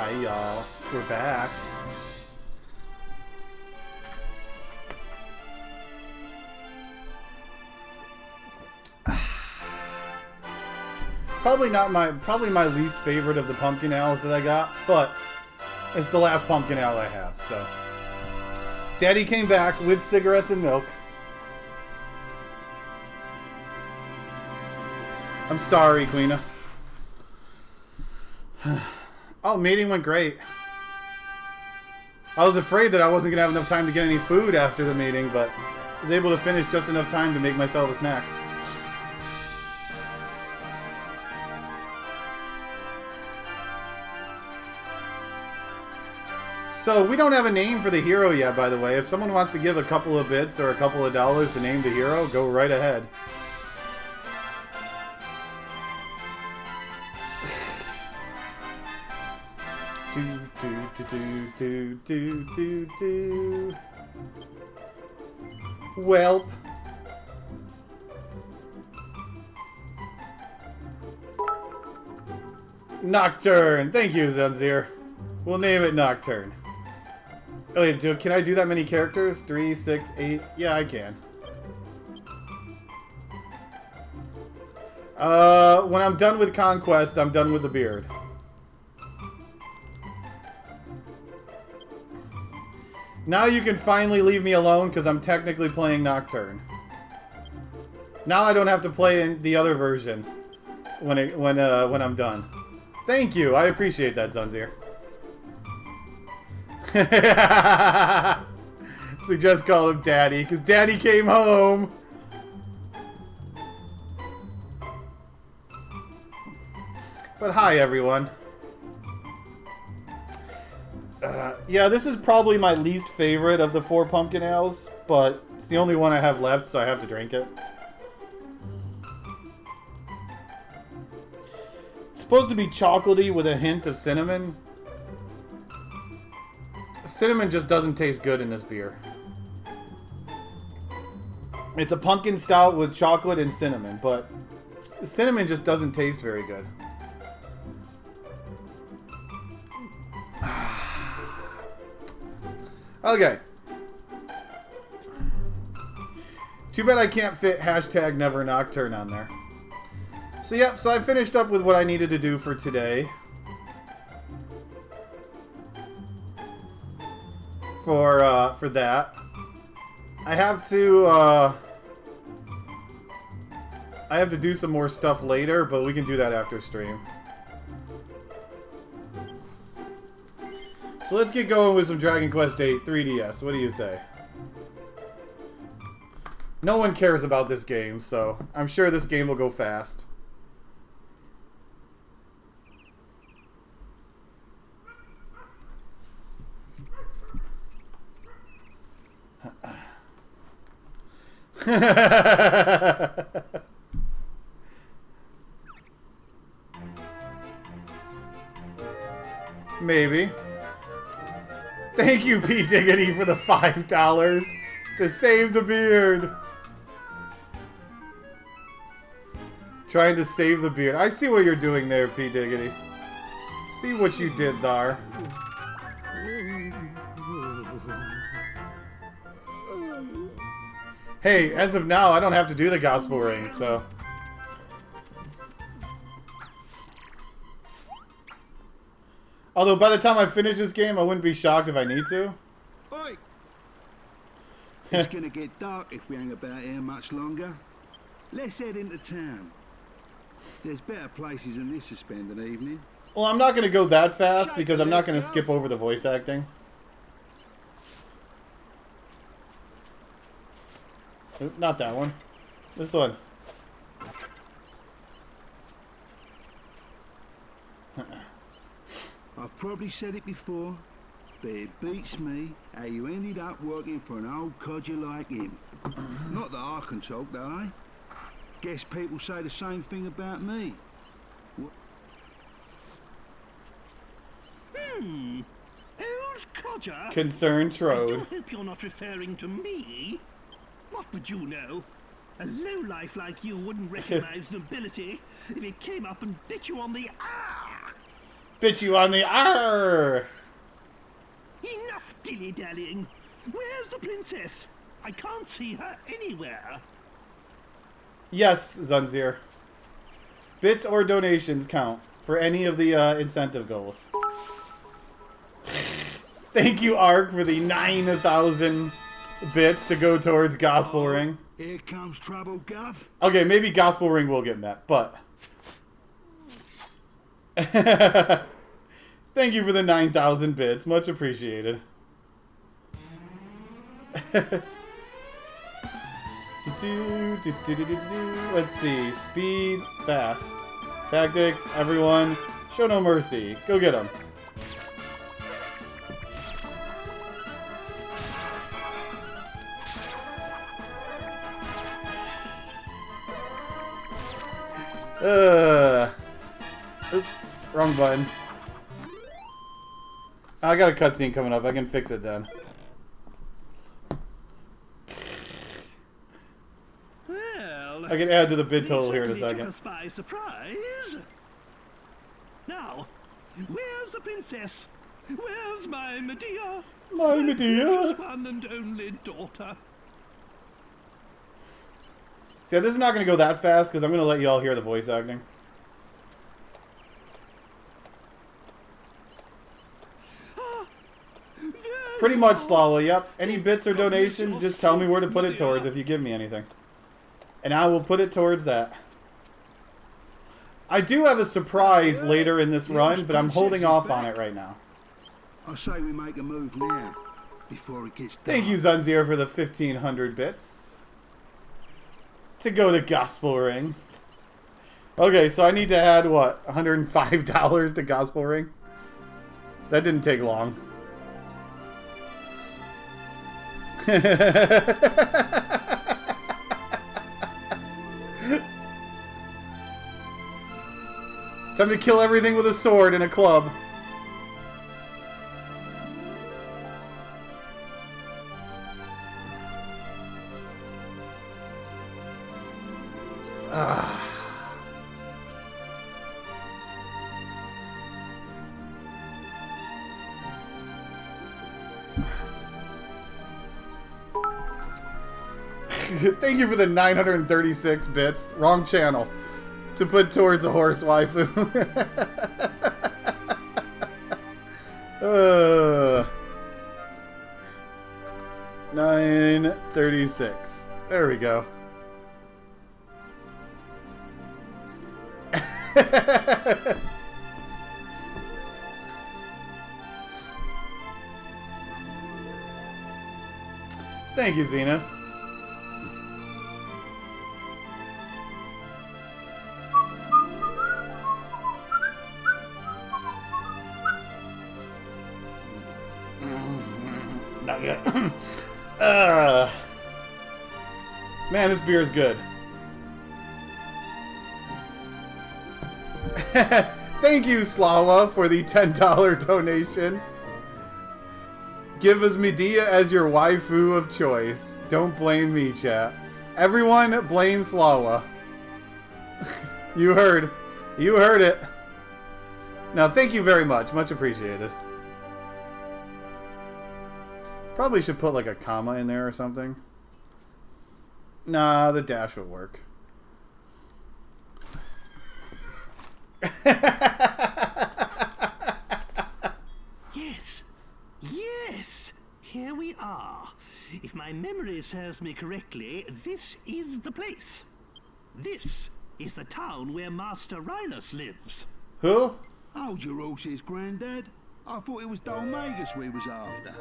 Hi, y'all. We're back. Probably my least favorite of the pumpkin ales that I got, but it's the last pumpkin ale I have, so. Daddy came back with cigarettes and milk. I'm sorry, Queena. Oh, meeting went great. I was afraid that I wasn't going to have enough time to get any food after the meeting, but I was able to finish just enough time to make myself a snack. So, we don't have a name for the hero yet, by the way. If someone wants to give a couple of bits or a couple of dollars to name the hero, go right ahead. Do. Welp. Nocturne. Thank you, Zunzir. We'll name it Nocturne. Oh, wait, can I do that many characters? 3, 6, 8? Yeah, I can. When I'm done with ConQuest, I'm done with the beard. Now you can finally leave me alone because I'm technically playing Nocturne. Now I don't have to play in the other version when I'm done. Thank you. I appreciate that, Zunzir. So just call him Daddy because Daddy came home. But hi, everyone. Yeah, this is probably my least favorite of the 4 pumpkin ales, but it's the only one I have left, so I have to drink it. It's supposed to be chocolatey with a hint of cinnamon. Cinnamon just doesn't taste good in this beer. It's a pumpkin stout with chocolate and cinnamon, but cinnamon just doesn't taste very good. Okay. Too bad I can't fit hashtag never nocturne on there. So yep, so I finished up with what I needed to do for today. For that. I have to do some more stuff later, but we can do that after stream. So let's get going with some Dragon Quest VIII 3DS. What do you say? No one cares about this game, so I'm sure this game will go fast. Maybe. Thank you, P. Diggity, for the $5 to save the beard. Trying to save the beard. I see what you're doing there, P. Diggity. See what you did there. Hey, as of now, I don't have to do the gospel ring, so... Although, by the time I finish this game, I wouldn't be shocked if I need to. Oi! It's gonna get dark if we hang about here much longer. Let's head into town. There's better places than this to spend an evening. Well, I'm not going to go that fast because I'm not going to skip over the voice acting. Oop, not that one. This one. I've probably said it before, but it beats me how you ended up working for an old codger like him. Not that I can talk, though, eh? Guess people say the same thing about me. Old codger? Concerned I Trode. do hope you're not referring to me. What would you know? A lowlife like you wouldn't recognize nobility if it came up and bit you on the Bit you on the R. Enough dilly-dallying. Where's the princess? I can't see her anywhere. Yes, Zunzir. Bits or donations count for any of the incentive goals. Thank you, Ark, for the 9,000 bits to go towards Gospel Ring. Here comes trouble, Guff. Okay, maybe Gospel Ring will get met, but... Thank you for the 9,000 bits. Much appreciated. Let's see. Speed, fast. Tactics, everyone. Show no mercy. Go get them. Oops. Wrong button. I got a cutscene coming up. I can fix it then. Well, I can add to the bid total here in a second. Took us by surprise. Now, where's the princess? Where's my Medea? My Medea? One and only daughter. See, this is not going to go that fast because I'm going to let you all hear the voice acting. Pretty much, Slala, yep. Any bits or donations, just tell me where to put it towards if you give me anything. And I will put it towards that. I do have a surprise later in this run, but I'm holding off on it right now. I say we make a move now, before it gets dark. Thank you, Zunzir, for the 1,500 bits. To go to Gospel Ring. Okay, so I need to add, what, $105 to Gospel Ring? That didn't take long. Time to kill everything with a sword and a club. Thank you for the 936 bits. Wrong channel. To put towards a horse waifu. 936. There we go. Thank you, Zenith. Not yet. Man, this beer is good. Thank you, Slala, for the $10 donation. Give us Medea as your waifu of choice. Don't blame me, chat. Everyone blame Slala. You heard. You heard it. Now, thank you very much. Much appreciated. Probably should put like a comma in there or something. Nah, the dash would work. Yes. Yes. Here we are. If my memory serves me correctly, this is the place. This is the town where Master Rylus lives. Who? Hold your horses, Grandad. I thought it was Dolmagus we was after.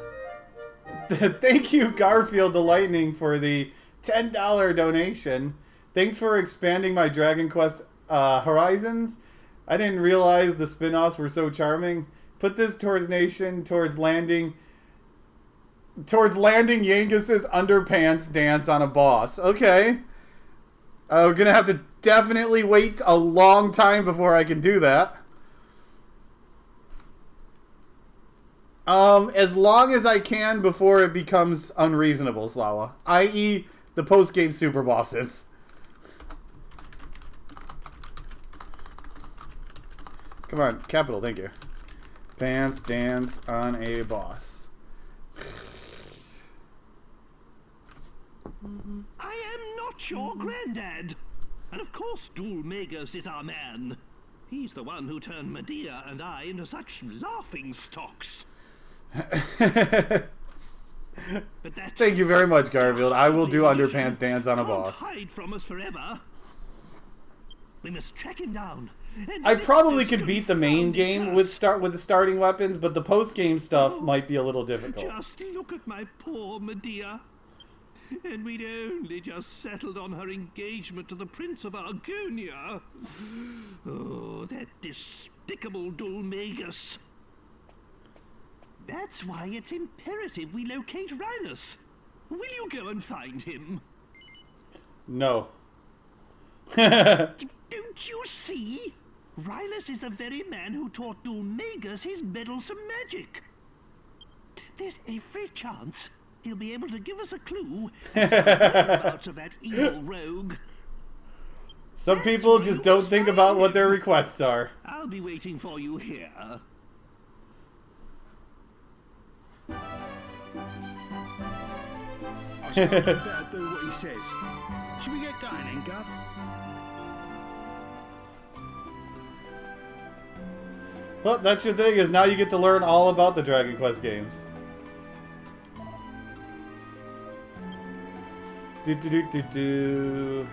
Thank you, Garfield the Lightning, for the $10 donation. Thanks for expanding my Dragon Quest horizons. I didn't realize the spin-offs were so charming. Put this towards Nation, towards landing Yangus's underpants dance on a boss. Okay. We're going to have to definitely wait a long time before I can do that. As long as I can before it becomes unreasonable, Slawa. I.e. the post-game super bosses. Come on, capital, thank you. Pants dance on a boss. I am not your granddad. And of course Dulmagus is our man. He's the one who turned Medea and I into such laughing stocks. But that Thank you very much, Garfield. I will do underpants dance on a can't boss. hide from us forever. We must track him down. And I lift probably this could beat the main confounded game curse. with the starting weapons, but the post game stuff might be a little difficult. Just look at my poor Medea. And we'd only just settled on her engagement to the Prince of Argonia. Oh, that despicable Dulmagus. That's why it's imperative we locate Rhinus. Will you go and find him? No. Don't you see? Rhinus is the very man who taught Dulmagus his meddlesome magic. There's every chance he'll be able to give us a clue as to the whereabouts of that evil rogue. Some people just don't think about what their requests are. I'll be waiting for you here. I suppose we better do what he says. Should we get going then, Gov? Well, that's your thing, is now you get to learn all about the Dragon Quest games. Do.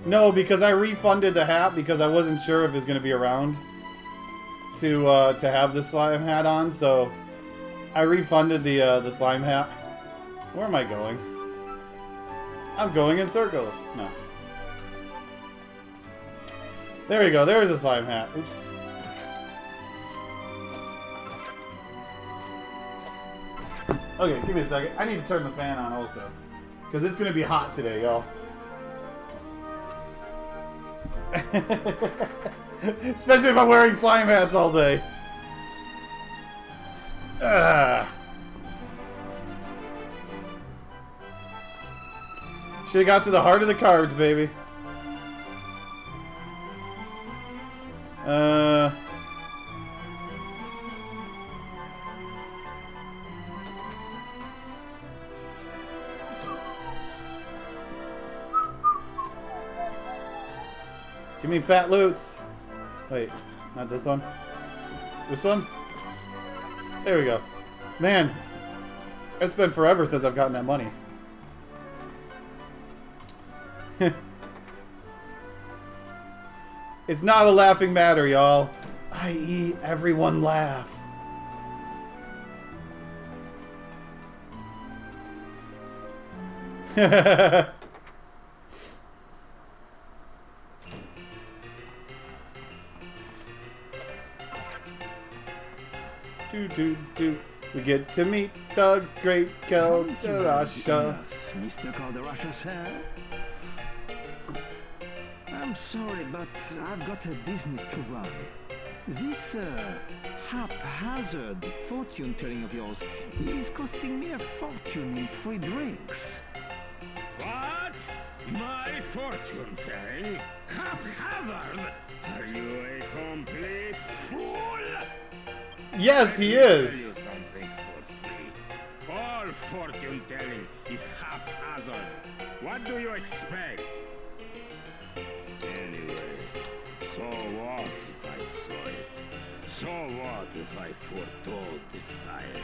No, because I refunded the hat because I wasn't sure if it was going to be around to have the slime hat on, so I refunded the slime hat. Where am I going? I'm going in circles. No. There we go. There's a slime hat. Oops. Okay, give me a second. I need to turn the fan on also, because it's going to be hot today, y'all. Especially if I'm wearing slime hats all day. Should've got to the heart of the cards, baby. Give me fat loots. Wait, not this one. This one? There we go. Man, it's been forever since I've gotten that money. It's not a laughing matter, y'all. I.e., everyone laugh. Do. We get to meet the great Keldarasha. Mr. Calderasha, sir. I'm sorry, but I've got a business to run. This haphazard fortune-telling of yours is costing me a fortune in free drinks. What? My fortune-telling? Haphazard? Are you a complete fool? Yes, he Let me is. tell you something for free. All fortune-telling is haphazard. What do you expect? Anyway, so what if I saw it? So what if I foretold the fire?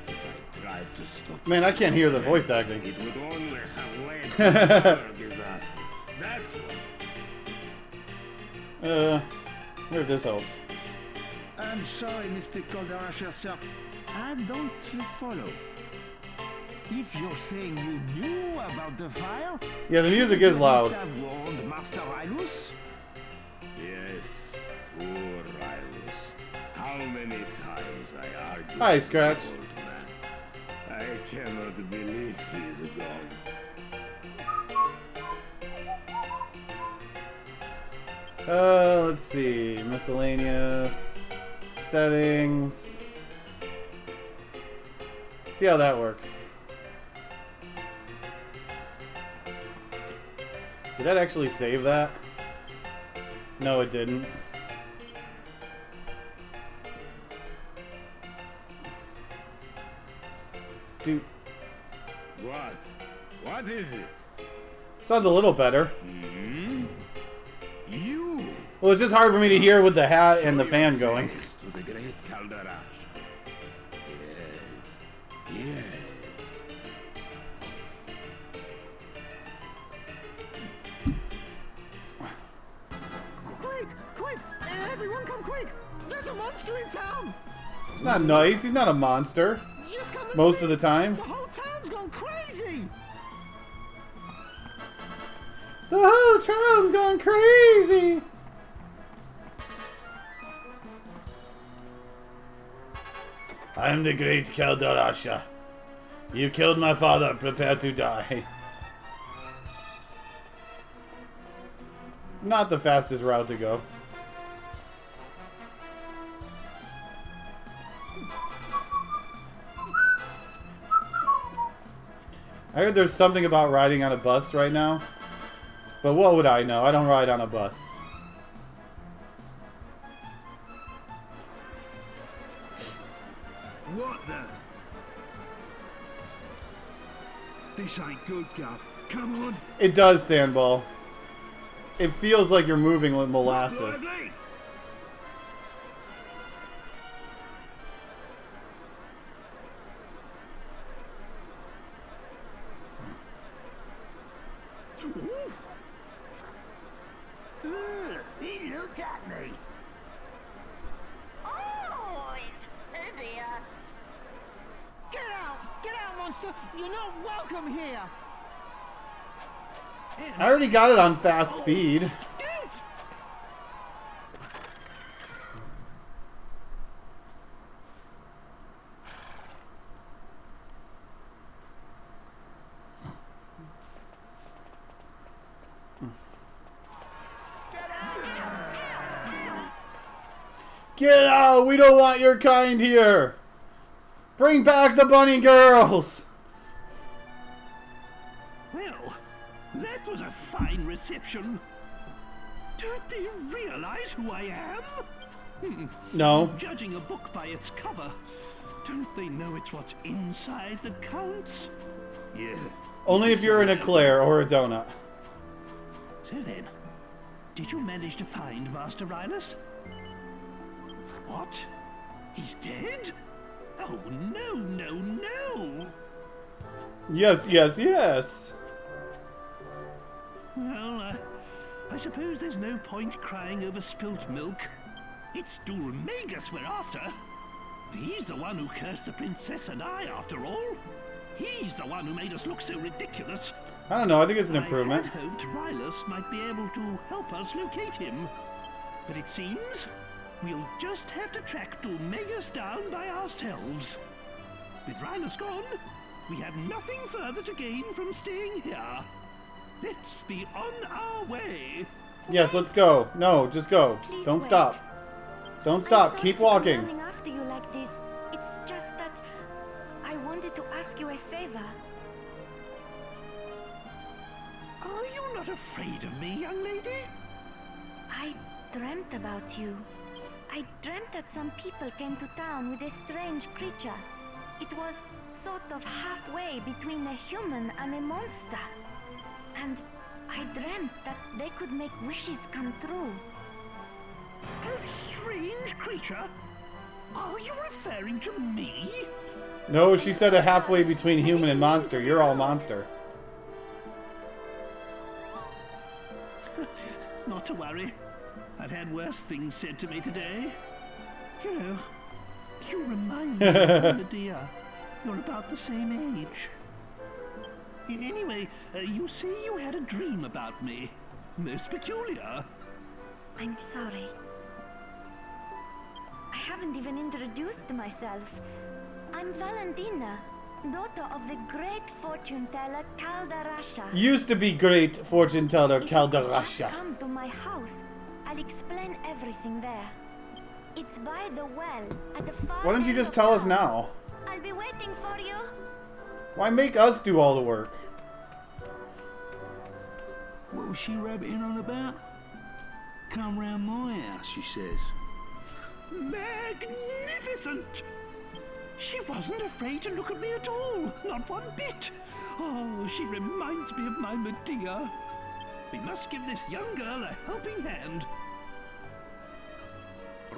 If I tried to stop Man, I can't hear the voice acting. it would only have led to another disaster. That's what. Where this helps. I'm sorry, Mr. Calderasha, sir. I don't follow. If you're saying you knew about the fire, Yeah, the music is you loud. must have warned Master Rhinus. Yes, poor Rylus. How many times I argued Hi, with Scratch. the old man. I cannot believe he's gone. Let's see. Miscellaneous. Settings. See how that works. Did that actually save that? No, it didn't. Dude. What? What is it? Sounds a little better. Hmm? You! Well, it's just hard for me to hear with the hat and the fan going. To the great Calderash. Yes. Yes. Quick! Quick! Everyone come quick! There's a monster in town! It's not nice. He's not a monster. Just come and Most see. of the time. The whole town's gone crazy! The whole town's gone crazy! I'm the great Kaldarasha. You killed my father. Prepare to die. Not the fastest route to go. I heard there's something about riding on a bus right now. But what would I know? I don't ride on a bus. What the? This ain't good, Gov. Come on. It does, Sandball. It feels like you're moving with molasses. Lively. He looked at me. Oh, it's hideous. Get out! Get out, monster! You're not welcome here! I already got it on fast speed. Get out! We don't want your kind here! Bring back the bunny girls! Well, that was a fine reception. Don't they realize who I am? No. Judging a book by its cover, don't they know it's what's inside that counts? Yeah. Only if you're an eclair or a donut. So then, did you manage to find Master Rhinus? What? He's dead? Oh, no, no, no! Yes, yes, yes! Well, I suppose there's no point crying over spilt milk. It's Dulmagus we're after. He's the one who cursed the princess and I, after all. He's the one who made us look so ridiculous. I don't know, I think it's an improvement. I had hoped Rylus might be able to help us locate him. But it seems we'll just have to track Dulmagus down by ourselves. With Rylus gone, we have nothing further to gain from staying here. Let's be on our way. Yes, let's go. No, just go. Please Don't wait. stop. Don't stop. Keep walking. I'm running after you like this. It's just that I wanted to ask you a favor. Are you not afraid of me, young lady? I dreamt about you. I dreamt that some people came to town with a strange creature. It was sort of halfway between a human and a monster. And I dreamt that they could make wishes come true. A strange creature? Are you referring to me? No, she said a halfway between human and monster. You're all monster. Not to worry. I've had worse things said to me today. You know, you remind me of the deer. You're about the same age. Anyway, you say you had a dream about me. Most peculiar. I'm sorry. I haven't even introduced myself. I'm Valentina, daughter of the great fortune teller Caldarasha. Used to be great fortune teller If you could just Caldarasha. come to my house, I'll explain everything there. It's by the well at the far Why don't you end just of tell us town. now? I'll be waiting for you. Why make us do all the work? What was she rabbiting on about? Come round my house, she says. Magnificent! She wasn't afraid to look at me at all, not one bit. Oh, she reminds me of my Medea. We must give this young girl a helping hand.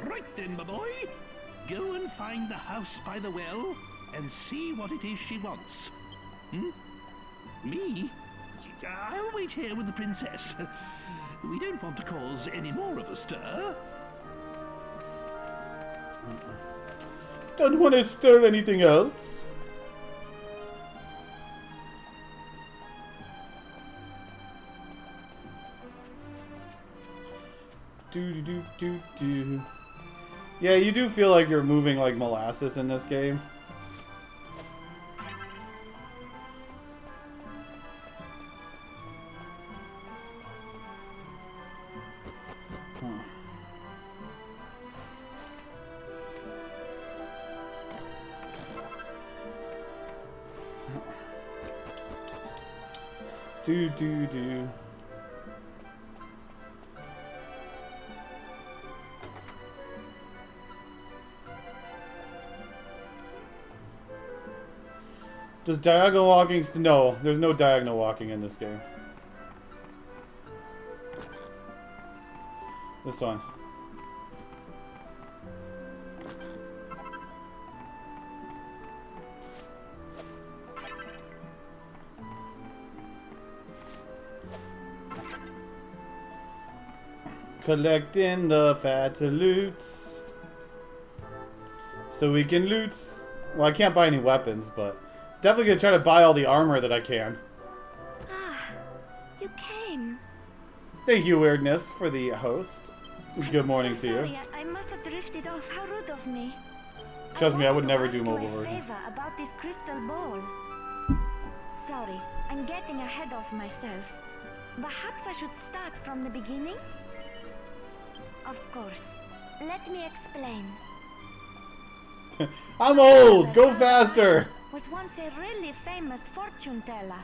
Right then, my boy. Go and find the house by the well and see what it is she wants. Hmm? Me? I'll wait here with the princess. We don't want to cause any more of a stir. Don't want to stir anything else. Do. Yeah, you do feel like you're moving like molasses in this game. Do. Does diagonal walking... No, there's no diagonal walking in this game. This one. Collecting the fat loots. So we can loot... Well, I can't buy any weapons, but... Definitely gonna try to buy all the armor that I can. Ah, you came. Thank you, Weirdness, for the host. Good morning to you. Sorry, I must have drifted off. How rude of me. Trust me, I would wanted to never ask do you mobile a version. favor about this crystal ball. Sorry, I'm getting ahead of myself. Perhaps I should start from the beginning? Of course. Let me explain. I'm old! Go faster! Was once a really famous fortune teller.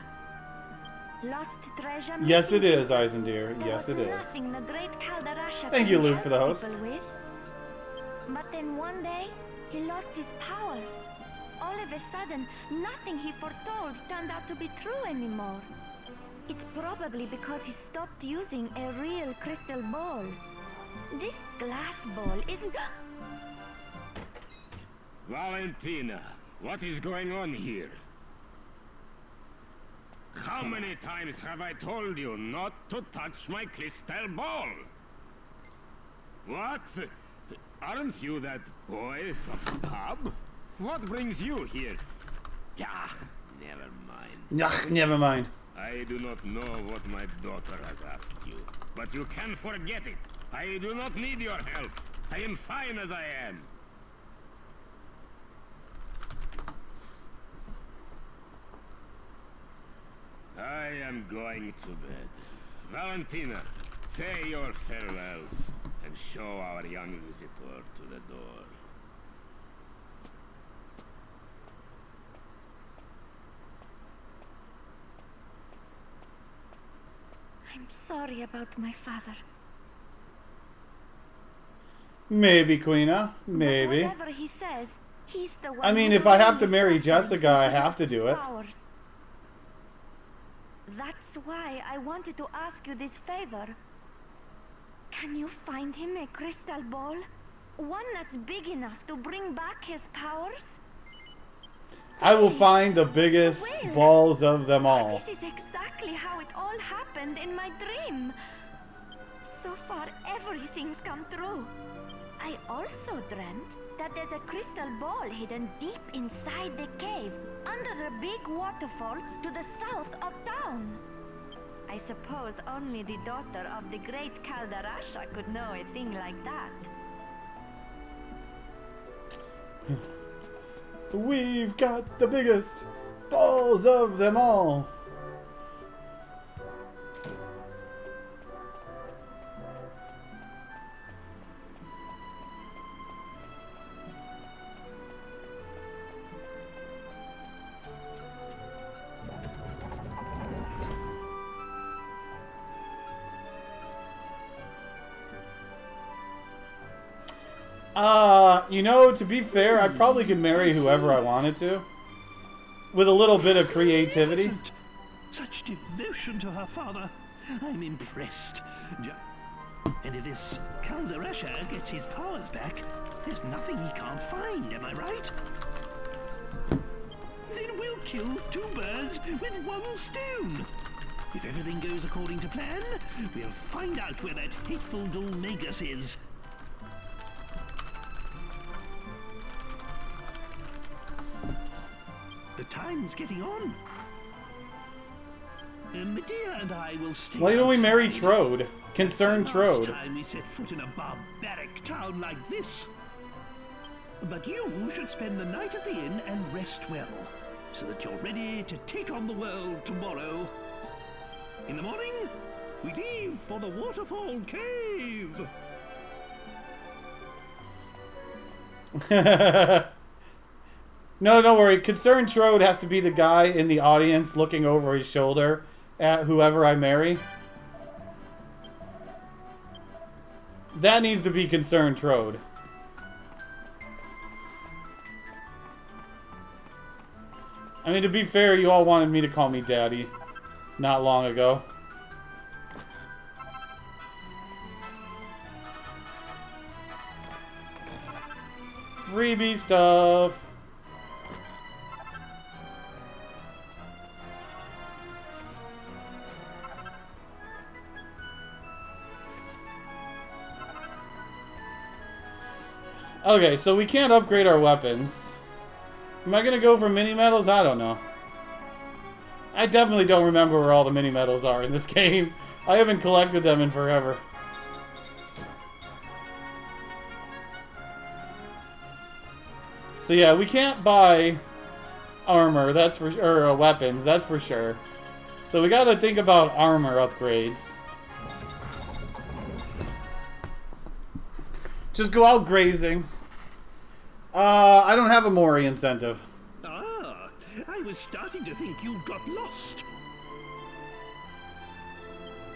Lost treasure. Yes, it missing is, Eisendeer. There Yes, was it is. nothing the great Calderasha Thank you, could Luke, help for the host. people with. But then one day, he lost his powers. All of a sudden, nothing he foretold turned out to be true anymore. It's probably because he stopped using a real crystal ball. This glass ball isn't... Valentina, what is going on here? How many times have I told you not to touch my crystal ball? What? Aren't you that boy from the pub? What brings you here? Yeah, never mind. Ugh, never mind. I do not know what my daughter has asked you, but you can forget it. I do not need your help. I am fine as I am. I am going to bed. Valentina, say your farewells and show our young visitor to the door. I'm sorry about my father. Maybe, Queena. Maybe. But whatever he says, he's the one I mean, who if I have to really marry suffered Jessica, I since he have lost to do his it. powers. That's why I wanted to ask you this favor. Can you find him a crystal ball? One that's big enough to bring back his powers? I will find the biggest balls of them all. This is exactly how it all happened in my dream. So far, everything's come true. I also dreamt that there's a crystal ball hidden deep inside the cave, under the big waterfall to the south of town. I suppose only the daughter of the great Calderasha could know a thing like that. We've got the biggest balls of them all. You know, to be fair, I probably could marry whoever I wanted to. With a little bit of creativity. Such devotion to her father. I'm impressed. And if this Calderasha gets his powers back, there's nothing he can't find, am I right? Then we'll kill two birds with one stone. If everything goes according to plan, we'll find out where that hateful Dulmagus is. The time's getting on. Medea and I will stay. Why don't we marry outside. Trode? Concern Trode. Last time we set foot in a barbaric town like this. But you should spend the night at the inn and rest well, so that you're ready to take on the world tomorrow. In the morning, we leave for the waterfall cave. No, don't worry. Concerned Trode has to be the guy in the audience looking over his shoulder at whoever I marry. That needs to be Concerned Trode. I mean, to be fair, you all wanted me to call me Daddy not long ago. Freebie stuff. Okay, so we can't upgrade our weapons. Am I gonna go for mini medals? I don't know. I definitely don't remember where all the mini medals are in this game. I haven't collected them in forever. So yeah, we can't buy armor, that's for sure, or weapons, that's for sure. So we gotta think about armor upgrades. Just go out grazing. I don't have a Mori incentive. Ah, I was starting to think you got lost.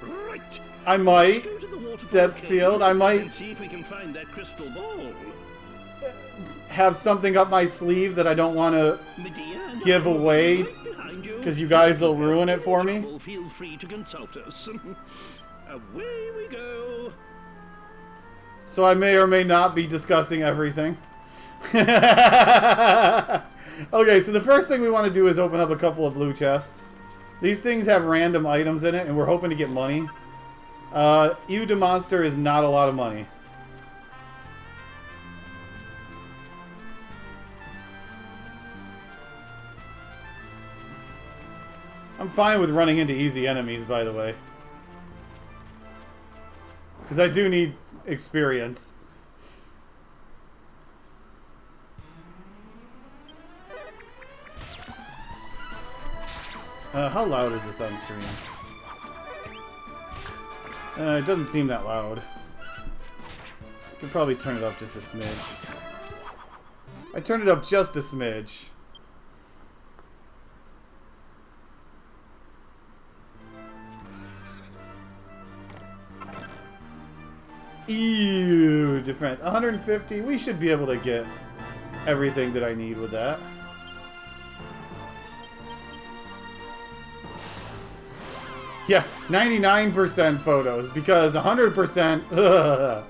Right. I might. Go to the waterfall Depth cave field, I might and see if we can find that crystal ball. have something up my sleeve that I don't want to Medea and give I will be away right behind you. because you guys will ruin it for me. Trouble, feel free to consult us. Away we go. So I may or may not be discussing everything. Okay, so the first thing we want to do is open up a couple of blue chests. These things have random items in it, and we're hoping to get money. Eau de Monster is not a lot of money. I'm fine with running into easy enemies, by the way. Because I do need experience. How loud is this on stream? It doesn't seem that loud. Could probably turn it up just a smidge. I turned it up just a smidge. Ew, different. 150. We should be able to get everything that I need with that. Yeah, 99% photos because 100%.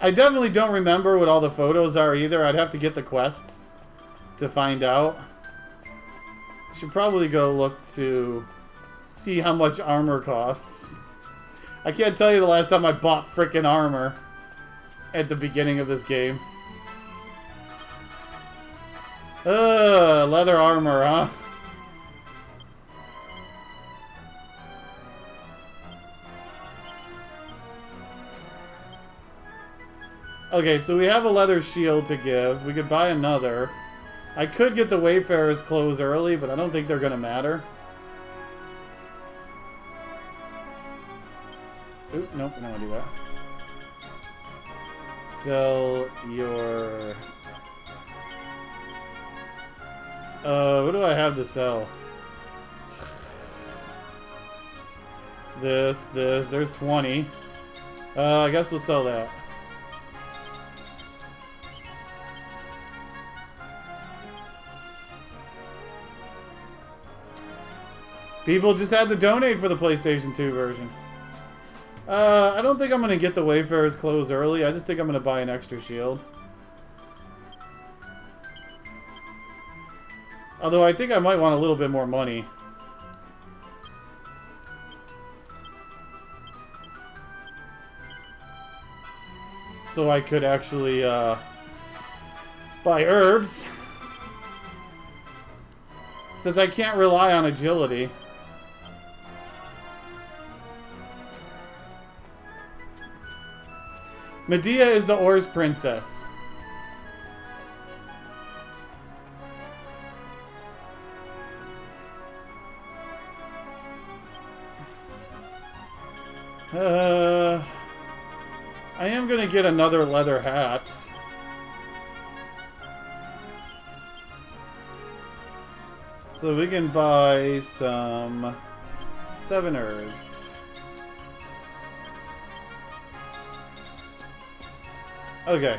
I definitely don't remember what all the photos are either. I'd have to get the quests to find out. Should probably go look to see how much armor costs. I can't tell you the last time I bought frickin' armor at the beginning of this game. Leather armor, huh? Okay, so we have a leather shield to give. We could buy another. I could get the Wayfarer's clothes early, but I don't think they're gonna matter. Oop, nope, I don't want to do that. Sell your What do I have to sell? There's 20. I guess we'll sell that. People just had to donate for the PlayStation 2 version. I don't think I'm going to get the Wayfarer's clothes early. I just think I'm going to buy an extra shield. Although I think I might want a little bit more money. So I could actually buy herbs. Since I can't rely on agility. Medea is the Oars princess. I am gonna get another leather hat. So we can buy some 7 herbs. Okay.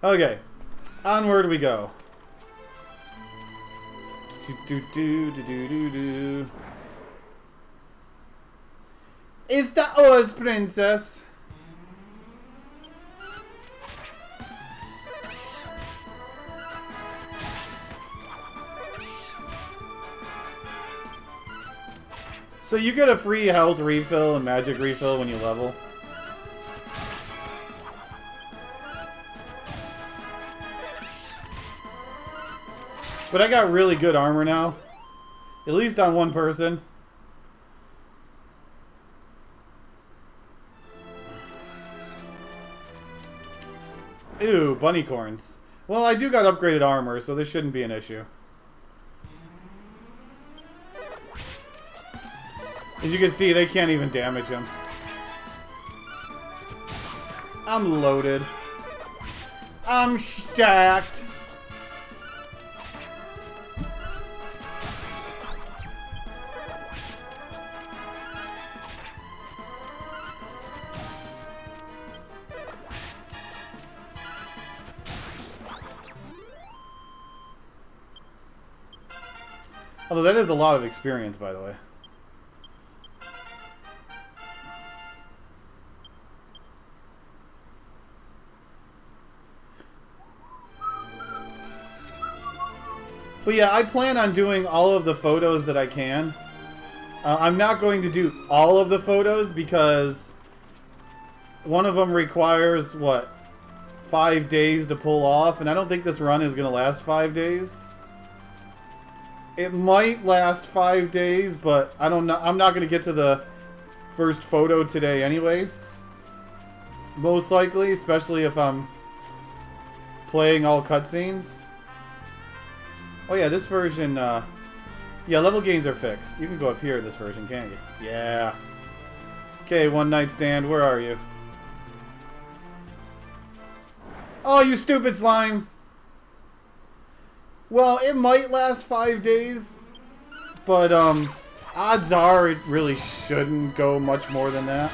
Okay. Onward we go. It's the Oz princess. So you get a free health refill and magic refill when you level. But I got really good armor now. At least on one person. Ew, bunny corns. Well, I do got upgraded armor, so this shouldn't be an issue. As you can see, they can't even damage him. I'm loaded. I'm stacked. Although that is a lot of experience, by the way. But yeah, I plan on doing all of the photos that I can. I'm not going to do all of the photos because one of them requires, what, 5 days to pull off, and I don't think this run is going to last 5 days. It might last 5 days, but I don't know. I'm not going to get to the first photo today anyways. Most likely, especially if I'm playing all cutscenes. Oh yeah, this version, yeah, level gains are fixed. You can go up here in this version, can't you? Yeah. Okay, one night stand, where are you? Oh, you stupid slime! Well, it might last 5 days, but, odds are it really shouldn't go much more than that.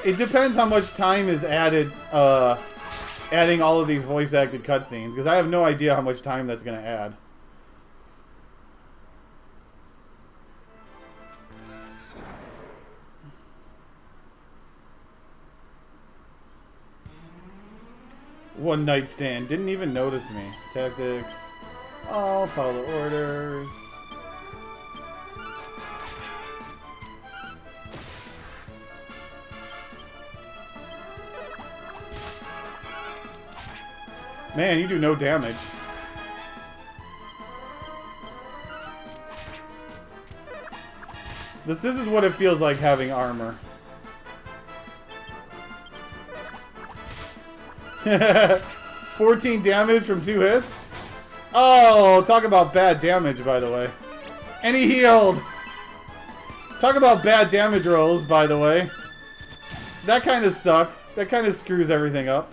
It depends how much time is added, adding all of these voice-acted cutscenes, because I have no idea how much time that's going to add. One night stand. Didn't even notice me. Tactics. Oh, follow orders. Man, you do no damage. This is what it feels like having armor. 14 damage from 2 hits? Oh, talk about bad damage, by the way. And he healed! Talk about bad damage rolls, by the way. That kind of sucks. That kind of screws everything up.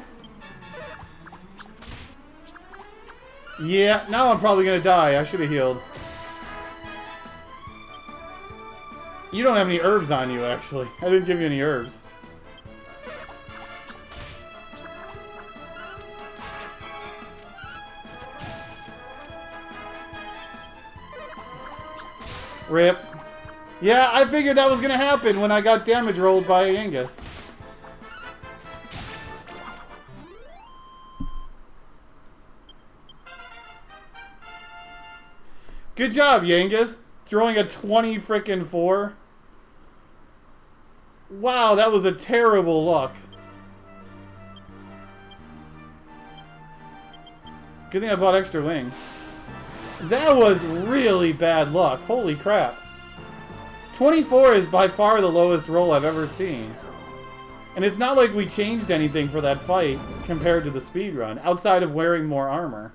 Yeah, now I'm probably gonna die. I should have healed. You don't have any herbs on you, actually. I didn't give you any herbs. Rip. Yeah, I figured that was gonna happen when I got damage rolled by Angus. Good job, Yangus. Throwing a 20 frickin' 4. Wow, that was a terrible luck. Good thing I bought extra wings. That was really bad luck. Holy crap. 24 is by far the lowest roll I've ever seen. And it's not like we changed anything for that fight compared to the speedrun, outside of wearing more armor.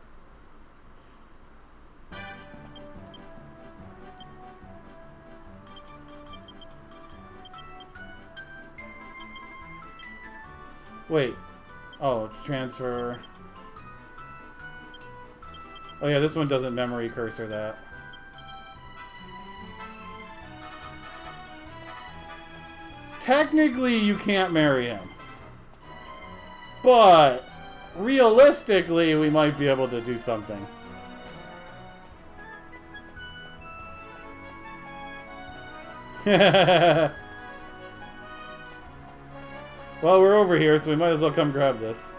Wait. Oh, transfer. Oh yeah, this one doesn't memory cursor that. Technically, you can't marry him. But, realistically, we might be able to do something. Well, we're over here, so we might as well come grab this.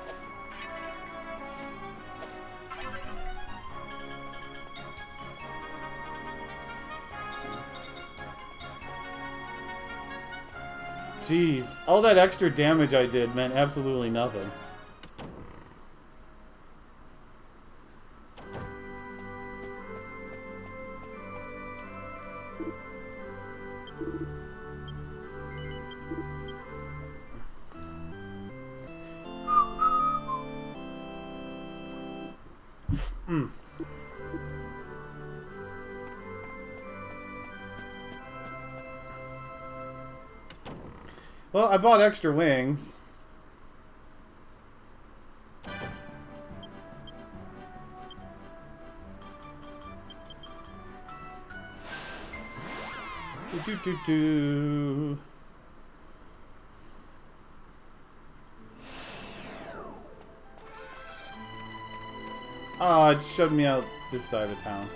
Jeez, all that extra damage I did meant absolutely nothing. Well, I bought extra wings. Do. Oh, it shoved me out this side of town.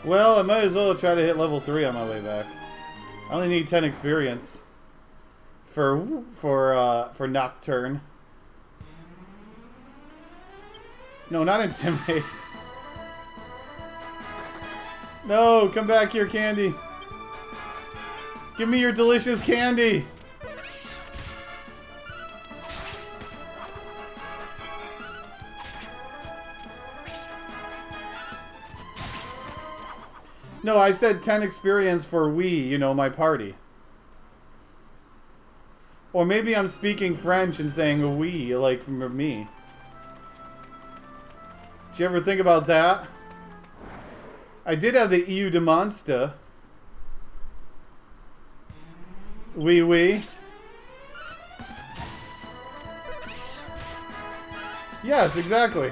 Well, I might as well try to hit level 3 on my way back. I only need 10 experience for Nocturne. No, not Intimidate. No, come back here, Candy. Give me your delicious candy. No, I said 10 experience for we, you know, my party. Or maybe I'm speaking French and saying we, like from me. Did you ever think about that? I did have the EU de Monster. Oui. Yes, exactly.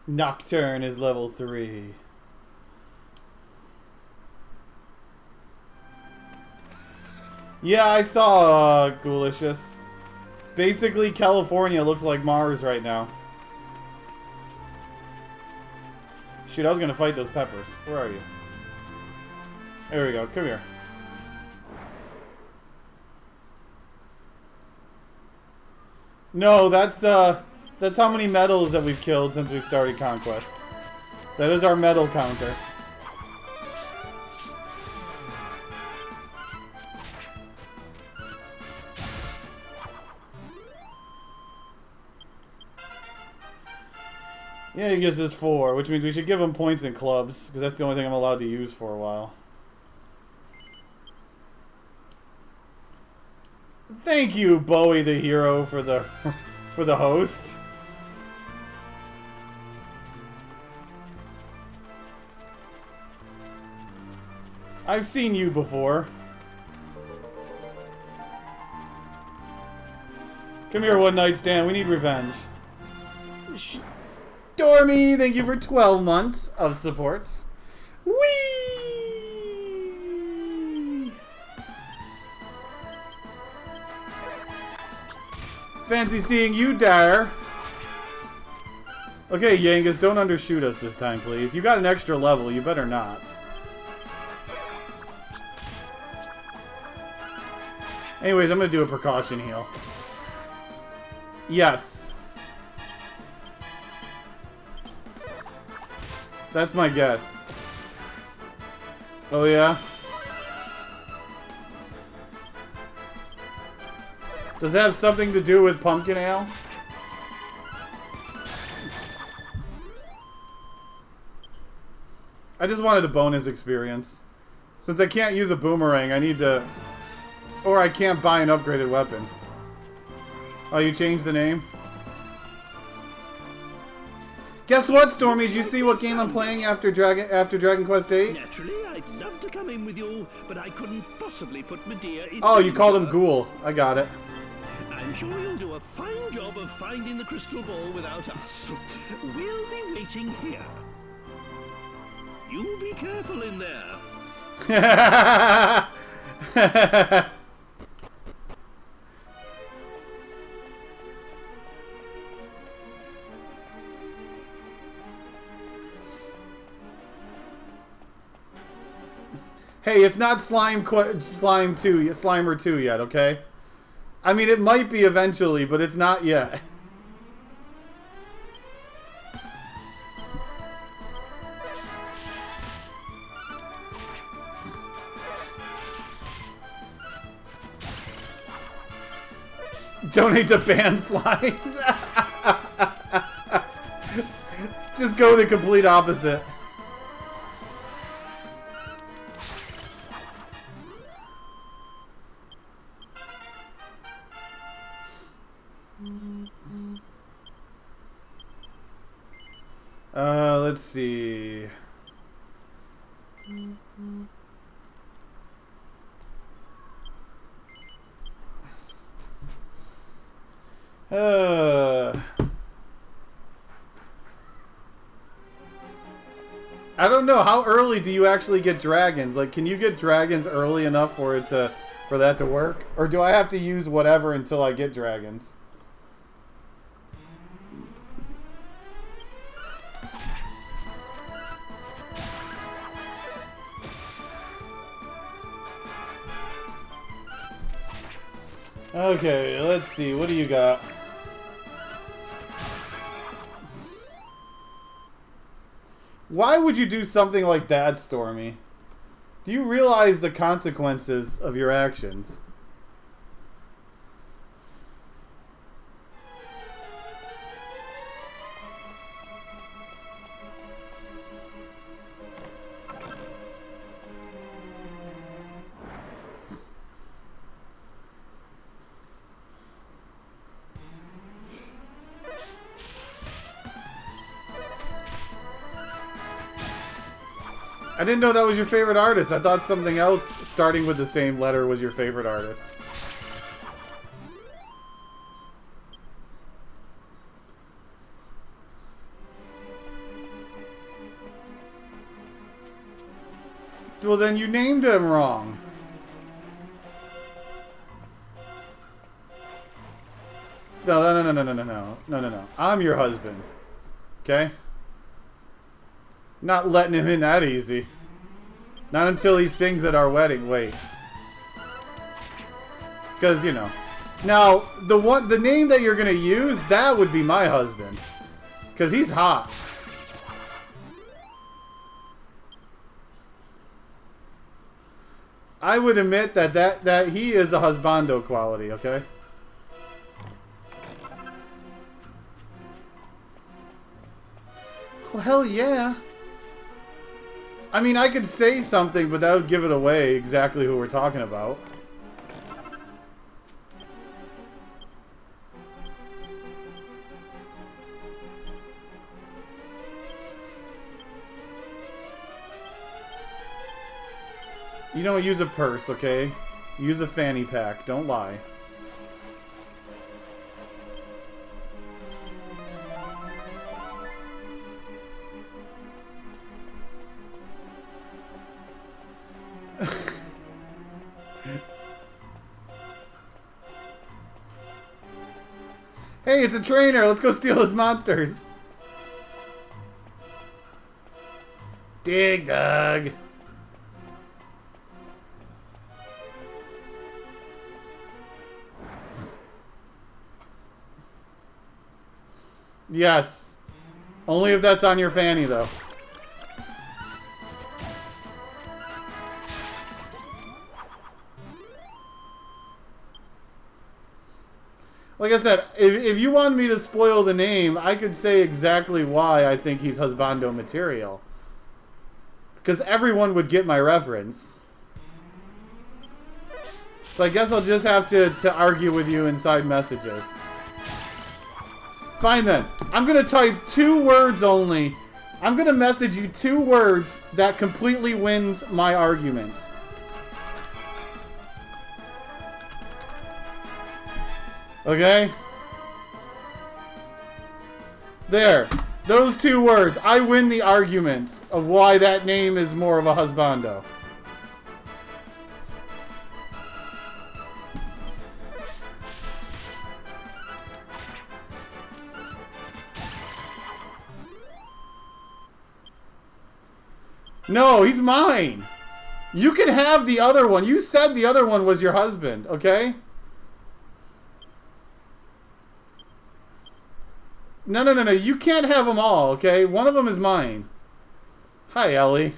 Nocturne is level 3. Yeah, I saw Ghoulicious. Basically, California looks like Mars right now. Shoot, I was gonna fight those peppers. Where are you? There we go. Come here. No, that's how many medals that we've killed since we started ConQuest. That is our medal counter. Yeah, he gives us 4, which means we should give him points in clubs, because that's the only thing I'm allowed to use for a while. Thank you, Bowie the hero, for the for the host. I've seen you before. Come here, one night stand. We need revenge. Stormy, thank you for 12 months of support. Whee! Fancy seeing you, Dare. Okay, Yangus, don't undershoot us this time, please. You got an extra level. You better not. Anyways, I'm going to do a precaution heal. Yes. That's my guess. Oh, yeah? Does that have something to do with pumpkin ale? I just wanted a bonus experience. Since I can't use a boomerang, I need to... Or I can't buy an upgraded weapon. Oh, you changed the name? Guess what, Stormy? Did you see what game I'm playing after Dragon Quest VIII? Naturally, I'd love to come in with you, but I couldn't possibly put Medea in. Oh, you called him Ghoul. I got it. I'm sure you'll do a fine job of finding the crystal ball without us. We'll be waiting here. You be careful in there. Hey, it's not Slimer 2 yet, okay? I mean, it might be eventually, but it's not yet. Donate to ban slimes. Just go the complete opposite. Let's see. I don't know. How early do you actually get dragons? Like, can you get dragons early enough for that to work? Or do I have to use whatever until I get dragons? Okay, let's see. What do you got? Why would you do something like that, Stormy? Do you realize the consequences of your actions? I didn't know that was your favorite artist. I thought something else starting with the same letter was your favorite artist. Well, then you named him wrong. No. I'm your husband. Okay? Not letting him in that easy. Not until he sings at our wedding. Wait. Because, you know. Now, the name that you're going to use, that would be my husband. Because he's hot. I would admit that he is a husbando quality, okay? Well, hell yeah. I mean, I could say something, but that would give it away exactly who we're talking about. You don't use a purse, okay? Use a fanny pack. Don't lie. Hey, it's a trainer. Let's go steal his monsters. Dig dug. Yes. Only if that's on your fanny, though. Like I said, if you wanted me to spoil the name, I could say exactly why I think he's husbando material. Because everyone would get my reference. So I guess I'll just have to argue with you inside messages. Fine then. I'm going to type 2 words only. I'm going to message you 2 words that completely wins my argument. Okay? There. Those 2 words. I win the argument of why that name is more of a husbando. No, he's mine. You can have the other one. You said the other one was your husband, okay? No. You can't have them all, okay? One of them is mine. Hi, Ellie.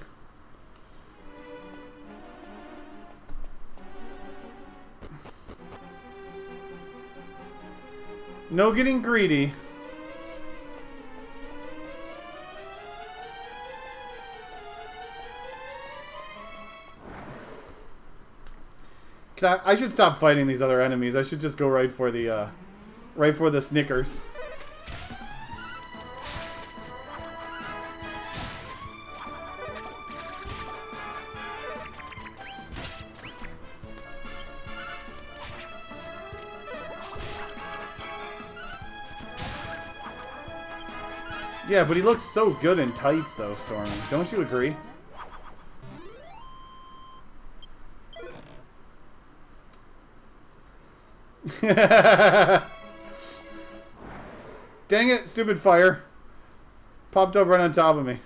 No getting greedy. I should stop fighting these other enemies. I should just go right for the Snickers. Yeah, but he looks so good in tights, though, Stormy. Don't you agree? Dang it, stupid fire. Popped up right on top of me.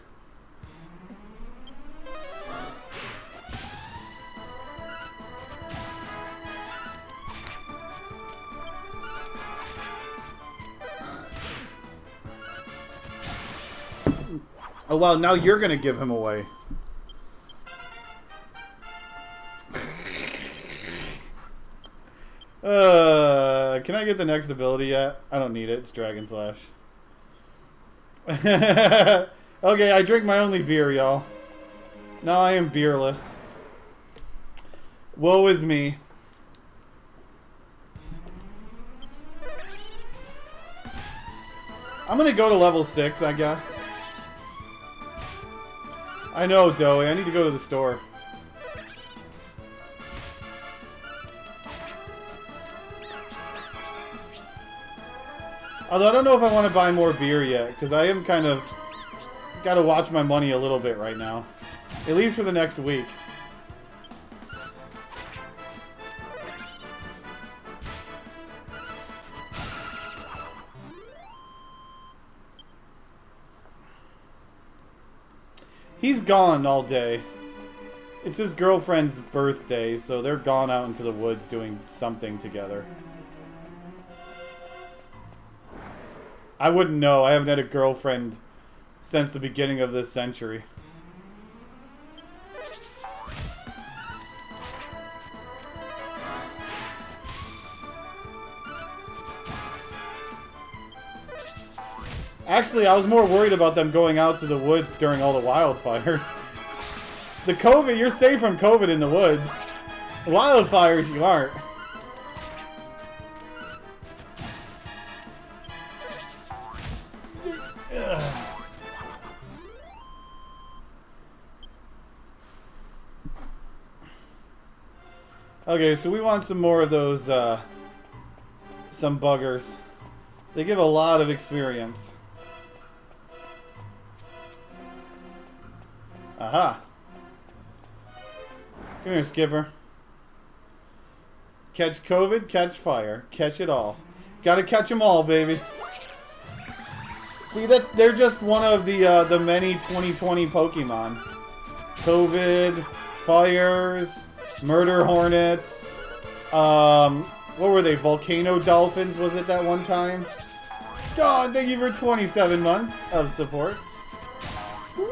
Oh, well, now you're going to give him away. Can I get the next ability yet? I don't need it. It's Dragon Slash. Okay, I drink my only beer, y'all. Now I am beerless. Woe is me. I'm gonna go to level 6, I guess. I know, Doey. I need to go to the store. Although I don't know if I want to buy more beer yet, because I am kind of... Gotta watch my money a little bit right now. At least for the next week. He's gone all day. It's his girlfriend's birthday, so they're gone out into the woods doing something together. I wouldn't know. I haven't had a girlfriend since the beginning of this century. Actually, I was more worried about them going out to the woods during all the wildfires. The COVID, you're safe from COVID in the woods. Wildfires, you aren't. Okay, so we want some more of those, some buggers. They give a lot of experience. Aha. Come here, Skipper. Catch COVID, catch fire. Catch it all. Gotta catch them all, baby. See, they're just one of the many 2020 Pokemon. COVID, fires, murder hornets, what were they, volcano dolphins, was it that one time? Dawn, thank you for 27 months of support. Whee!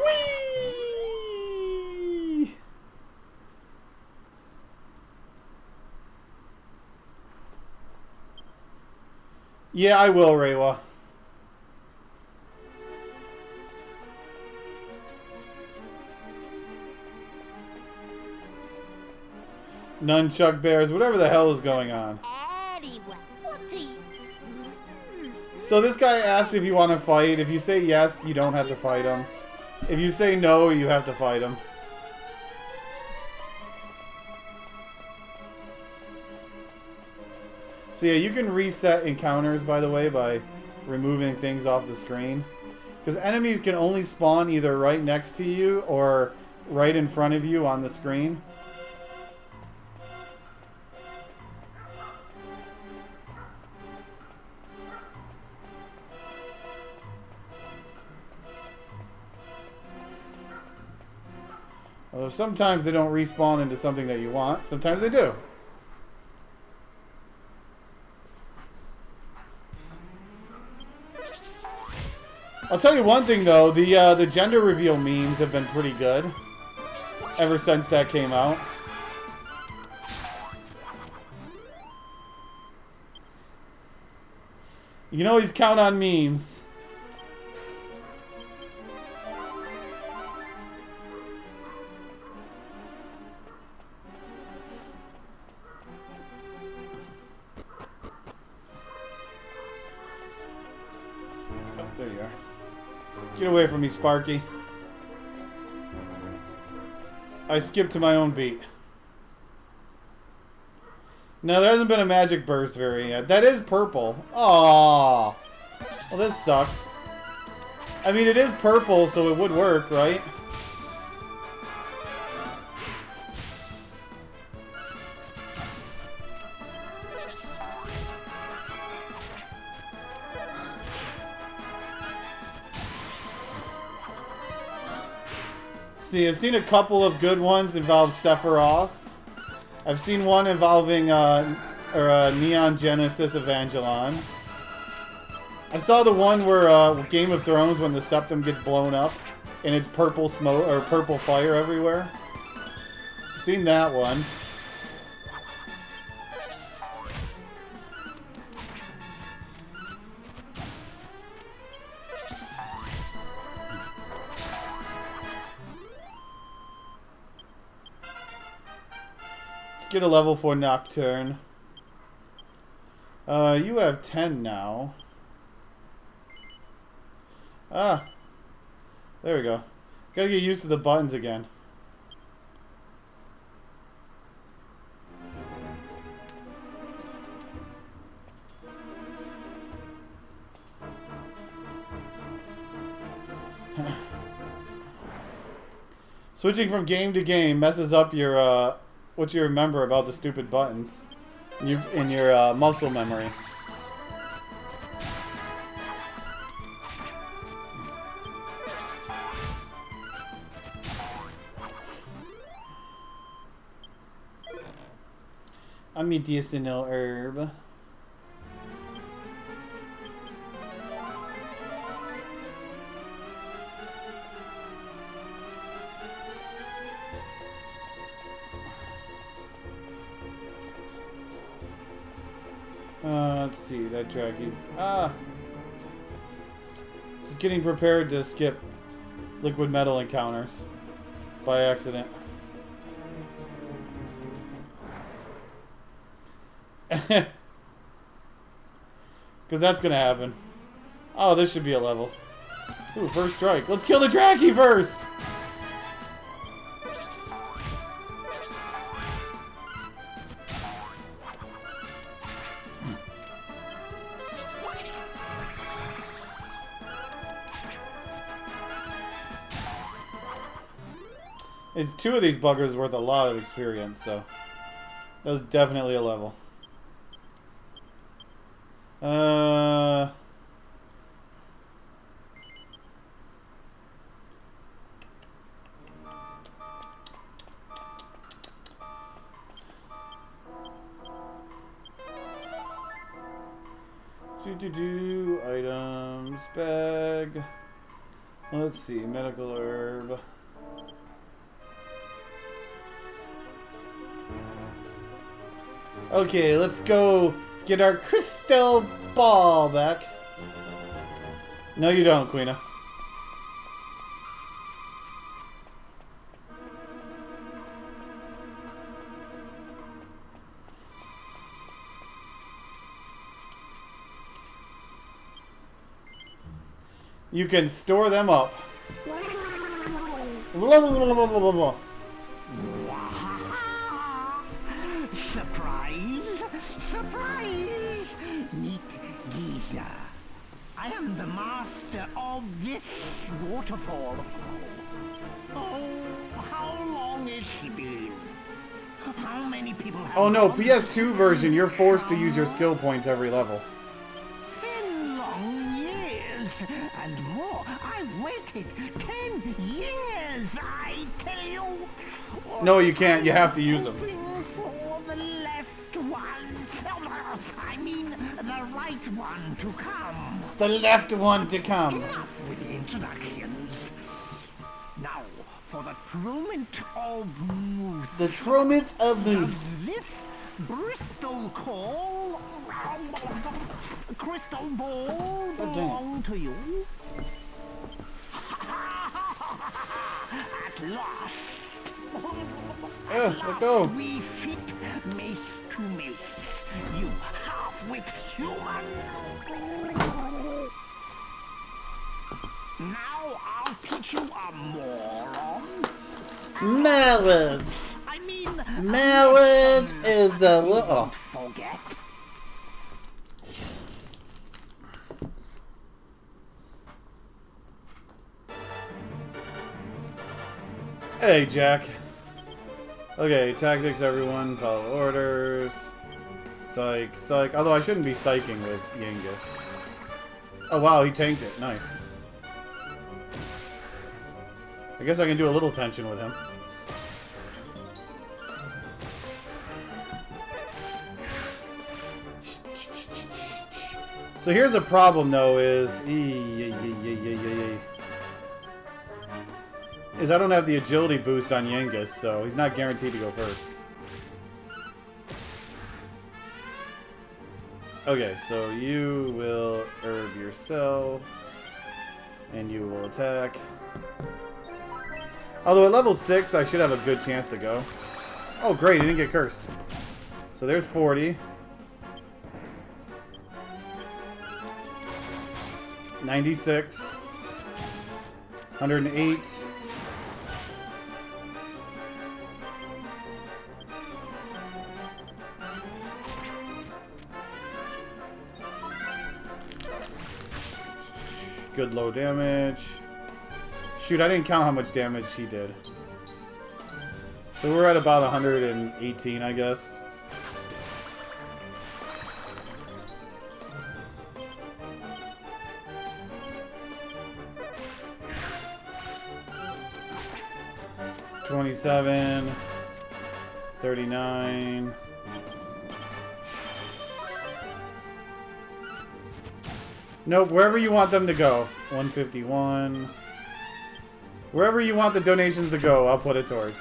Yeah, I will, Reiwa. Nunchuck bears, whatever the hell is going on. So this guy asks if you want to fight. If you say yes, you don't have to fight him. If you say no, you have to fight him. So yeah, you can reset encounters, by the way, by removing things off the screen. Because enemies can only spawn either right next to you or right in front of you on the screen. Although sometimes they don't respawn into something that you want. Sometimes they do. I'll tell you one thing though, the gender reveal memes have been pretty good ever since that came out. You can always count on memes. Oh, there you are. Get away from me, Sparky. I skipped to my own beat. No, there hasn't been a magic burst variant yet. That is purple. Aww. Well, this sucks. I mean, it is purple, so it would work, right? See, I've seen a couple of good ones involve Sephiroth. I've seen one involving Neon Genesis Evangelon. I saw the one where Game of Thrones, when the septum gets blown up and it's purple smoke or purple fire everywhere. Seen that one. Get a level 4 Nocturne. You have 10 now. Ah. There we go. Gotta get used to the buttons again. Switching from game to game messes up your, what you remember about the stupid buttons in your muscle memory. A medicinal herb. Let's see, that track is... Just getting prepared to skip liquid metal encounters by accident. Because that's gonna happen. Oh, this should be a level. Ooh, first strike. Let's kill the Draki first! It's two of these buggers worth a lot of experience, so that was definitely a level. Items, bag. Let's see, medical herb. Okay, let's go get our crystal ball back. No, you don't, Queena. You can store them up. Blah, blah, blah, blah, blah, blah. Surprise! Meet Giza. I am the master of this waterfall. Oh, how long has she been? How many people have... Oh no, PS2 version, you're forced to use your skill points every level. 10 long years and more. I've waited 10 years, I tell you. No, you can't. You have to use them. For the left one. I mean, the right one to come. The left one to come. Enough with the introductions. Now, for the trument of Moose. The trument of Moose. Does this Bristol call crystal ball belong to you? At last. Let go. We fit mace to mace. You half-wit human. Now I'll teach you a moron. Mallet. I mean, Mallet is the little. Forget. Hey, Jack. Okay, tactics, everyone. Follow orders. Psych, psych. Although I shouldn't be psyching with Yengus. Oh, wow, he tanked it. Nice. I guess I can do a little tension with him. So here's the problem, though, is I don't have the agility boost on Yengus, so he's not guaranteed to go first. Okay, so you will herb yourself, and you will attack. Although at level 6, I should have a good chance to go. Oh, great, he didn't get cursed. So there's 40. 96. 108. Good low damage. Shoot, I didn't count how much damage he did. So we're at about 118, I guess. $27, 39, Nope, wherever you want them to go. 151. Wherever you want the donations to go, I'll put it towards.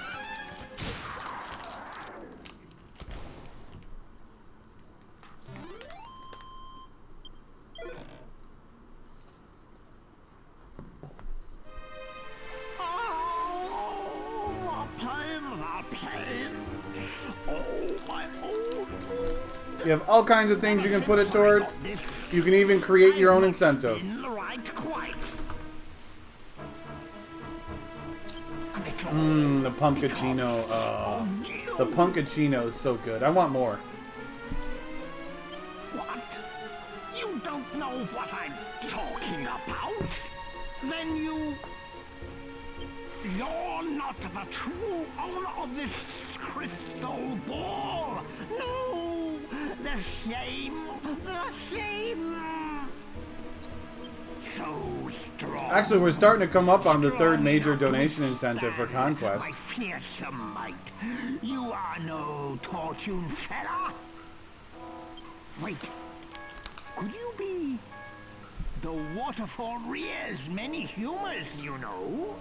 You have all kinds of things you can put it towards. You can even create your own incentive. The pumpkachino. The pumpkachino is so good. I want more. What? You don't know what I'm talking about? Then you're not the true owner of this crystal ball. No, the shame, the shame. So strong. Actually, we're starting to come up on the third major donation incentive for ConQuest. My fearsome might. You are no tortune fella. Wait, could you be the waterfall rears many humors, you know?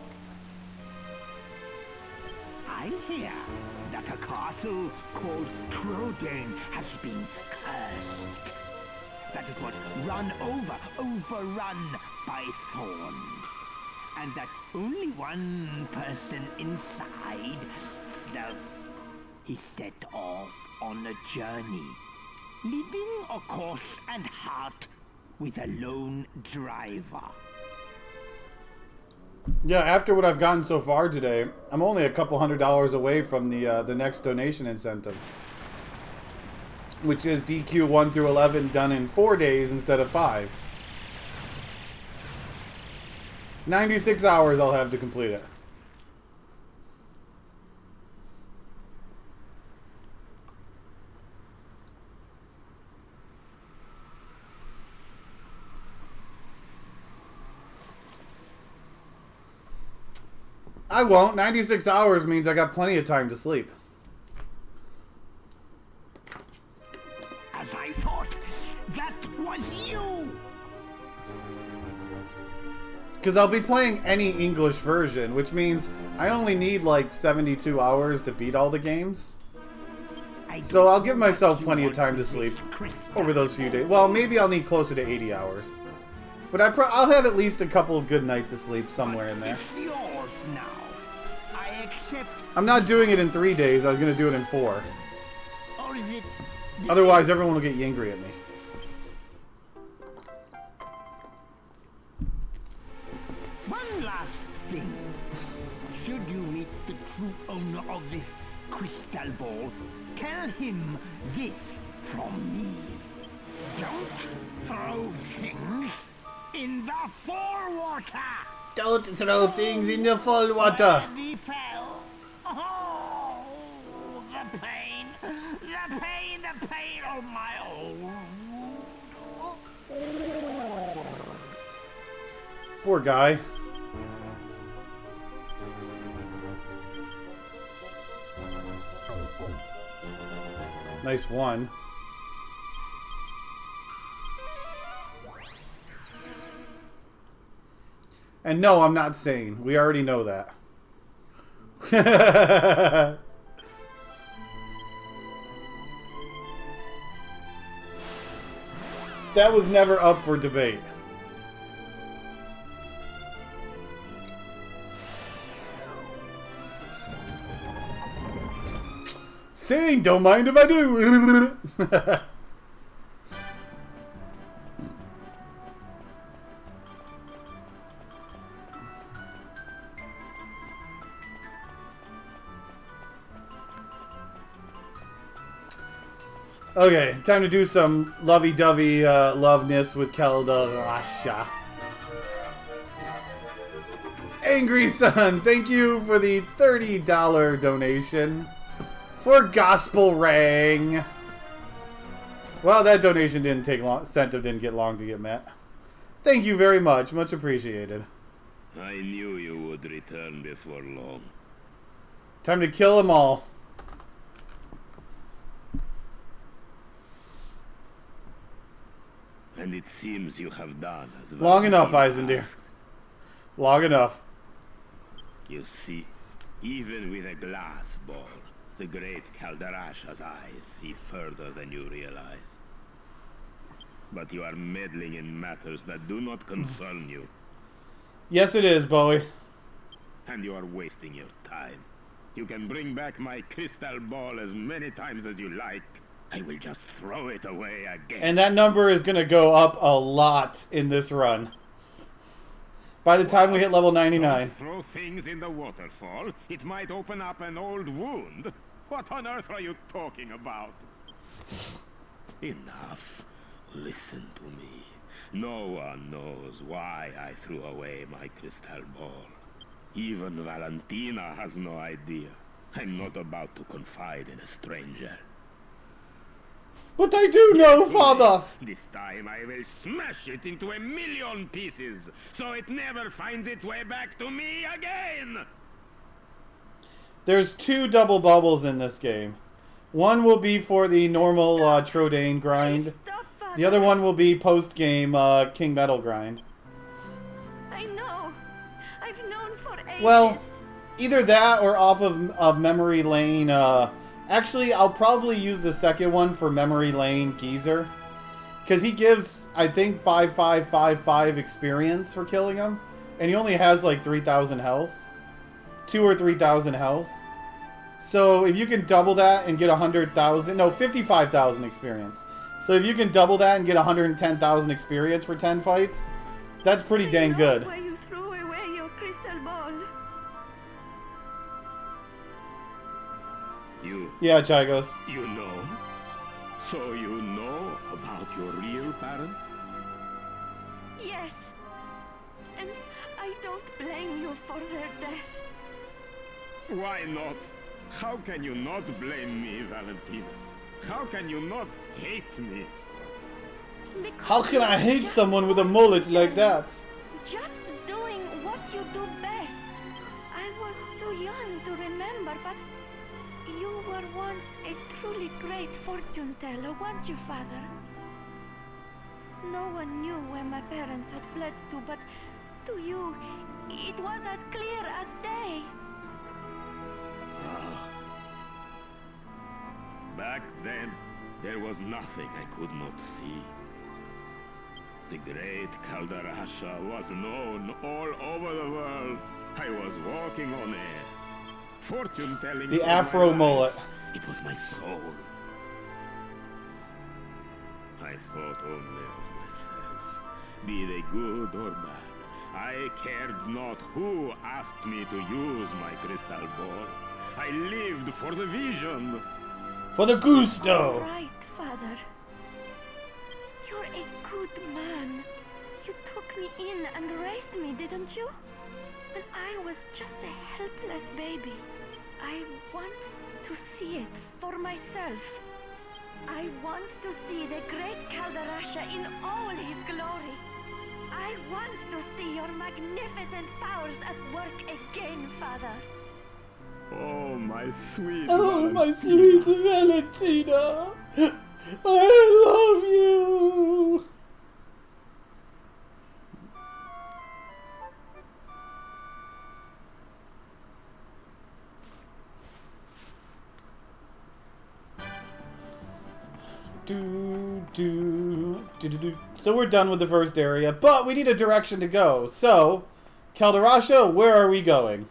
I hear that a castle called Trodain has been cursed. That it was overrun by thorns. And that only one person inside felt he set off on a journey, leaving a course and heart with a lone driver. Yeah, after what I've gotten so far today, I'm only a couple $100 away from the next donation incentive, which is DQ 1 through 11 done in 4 days instead of 5. 96 hours I'll have to complete it. I won't. 96 hours means I got plenty of time to sleep. As I thought, that was you! Because I'll be playing any English version, which means I only need like 72 hours to beat all the games. So I'll give myself plenty of time to sleep over those few days. Well, maybe I'll need closer to 80 hours. But I'll have at least a couple of good nights of sleep somewhere in there. I'm not doing it in 3 days, I'm going to do it in 4. Otherwise, everyone will get angry at me. One last thing. Should you meet the true owner of this crystal ball, tell him this from me. Don't throw things in the fall water. Don't throw things in the fall water. We fell. Oh, the pain, the pain, the pain of my own. Poor guy. Nice one. And no, I'm not sane. We already know that. That was never up for debate. Sane, don't mind if I do. Okay, time to do some lovey-dovey loveness with Kelda Rasha. Angry Son, thank you for the $30 donation for Gospel Rang. Well, that donation didn't take long. Incentive didn't get long to get met. Thank you very much. Much appreciated. I knew you would return before long. Time to kill them all. And it seems you have done as well. Long enough, Eisendeer. Long enough. You see, even with a glass ball, the great Calderasha's eyes see further than you realize. But you are meddling in matters that do not concern you. Yes, it is, Bowie. And you are wasting your time. You can bring back my crystal ball as many times as you like. I will just throw it away again. And that number is going to go up a lot in this run. By the time we hit level 99. Don't throw things in the waterfall. It might open up an old wound. What on earth are you talking about? Enough. Listen to me. No one knows why I threw away my crystal ball. Even Valentina has no idea. I'm not about to confide in a stranger. But I do know, Father! This time I will smash it into 1,000,000 pieces, so it never finds its way back to me again! There's 2 double bubbles in this game. One will be for the normal Trodain grind. Stop, Father. The other one will be post-game King Metal grind. I know. I've known for ages. Well, either that or off of Memory Lane. Actually, I'll probably use the second one for Memory Lane Geezer. Because he gives, I think, 5,555 experience for killing him. And he only has like 3,000 health. 2 or 3,000 health. So if you can double that and get 100,000, no, 55,000 experience. So if you can double that and get 110,000 experience for 10 fights, that's pretty dang good. Why you threw away your crystal ball? Yeah, Chagos. You know? So you know about your real parents? Yes. And I don't blame you for their death. Why not? How can you not blame me, Valentina? How can you not hate me? Because How can I you're hate just someone with a one mullet like man. that? Just doing what you do best. I was too young to remember, but you were once a truly great fortune teller, weren't you, Father? No one knew where my parents had fled to, but to you, it was as clear as day. Back then, there was nothing I could not see. The great Calderasha was known all over the world. I was walking on air. Fortune telling. The Afro mullet. It was my soul. I thought only of myself, be they good or bad. I cared not who asked me to use my crystal ball. I lived for the vision. For the gusto! Right, Father. You're a good man. You took me in and raised me, didn't you? When I was just a helpless baby. I want to see it for myself. I want to see the great Calderasha in all his glory. I want to see your magnificent powers at work again, Father. Oh, my sweet Oh, my Valentina. sweet Valentina! I love you! So we're done with the first area, but we need a direction to go. So, Calderasha, where are we going?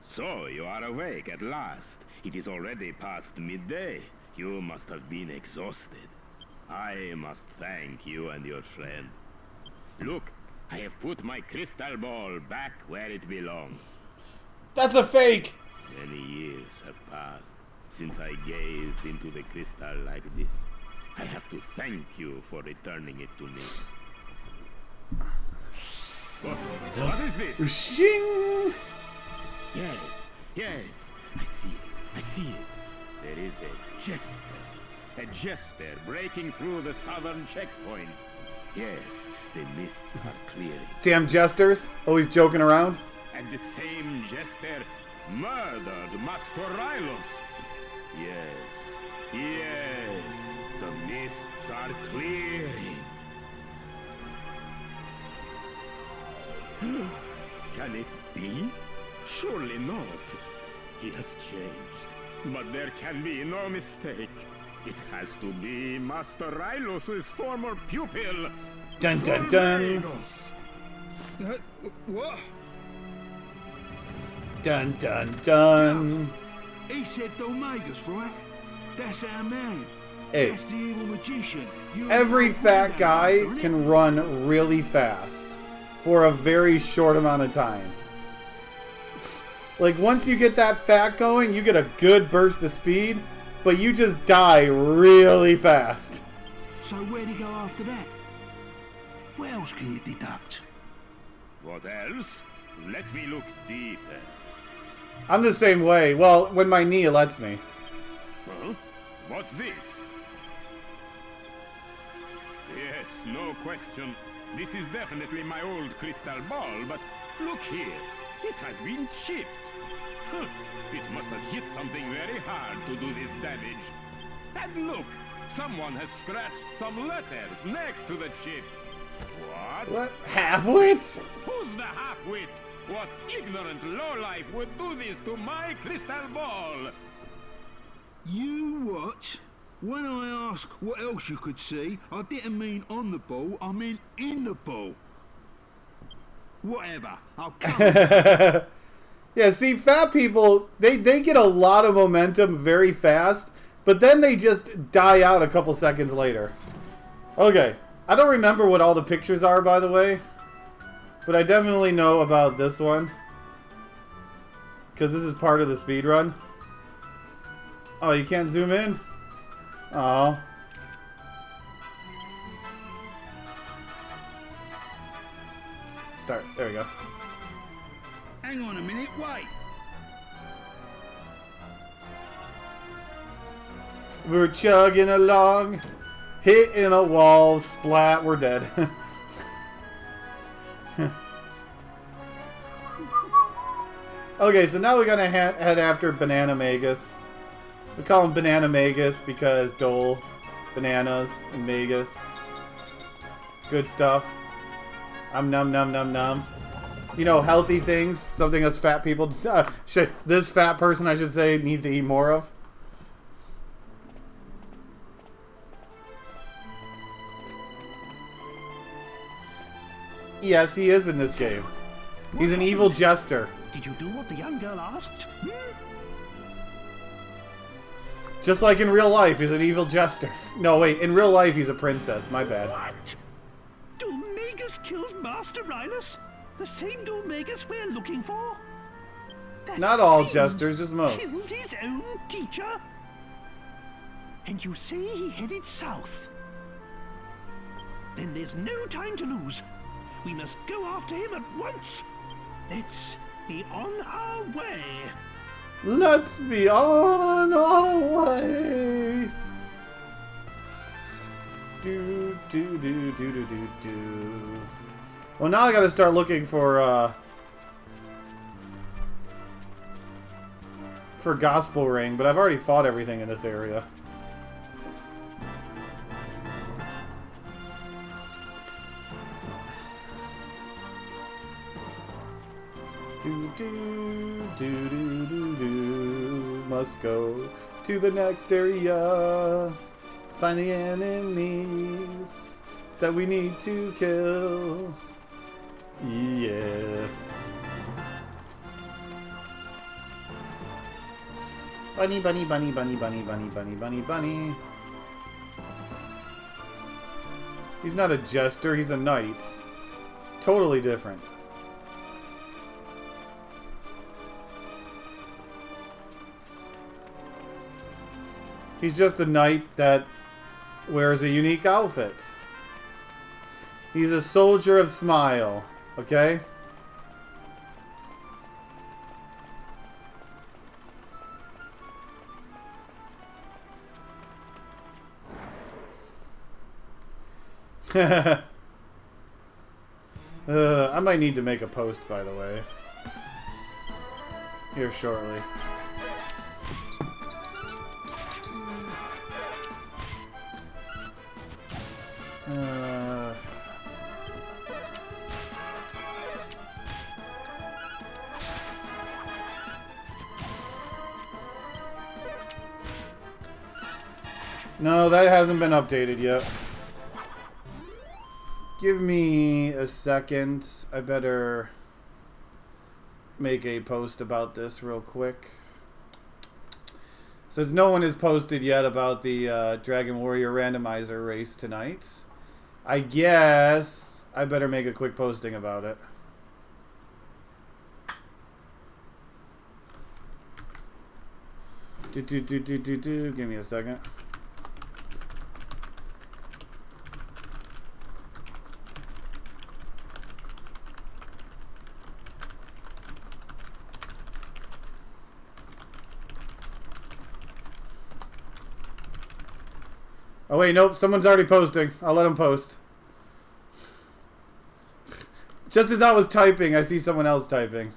So, you are awake at last. It is already past midday. You must have been exhausted. I must thank you and your friend. Look, I have put my crystal ball back where it belongs. That's a fake! Many years have passed since I gazed into the crystal like this. I have to thank you for returning it to me. What is this? Shing! Yes, yes, I see it, I see it. There is a jester breaking through the southern checkpoint. Yes, the mists are clearing. Damn jesters, always joking around. And the same jester murdered Master Rylos. Yes, yes, the mists mists are clearing. Can it be? Surely not. He has changed. But there can be no mistake. It has to be Master Rylos's former pupil. Dun dun dun. What? Dun dun dun. He said Dolmagus, right? That's our man. Hey. That's the evil magician. Every fat guy can run really fast for a very short amount of time. Like, once you get that fat going, you get a good burst of speed, but you just die really fast. So where'd he go after that? What else can you deduct? What else? Let me look deeper. I'm the same way. Well, when my knee lets me. Huh? What's this? Yes, no question. This is definitely my old crystal ball, but look here. It has been chipped. Huh. It must have hit something very hard to do this damage. And look, someone has scratched some letters next to the chip. What? Half-wit? Who's the half-wit? What ignorant lowlife would do this to my crystal ball? You watch. When I ask what else you could see, I didn't mean on the ball, I mean in the ball. Whatever. I'll come. Yeah, see, fat people, they get a lot of momentum very fast, but then they just die out a couple seconds later. Okay, I don't remember what all the pictures are, by the way, but I definitely know about this one, because this is part of the speed run. Oh, you can't zoom in? Oh. Start. There we go. Hang on a minute, wait. We're chugging along, hitting a wall, splat, we're dead. Okay, so now we're gonna head after Banana Magus. We call him Banana Magus because Dole, bananas, and Magus. Good stuff. Num num num num. You know, healthy things, something us fat people, this fat person, I should say, needs to eat more of. Yes, he is in this game. He's an evil jester. Did you do what the young girl asked? Just like in real life, he's an evil jester. No, wait, in real life, he's a princess. My bad. What? Dolmagus killed Master Rylus? The same Dolmagus we're looking for? That Not all fiend jesters, just most. killed his own teacher? And you say he headed south? Then there's no time to lose. We must go after him at once. Let's be on our way. Let's be on our way. Do do do do do do do. Well, now I gotta start looking for Gospel Ring, but I've already fought everything in this area. Do do do do do do. Must go to the next area. Find the enemies that we need to kill. Yeah. Bunny, bunny, bunny, bunny, bunny, bunny, bunny, bunny, bunny. He's not a jester, he's a knight. Totally different. He's just a knight that wears a unique outfit. He's a soldier of smile, okay? I might need to make a post, by the way. Here shortly. No, that hasn't been updated yet. Give me a second. I better make a post about this real quick. Since no one has posted yet about the Dragon Warrior randomizer race tonight, I guess I better make a quick posting about it. Give me a second. Oh wait, nope, someone's already posting. I'll let them post. Just as I was typing, I see someone else typing.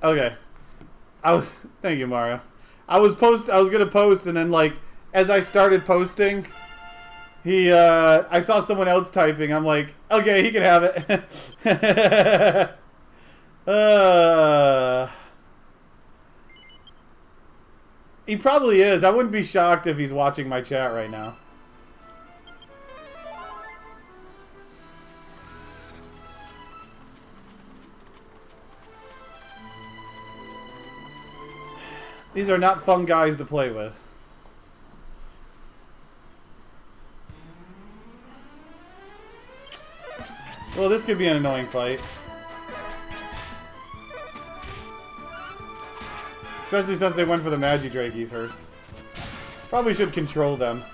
Okay. Thank you, Mario. I was gonna post, and then like as I started posting, I saw someone else typing. I'm like, okay, he can have it. He probably is. I wouldn't be shocked if he's watching my chat right now. These are not fun guys to play with. Well, this could be an annoying fight. Especially since they went for the Magidrakies first. Probably should control them.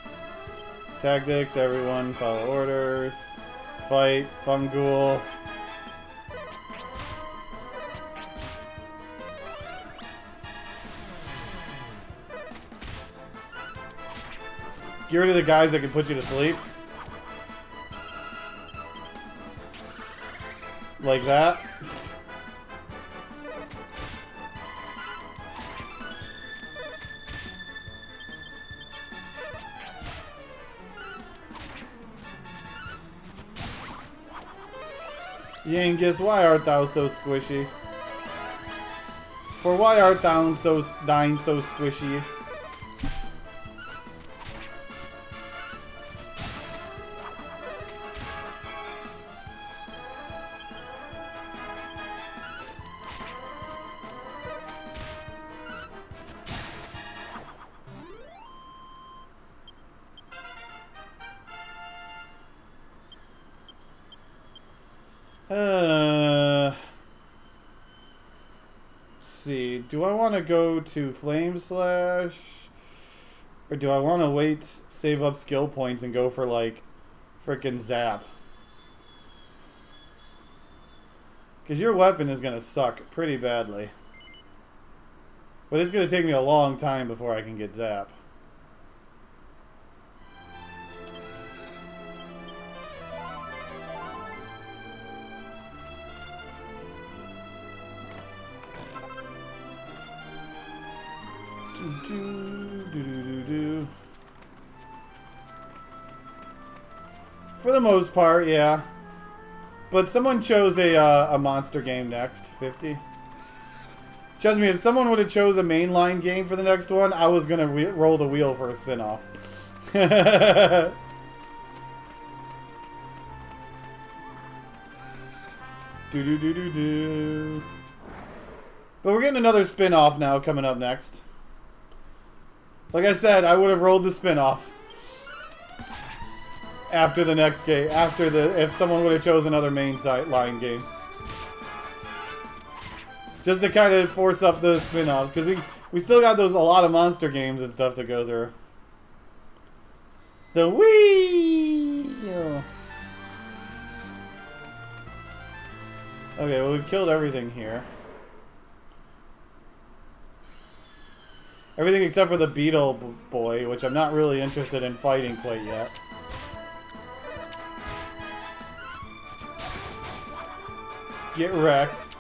Tactics, everyone, follow orders. Fight, Fungool. Get rid of the guys that can put you to sleep. Like that. Yangus, why art thou so squishy? For why art thou so squishy? Do I want to go to Flame Slash? Or do I want to wait, save up skill points, and go for, like, frickin' Zap? Because your weapon is going to suck pretty badly. But it's going to take me a long time before I can get Zap. For the most part, yeah. But someone chose a monster game next, 50. Trust me, if someone would have chose a mainline game for the next one, I was gonna roll the wheel for a spin-off. But we're getting another spin-off now coming up next. Like I said, I would have rolled the spin-off after the next game. If someone would have chosen another main line game. Just to kind of force up the spin-offs. Because we still got a lot of monster games and stuff to go through. The Wii! Okay, well we've killed everything here. Everything except for the Beetle Boy, which I'm not really interested in fighting quite yet. Get wrecked.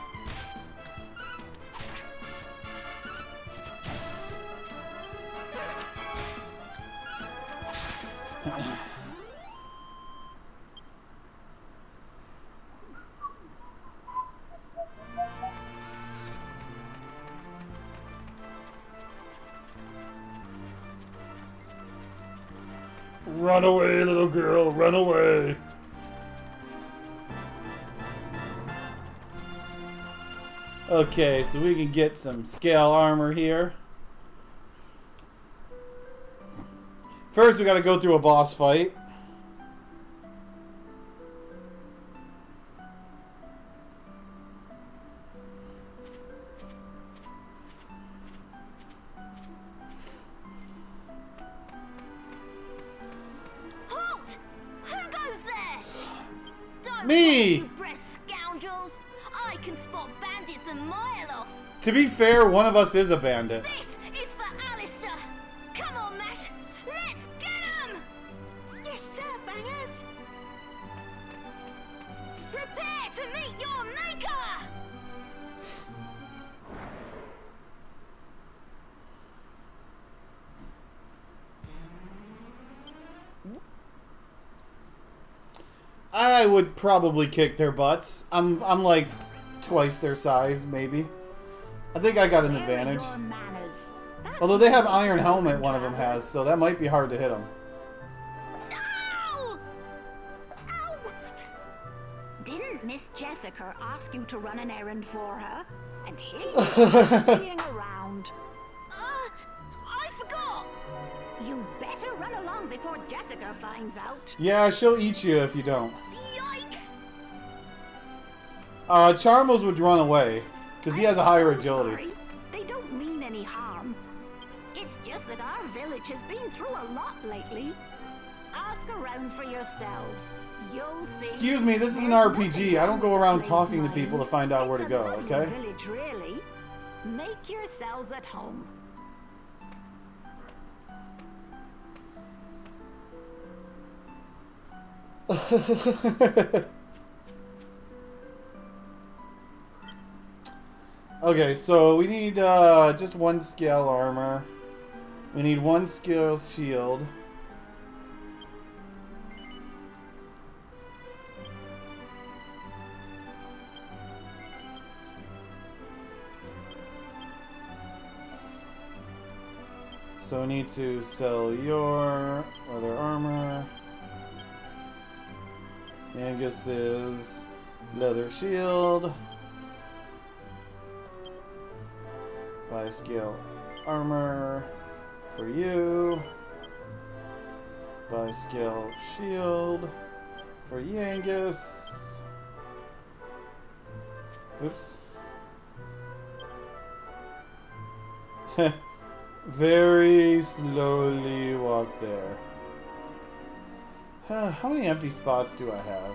Run away, little girl, run away. Okay, so we can get some scale armor here. First, we gotta go through a boss fight. Halt! Who goes there? Don't Me! You breath scoundrels! I can spot bandits a mile off. To be fair, one of us is a bandit. This is for Alistair. Come on, Mash. Let's get him! Yes, sir, bangers. Prepare to meet your maker! I would probably kick their butts. I'm like twice their size, maybe. I think I got an advantage. Although they have iron helmet, one of them has, so that might be hard to hit them. Ow! Ow! Didn't Miss Jessica ask you to run an errand for her? And here you are being around. I forgot. You better run along before Jessica finds out. Yeah, she'll eat you if you don't. Yikes! Charmos would run away, because he has a higher agility. Sorry. They don't mean any harm. It's just that our village has been through a lot lately. Ask around for yourselves. You'll see. Excuse me, this is an RPG. I don't go around talking to people to find out where to go, okay? Village, really. Make yourselves at home. Okay, so we need just one scale armor. We need one scale shield. So we need to sell your leather armor. Angus's leather shield. Buy scale armor for you. Buy scale shield for Yangus. Oops. Very slowly walk there. How many empty spots do I have?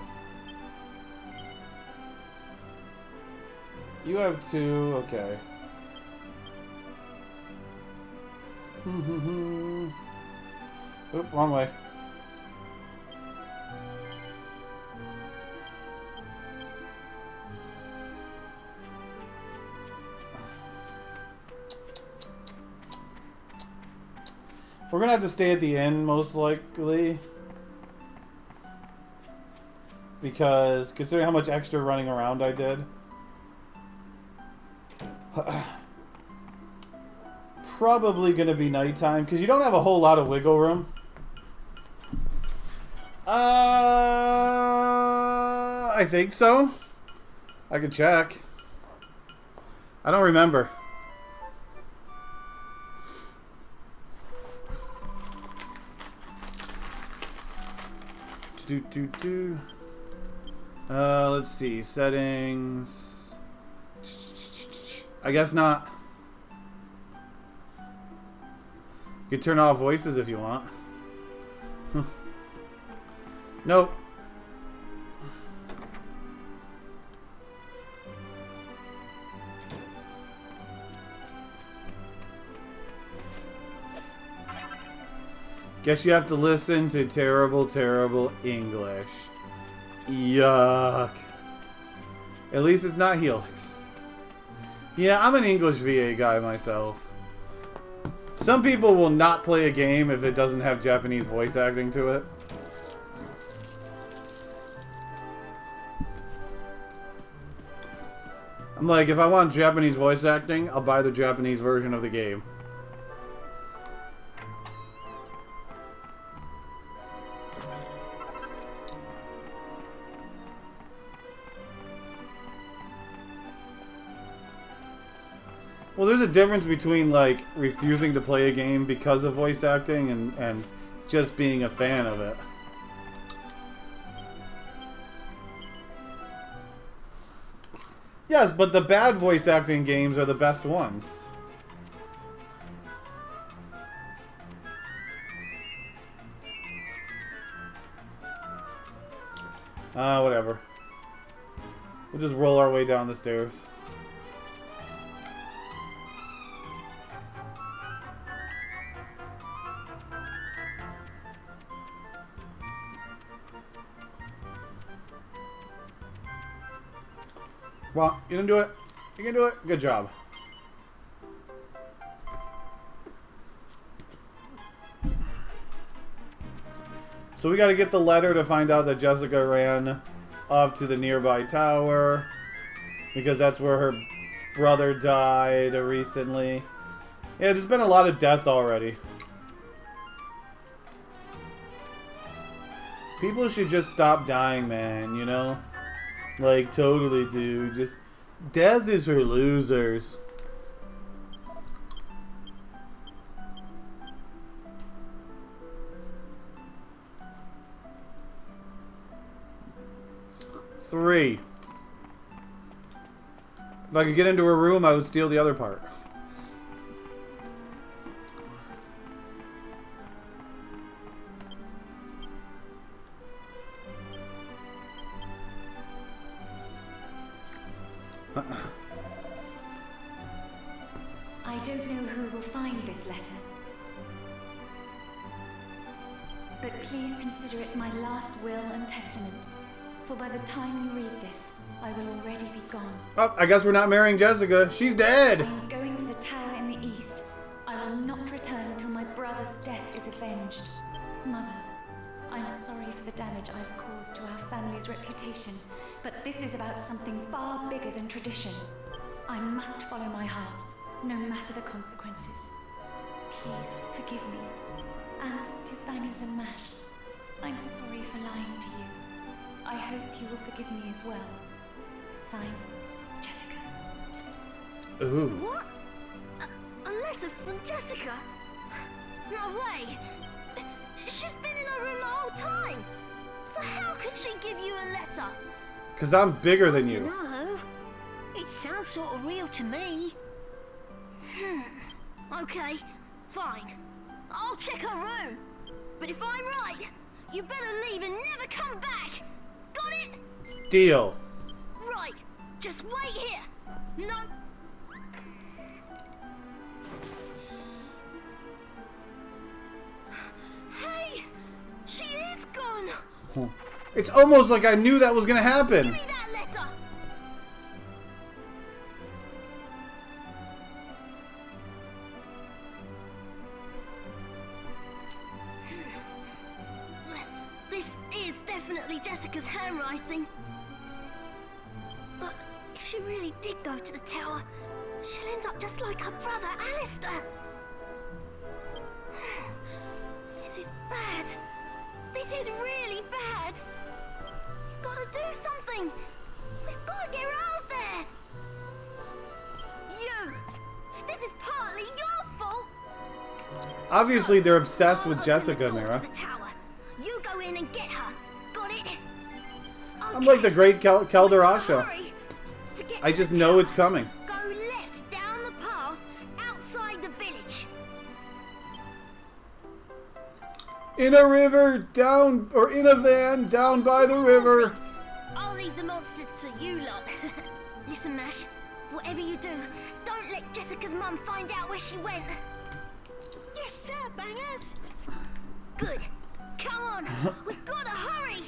You have 2, okay. Oop, wrong way. We're gonna have to stay at the inn, most likely. Because, considering how much extra running around I did. Probably gonna be nighttime, because you don't have a whole lot of wiggle room. I think so. I could check. I don't remember. Let's see. Settings. I guess not. You can turn off voices if you want. Nope. Guess you have to listen to terrible, terrible English. Yuck. At least it's not Helix. Yeah, I'm an English VA guy myself. Some people will not play a game if it doesn't have Japanese voice acting to it. I'm like, if I want Japanese voice acting, I'll buy the Japanese version of the game. Well, there's a difference between, like, refusing to play a game because of voice acting and just being a fan of it. Yes, but the bad voice acting games are the best ones. Whatever. We'll just roll our way down the stairs. Well, you can do it. You can do it. Good job. So we got to get the letter to find out that Jessica ran up to the nearby tower because that's where her brother died recently. Yeah, there's been a lot of death already. People should just stop dying, man, you know? Like, totally, dude. Just, death is for losers. Three. If I could get into her room, I would steal the other part. I don't know who will find this letter, but please consider it my last will and testament, for by the time you read this, I will already be gone. Oh, I guess we're not marrying Jessica. She's dead! I'm going to the tower in the east. I will not return until my brother's death is avenged. Mother, I'm sorry for the damage I've caused to our family's reputation, but this is about something far bigger than tradition. I must follow my heart, no matter the consequences. Please forgive me. And to Bangers and Mash, I'm sorry for lying to you. I hope you will forgive me as well. Signed, Jessica. Ooh. What? A letter from Jessica? No way! She's been in her room the whole time! So how could she give you a letter? Because I'm bigger than you. No. It sounds sort of real to me. Okay, fine. I'll check her room. But if I'm right, you better leave and never come back. Got it? Deal. Right. Just wait here. No. Hey, she is gone. It's almost like I knew that was going to Give happen. me that letter. This is definitely Jessica's handwriting. But if she really did go to the tower, she'll end up just like her brother, Alistair. This is bad. This is really bad. You've got to do something. We've got to get her out of there. You. This is partly your fault. Obviously, they're obsessed with I'll Jessica, open the door Mira. to the tower. You go in and get her. Got it? I'm like the great Keldarasha. Hurry. To get I to just the know tower, it's coming. Go left down the path outside the village. In a river, down, or in a van, down by the river. I'll leave the monsters to you lot. Listen, Mash. Whatever you do, don't let Jessica's mum find out where she went. Yes, sir, Bangers. Good. Come on. We've got to hurry.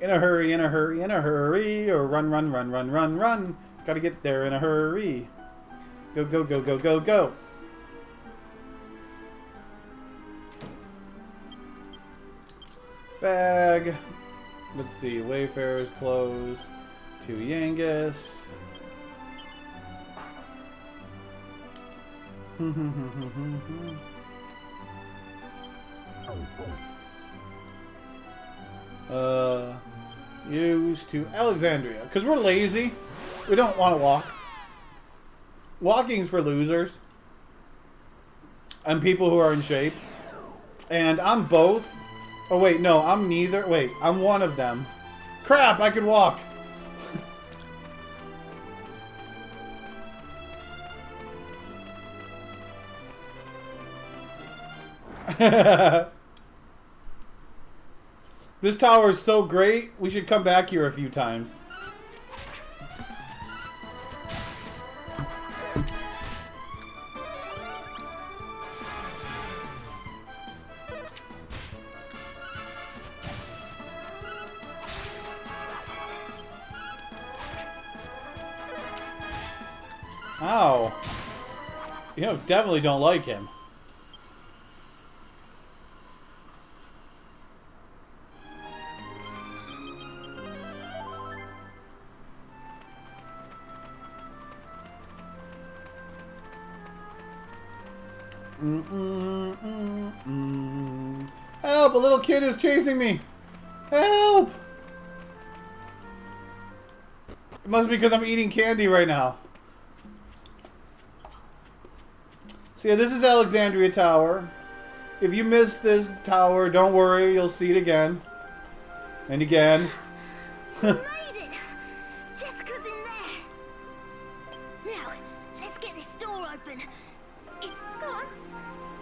In a hurry, in a hurry, in a hurry, or run, run, run, run, run, run. Gotta get there in a hurry. Go, go, go, go, go, go. Bag. Let's see. Wayfarer's clothes. To Yangus. Use to Alexandria. Because we're lazy. We don't want to walk. Walking's for losers. And people who are in shape. And I'm both. Oh, wait, no, I'm neither. Wait, I'm one of them. Crap, I could walk. This tower is so great, we should come back here a few times. Ow. You know, definitely don't like him. Help! A little kid is chasing me! Help! It must be because I'm eating candy right now. So yeah, this is Alexandria Tower. If you missed this tower, don't worry, you'll see it again. And again. We made it! Jessica's in there! Now, let's get this door open. Go on.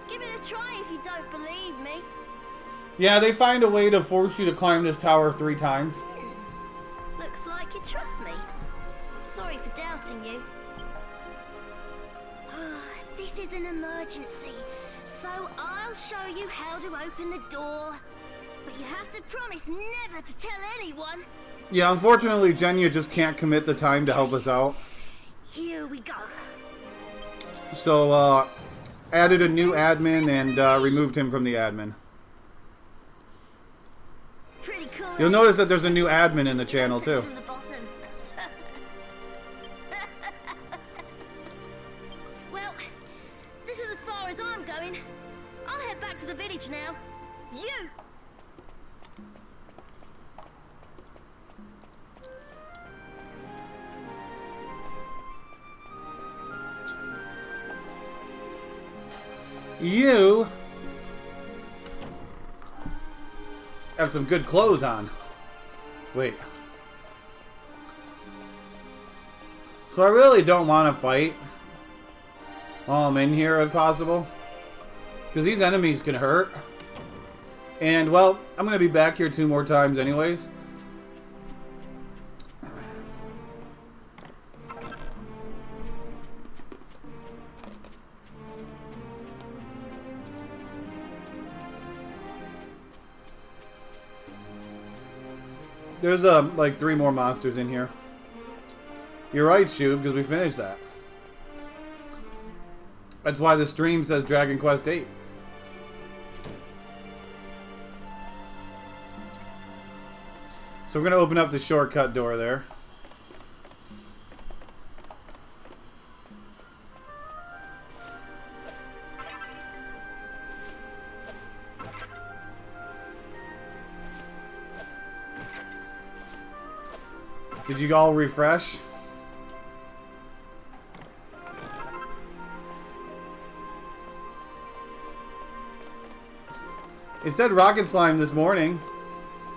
Give it a try if you don't believe me. Yeah, they find a way to force you to climb this tower 3 times. Looks like you trust me. Sorry for doubting you. This is an emergency, so I'll show you how to open the door. But you have to promise never to tell anyone. Yeah, unfortunately, Jenya just can't commit the time to help us out. Here we go. So, added a new admin and removed him from the admin. Pretty cool. You'll notice that there's a new admin in the channel, too. From the bottom. Well, this is as far as I'm going. I'll head back to the village now. You! You have some good clothes on. Wait. So I really don't want to fight while I'm in here if possible. Because these enemies can hurt. And, well, I'm going to be back here 2 more times anyways. There's like 3 more monsters in here. You're right, Shub, because we finished that. That's why the stream says Dragon Quest VIII. So we're going to open up the shortcut door there. Did you all refresh? It said Rocket Slime this morning,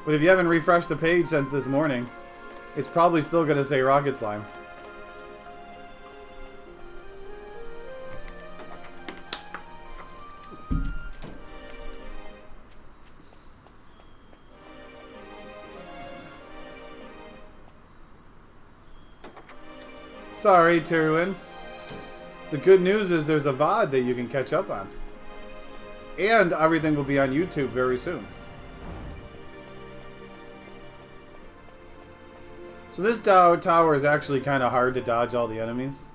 but if you haven't refreshed the page since this morning, it's probably still going to say Rocket Slime. Sorry, Terwin. The good news is there's a VOD that you can catch up on. And everything will be on YouTube very soon. So this tower is actually kind of hard to dodge all the enemies.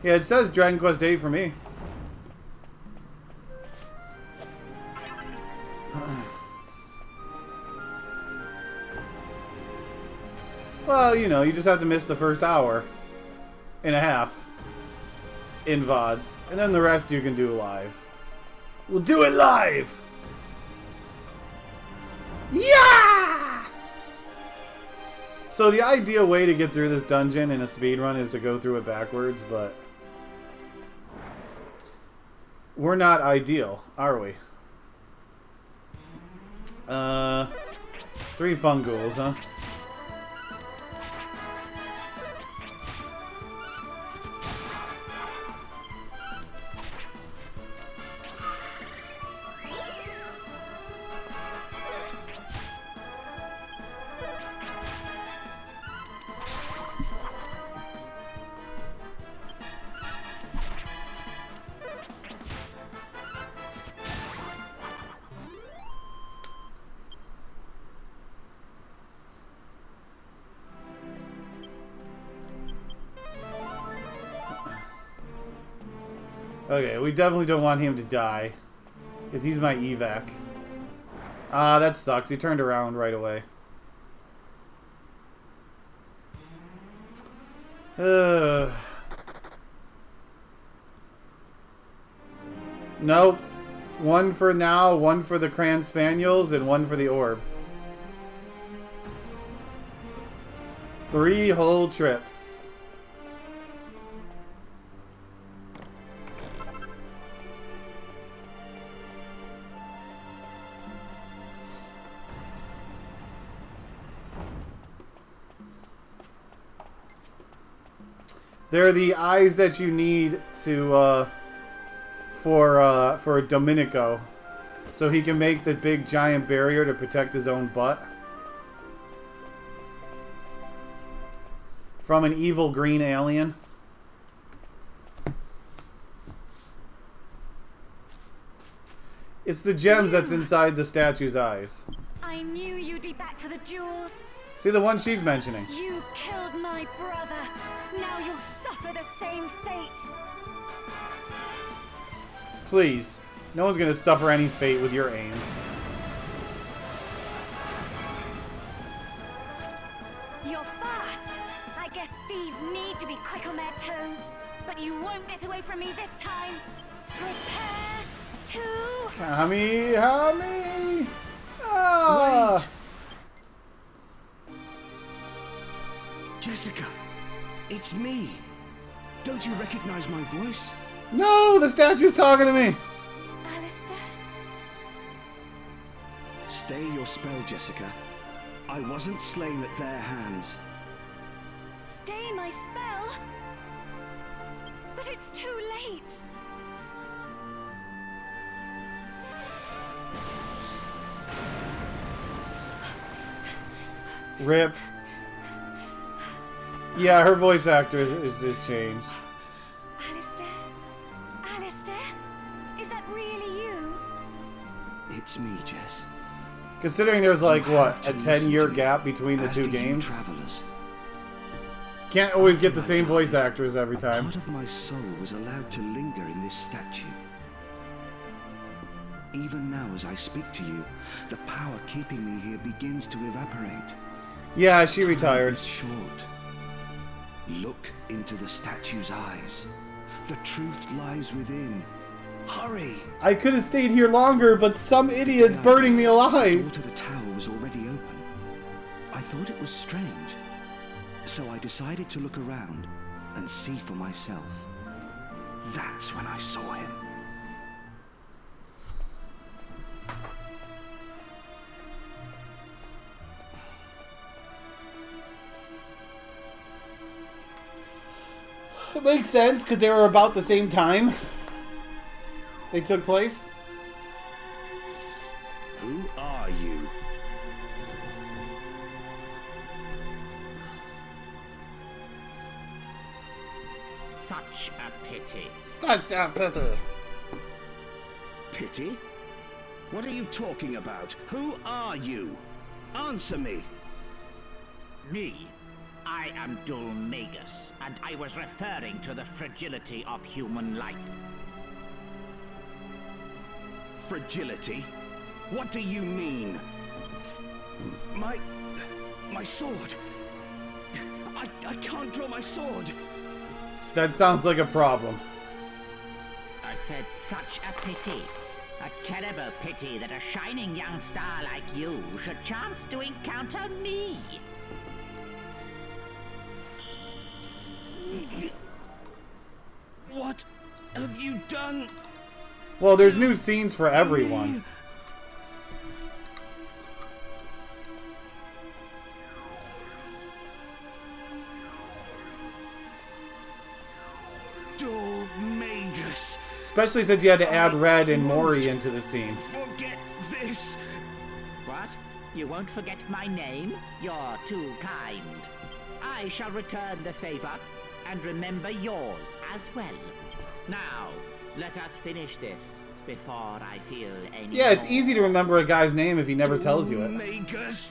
Yeah, it says Dragon Quest VIII for me. Well, you know, you just have to miss the first hour and a half in VODs. And then the rest you can do live. We'll do it live! Yeah! So the ideal way to get through this dungeon in a speedrun is to go through it backwards, but we're not ideal, are we? 3 fungals, huh? Okay, we definitely don't want him to die. Because he's my evac. Ah, that sucks. He turned around right away. Nope. 1 for now, 1 for the Cran Spaniels, and 1 for the orb. 3 whole trips. They're the eyes that you need to for Domenico, so he can make the big giant barrier to protect his own butt from an evil green alien. It's the gems that's inside the statue's eyes. I knew you'd be back for the jewels. See the one she's mentioning. You killed my brother. Now you'll suffer the same fate. Please. No one's gonna suffer any fate with your aim. You're fast. I guess thieves need to be quick on their toes. But you won't get away from me this time. Prepare to... Hami! Hami! Ah! Wait. Jessica, it's me. Don't you recognize my voice? No! The statue's talking to me! Alistair? Stay your spell, Jessica. I wasn't slain at their hands. Stay my spell? But it's too late. Rip. Yeah, her voice actor is changed. Alistair? Alistair? Is that really you? It's me, Jess. Considering there's like, You what, have a to 10-year listen to gap me, between the as 2 do you games. travelers. Can't always get the same voice actors every A time. part of my soul was allowed to linger in this statue. Even now, as I speak to you, the power keeping me here begins to evaporate. Yeah, she Time retired. is short. Look into the statue's eyes. The truth lies within. Hurry! I could have stayed here longer, but some idiot's burning me The alive. door to the tower was already open. I thought it was strange, so I decided to look around and see for myself. That's when I saw him. It makes sense, because they were about the same time they took place. Who are you? Such a pity. Such a pity. Pity? What are you talking about? Who are you? Answer me. Me? I am Dulmagus, and I was referring to the fragility of human life. Fragility? What do you mean? My sword. I can't draw my sword. That sounds like a problem. I said such a pity. A terrible pity that a shining young star like you should chance to encounter me. done? Well, there's new scenes for everyone. Magus. Especially since you had to add Red and Mori into the scene. Forget this. What? You won't forget my name? You're too kind. I shall return the favor and remember yours as well. Now, let us finish this before I feel any Yeah, it's more. easy to remember a guy's name if he never tells you it. Magus.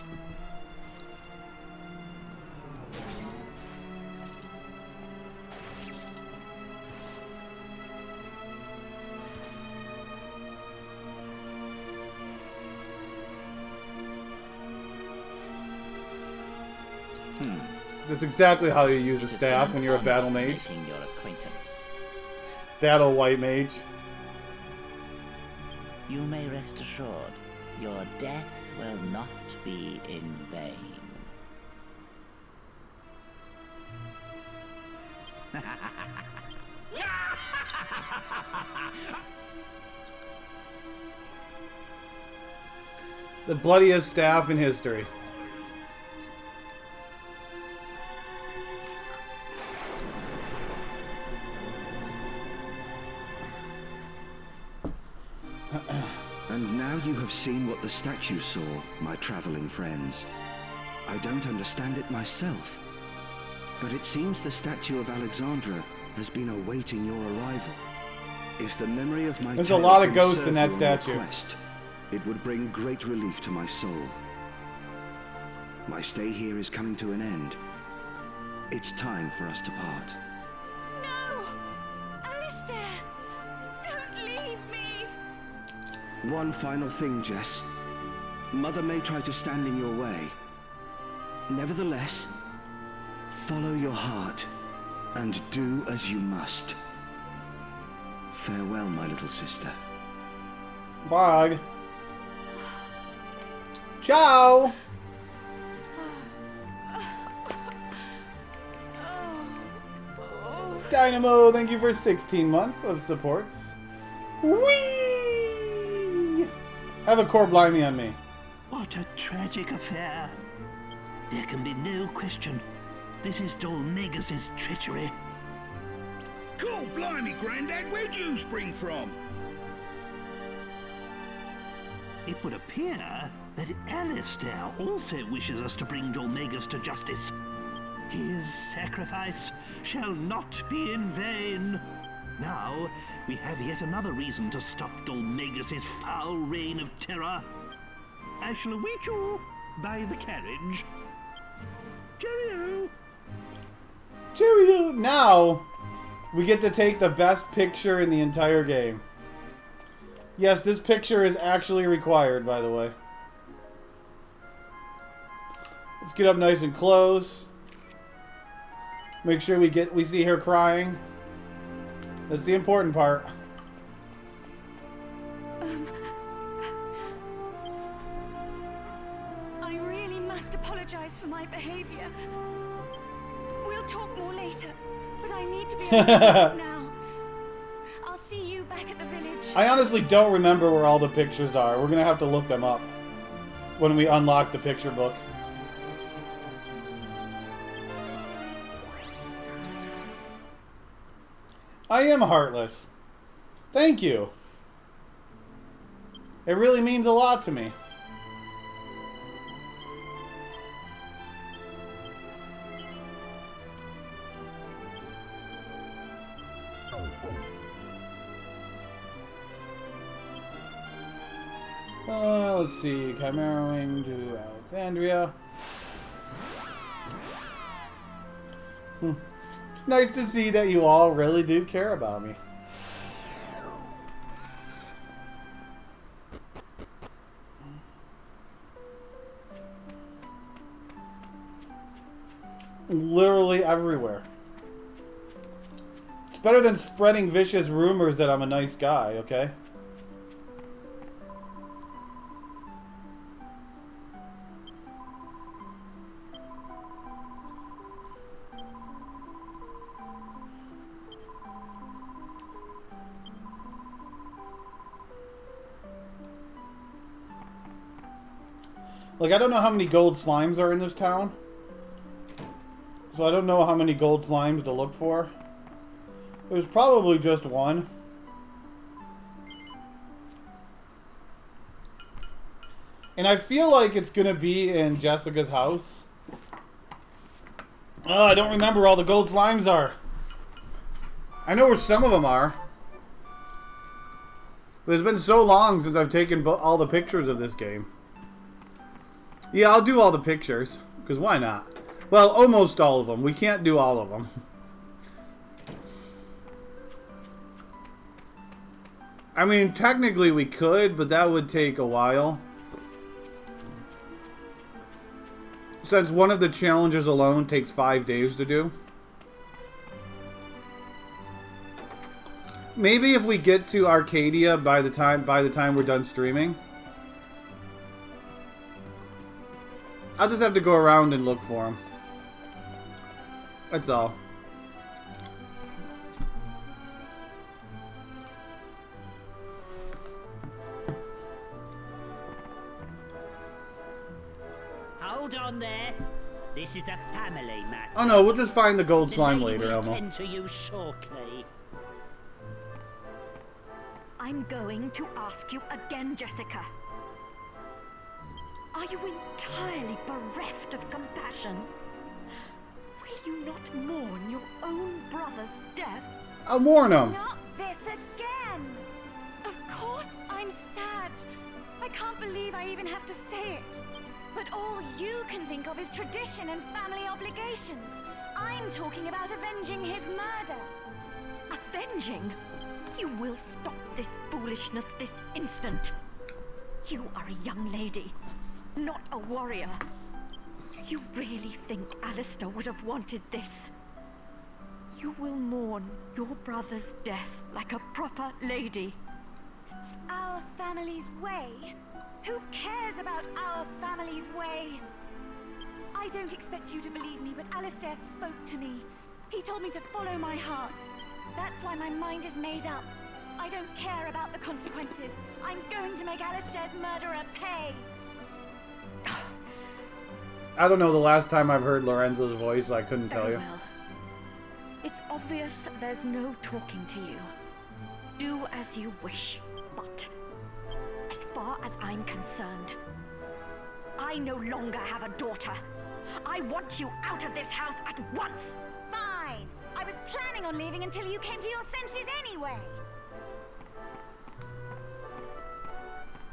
That's exactly how you use a staff when you're a battle mage. Making your acquaintance. Battle white mage. You may rest assured, your death will not be in vain. The bloodiest staff in history. And now you have seen what the statue saw, my traveling friends. I don't understand it myself, but it seems the statue of Alexandra has been awaiting your arrival. If the memory of my There's a tale lot of can ghosts serve in that you on your statue. quest, it would bring great relief to my soul. My stay here is coming to an end. It's time for us to part. No! Alistair! Don't leave me! One final thing, Jess. Mother may try to stand in your way. Nevertheless, follow your heart and do as you must. Farewell, my little sister. Bye. Ciao. Dynamo, thank you for 16 months of support. Whee! Have a core blimey on me. What a tragic affair. There can be no question. This is Dolmagus' treachery. Cool, blimey, Grandad, where'd you spring from? It would appear that Alistair also wishes us to bring Dolmagus to justice. His sacrifice shall not be in vain. Now, we have yet another reason to stop Dolmagus' foul reign of terror. I shall await you by the carriage. Cheerio! Cheerio! Now, we get to take the best picture in the entire game. Yes, this picture is actually required, by the way. Let's get up nice and close. Make sure we see her crying. That's the important part. I really must apologize for my behavior. We'll talk more later, but I need to be alone now. I'll see you back at the village. I honestly don't remember where all the pictures are. We're gonna have to look them up when we unlock the picture book. I am heartless. Thank you. It really means a lot to me. Let's see. Chimera Wing to Alexandria. It's nice to see that you all really do care about me. Literally everywhere. It's better than spreading vicious rumors that I'm a nice guy, okay? Like, I don't know how many gold slimes are in this town. So I don't know how many gold slimes to look for. There's probably just one. And I feel like it's going to be in Jessica's house. Oh, I don't remember where all the gold slimes are. I know where some of them are. But it's been so long since I've taken all the pictures of this game. Yeah, I'll do all the pictures. Because why not? Well, almost all of them. We can't do all of them. I mean, technically we could, but that would take a while. Since one of the challenges alone takes 5 days to do. Maybe if we get to Arcadia by the time we're done streaming. I'll just have to go around and look for them. That's all. Hold on there. This is a family matter. Oh no, we'll just find the gold slime The lady later, will Elmo. tend to you shortly. I'm going to ask you again, Jessica. Are you entirely bereft of compassion? Will you not mourn your own brother's death? I'll warn him. Not this again! Of course I'm sad. I can't believe I even have to say it. But all you can think of is tradition and family obligations. I'm talking about avenging his murder. Avenging? You will stop this foolishness this instant. You are a young lady, not a warrior. You really think Alistair would have wanted this? You will mourn your brother's death like a proper lady. Our family's way? Who cares about our family's way? I don't expect you to believe me, but Alistair spoke to me. He told me to follow my heart. That's why my mind is made up. I don't care about the consequences. I'm going to make Alistair's murderer pay. I don't know the last time I've heard Lorenzo's voice, so I couldn't tell Very you. well. It's obvious there's no talking to you. Do as you wish, but as far as I'm concerned, I no longer have a daughter. I want you out of this house at once. Fine. I was planning on leaving until you came to your senses anyway.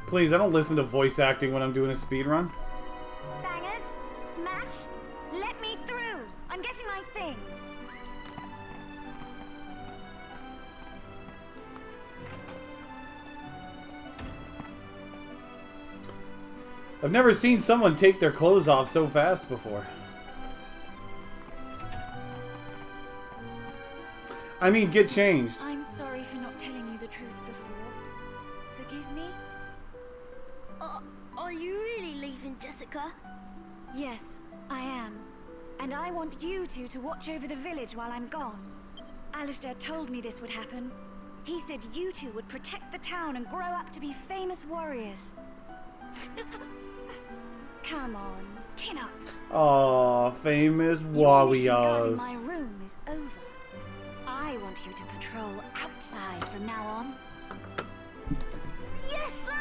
Please, I don't listen to voice acting when I'm doing a speedrun. Bangers, mash, let me through. I'm getting my things. I've never seen someone take their clothes off so fast before. I mean, get changed. I'm sorry for not telling you the truth before. Forgive me? Are you really leaving, Jessica? Yes, I am. And I want you two to watch over the village while I'm gone. Alistair told me this would happen. He said you two would protect the town and grow up to be famous warriors. Come on, chin up. Aw, famous Your mission guarding warriors. my room is over. I want you to patrol outside from now on. Yes, sir!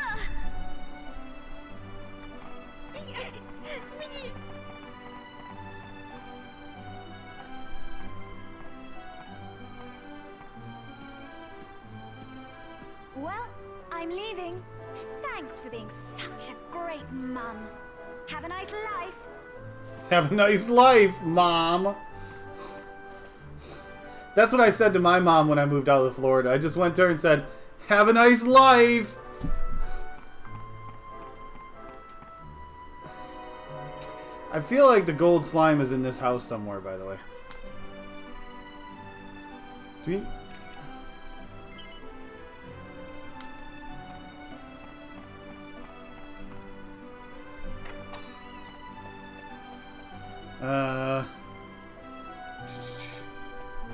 Well, I'm leaving. Thanks for being such a great mum. Have a nice life. Have a nice life, Mom. That's what I said to my mom when I moved out of Florida. I just went to her and said, have a nice life. I feel like the gold slime is in this house somewhere, by the way. Do we...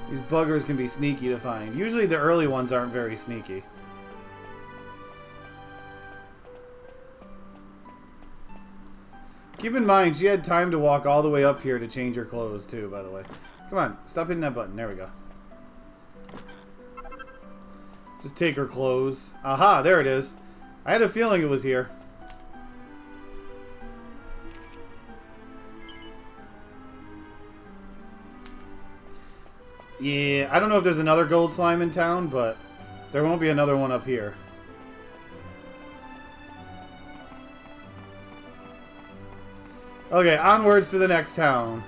These buggers can be sneaky to find. Usually the early ones aren't very sneaky. Keep in mind, she had time to walk all the way up here to change her clothes, too, by the way. Come on, stop hitting that button. There we go. Just take her clothes. Aha, there it is. I had a feeling it was here. Yeah, I don't know if there's another gold slime in town, but there won't be another one up here. Okay, onwards to the next town.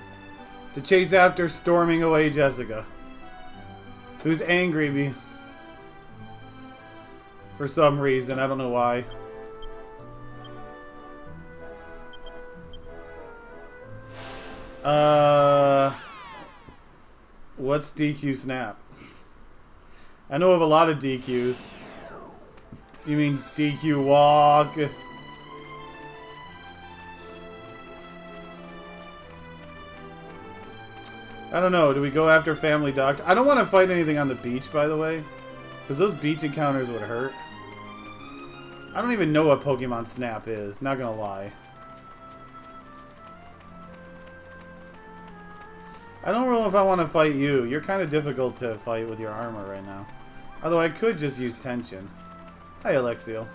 To chase after storming away Jessica. Who's angry me. For some reason, I don't know why. What's DQ Snap? I know of a lot of DQs. You mean DQ Walk? I don't know. Do we go after Family Doctor? I don't want to fight anything on the beach, by the way. Because those beach encounters would hurt. I don't even know what Pokemon Snap is. Not gonna lie. I don't know if I want to fight you. You're kind of difficult to fight with your armor right now. Although I could just use Tension. Hi, Alexiel.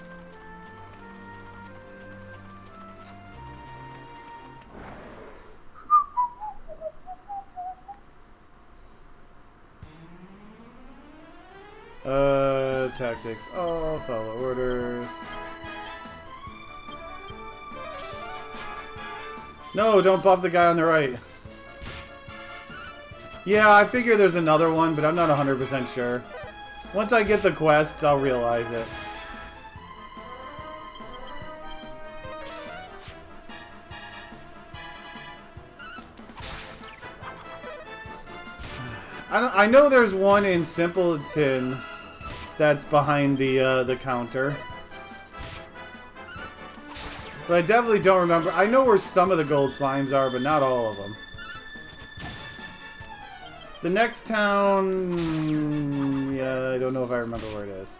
Tactics. Oh, follow orders. No, don't buff the guy on the right. Yeah, I figure there's another one, but I'm not 100% sure. Once I get the quests, I'll realize it. I know there's one in Simpleton that's behind the counter. But I definitely don't remember. I know where some of the gold slimes are, but not all of them. The next town... Yeah, I don't know if I remember where it is.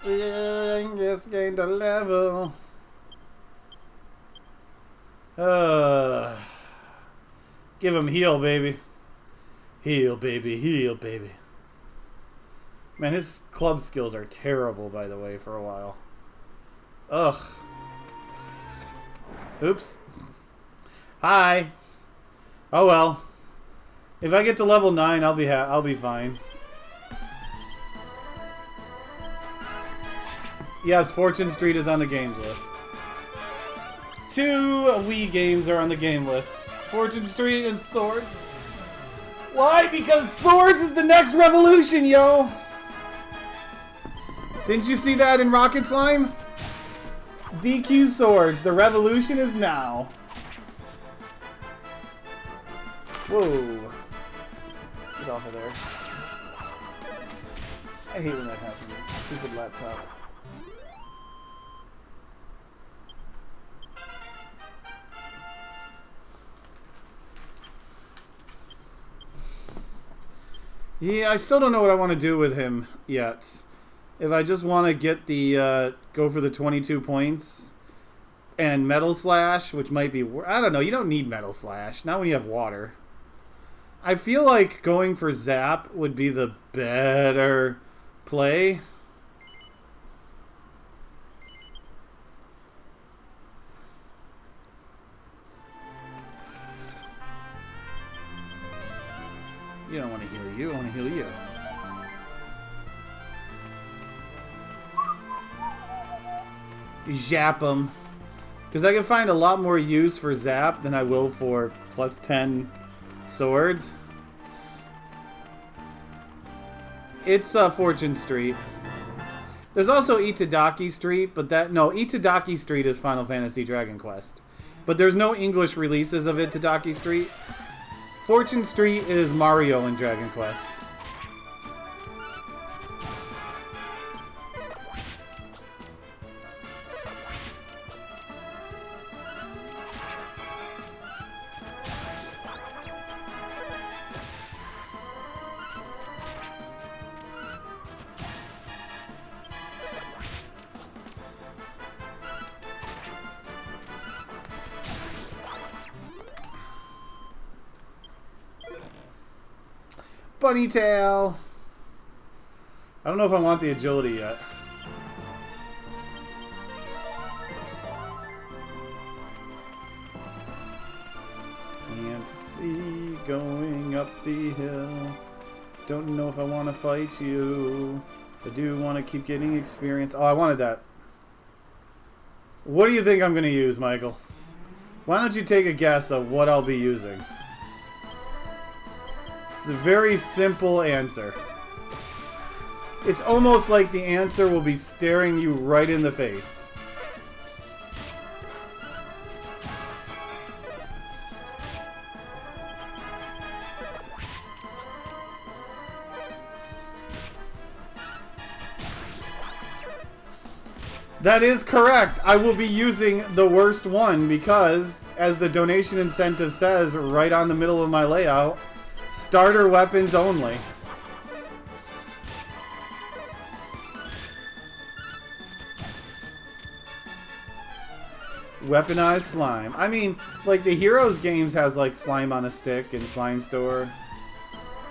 Yeah, I just gained a level. Give him heal, baby. Heal, baby. Heal, baby. Man, his club skills are terrible, by the way, for a while. Ugh. Oops. Hi. Oh well. If I get to level 9, I'll be fine. Yes, Fortune Street is on the games list. 2 Wii games are on the game list. Fortune Street and Swords. Why? Because Swords is the next revolution, yo! Didn't you see that in Rocket Slime? DQ Swords. The revolution is now. Whoa. Get off of there. I hate when that happens. Stupid laptop. Yeah, I still don't know what I want to do with him yet. If I just want to get the, go for the 22 points and Metal Slash, which might be, I don't know, you don't need Metal Slash, not when you have water. I feel like going for Zap would be the better play. You don't want to heal you, I want to heal you. Zap him. Because I can find a lot more use for Zap than I will for plus 10 swords. It's Fortune Street. There's also Itadaki Street, but Itadaki Street is Final Fantasy Dragon Quest. But there's no English releases of Itadaki Street. Fortune Street is Mario in Dragon Quest. bunny tail. I don't know if I want the agility yet. Can't see going up the hill. Don't know if I want to fight you. I do want to keep getting experience. Oh, I wanted that. What do you think I'm going to use, Michael? Why don't you take a guess of what I'll be using? It's a very simple answer. It's almost like the answer will be staring you right in the face. That is correct. I will be using the worst one because, as the donation incentive says right on the middle of my layout, starter weapons only. Weaponized slime. I mean, like the Heroes games has like slime on a stick and slime store.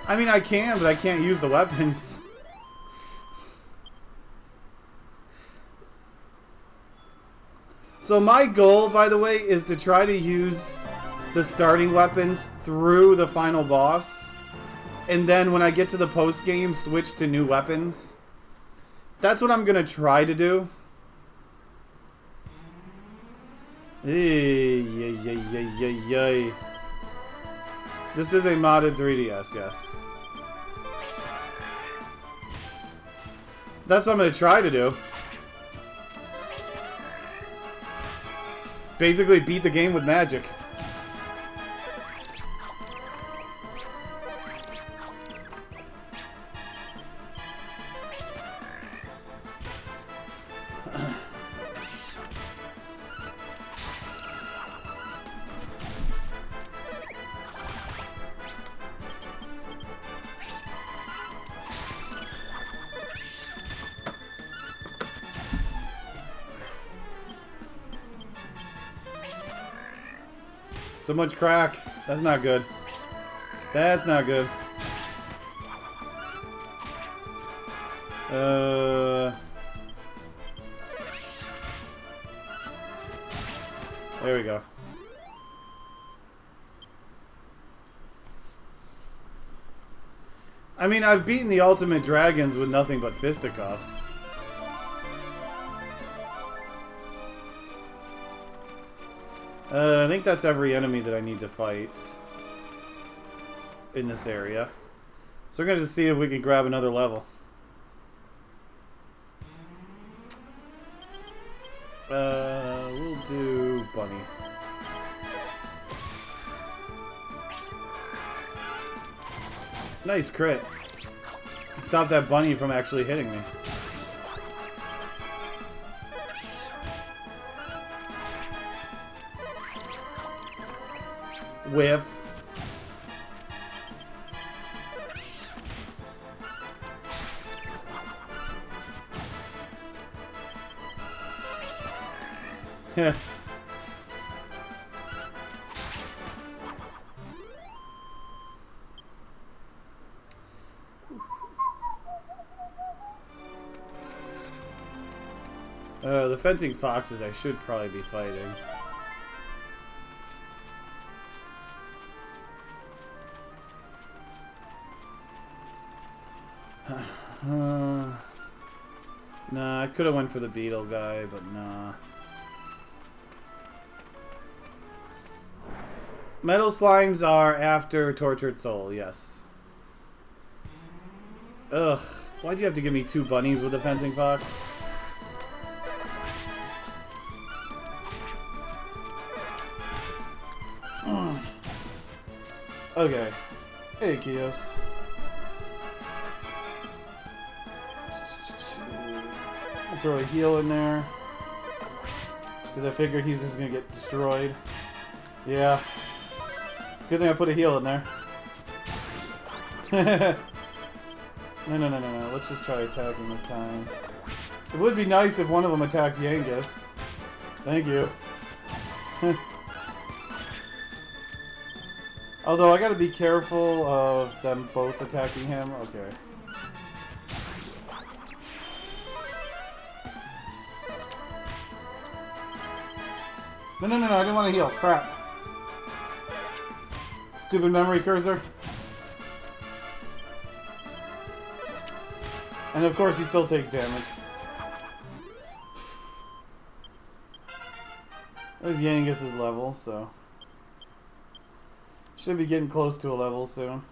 I mean, I can, but I can't use the weapons. So my goal, by the way, is to try to use the starting weapons through the final boss. And then when I get to the post-game, switch to new weapons. That's what I'm going to try to do. This is a modded 3DS, yes. That's what I'm going to try to do. Basically beat the game with magic. So much crack. That's not good. That's not good. There we go. I mean, I've beaten the Ultimate Dragons with nothing but fisticuffs. I think that's every enemy that I need to fight in this area. So we're going to see if we can grab another level. We'll do Bunny. Nice crit. Stop that bunny from actually hitting me. Whiff. The fencing foxes I should probably be fighting. Nah, I could have went for the beetle guy, but nah. Metal slimes are after Tortured Soul, yes. Ugh, why'd you have to give me 2 bunnies with a fencing fox? Okay. Hey, Kios. I'll throw a heal in there. Because I figured he's just going to get destroyed. Yeah. It's a good thing I put a heal in there. No. Let's just try attacking this time. It would be nice if one of them attacks Yangus. Thank you. Although I gotta be careful of them both attacking him. Okay. No, no, no, no, I didn't want to heal. Crap. Stupid memory cursor. And of course he still takes damage. There's Yangus's level, so... Should be getting close to a level soon.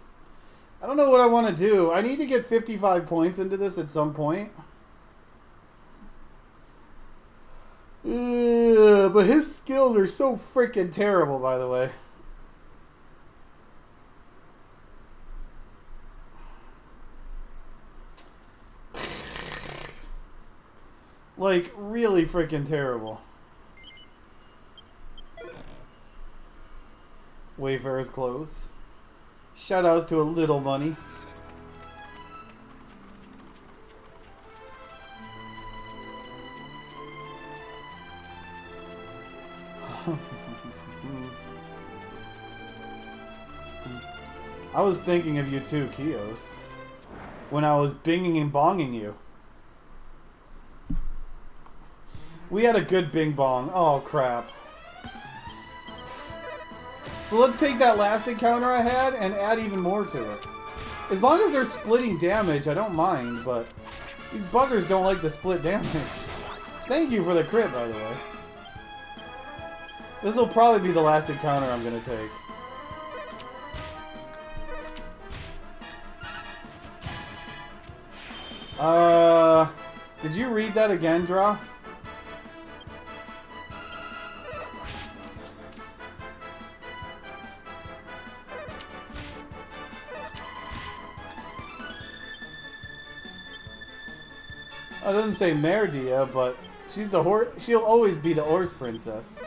I don't know what I want to do. I need to get 55 points into this at some point. But his skills are so freaking terrible, by the way. Like, really freaking terrible. Wayfarer's clothes. Shoutouts to a little money. I was thinking of you too, Kios. When I was binging and bonging you. We had a good bing bong. Oh, crap. So let's take that last encounter I had and add even more to it. As long as they're splitting damage, I don't mind, but these buggers don't like to split damage. Thank you for the crit, by the way. This will probably be the last encounter I'm going to take. Did you read that again, Draw? It doesn't say Merdia, but she's the horse. She'll always be the horse princess.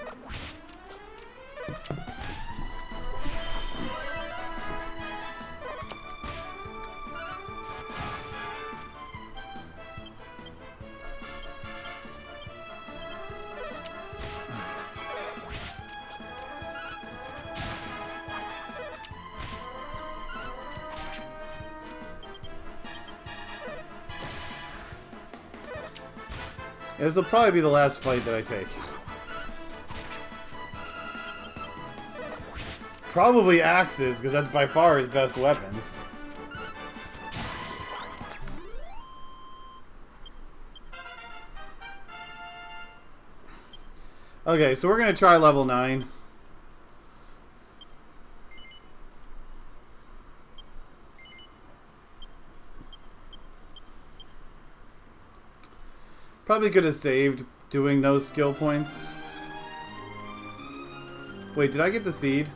This will probably be the last fight that I take. Probably axes, because that's by far his best weapon. Okay, so we're going to try level 9. Probably could have saved doing those skill points. Wait, did I get the seed?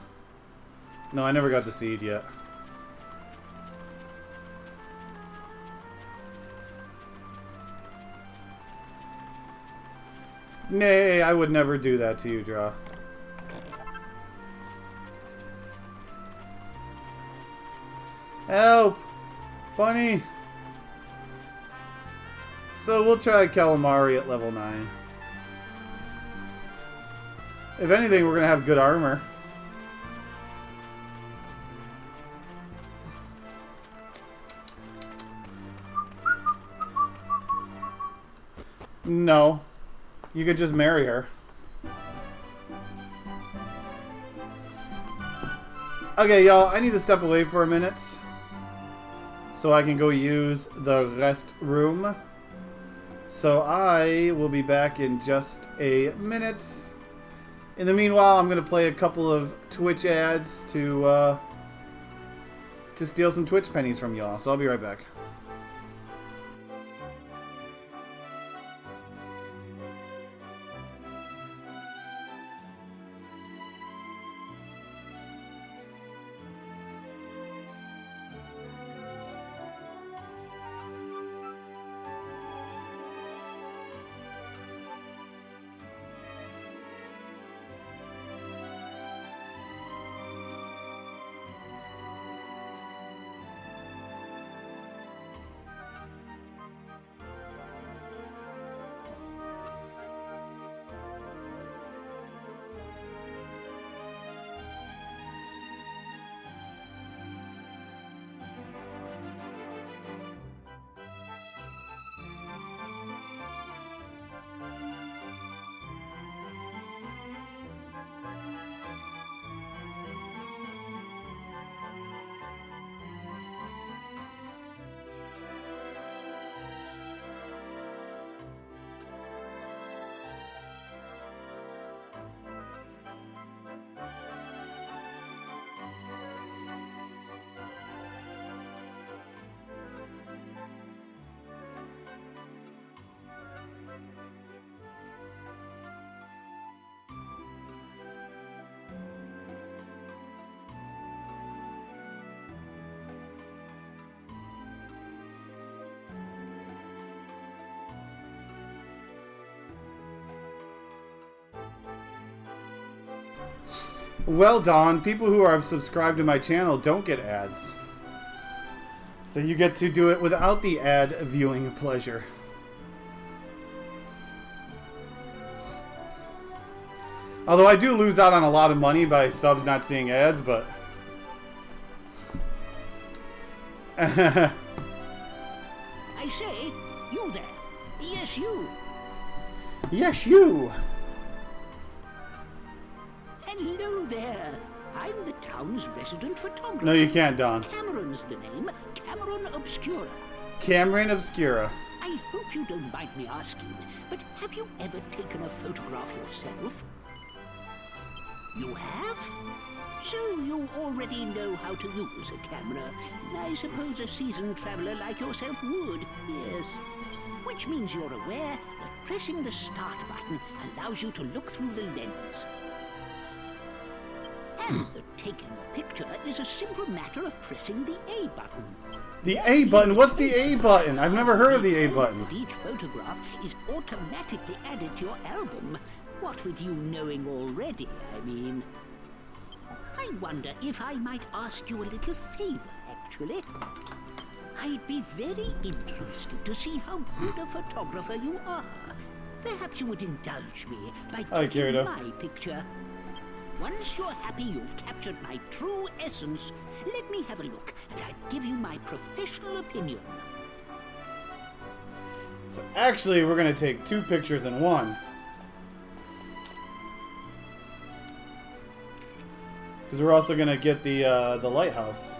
No, I never got the seed yet. Nay, I would never do that to you, Draw. Help! Bunny! So we'll try Calamari at level 9. If anything, we're going to have good armor. No. You could just marry her. Okay, y'all, I need to step away for a minute so I can go use the rest room. So I will be back in just a minute. In the meanwhile, I'm going to play a couple of Twitch ads to steal some Twitch pennies from y'all. So I'll be right back. Well, Don, people who are subscribed to my channel don't get ads. So you get to do it without the ad viewing pleasure. Although I do lose out on a lot of money by subs not seeing ads, but... I say, you there. Yes, you. Yes, you. Hello there. I'm the town's resident photographer. No, you can't, Don. Cameron's the name. Cameron Obscura. Cameron Obscura. I hope you don't mind me asking, but have you ever taken a photograph yourself? You have? So you already know how to use a camera. I suppose a seasoned traveler like yourself would, yes. Which means you're aware that pressing the start button allows you to look through the lens. And that taking a picture is a simple matter of pressing the A button. The A button? What's the A button? I've never heard of the A button. Each photograph is automatically added to your album. What with you knowing already, I mean. I wonder if I might ask you a little favor, actually. I'd be very interested to see how good a photographer you are. Perhaps you would indulge me by taking my picture. Once you're happy you've captured my true essence, let me have a look, and I'd give you my professional opinion. So actually, we're going to take 2 pictures in one. Because we're also going to get the lighthouse.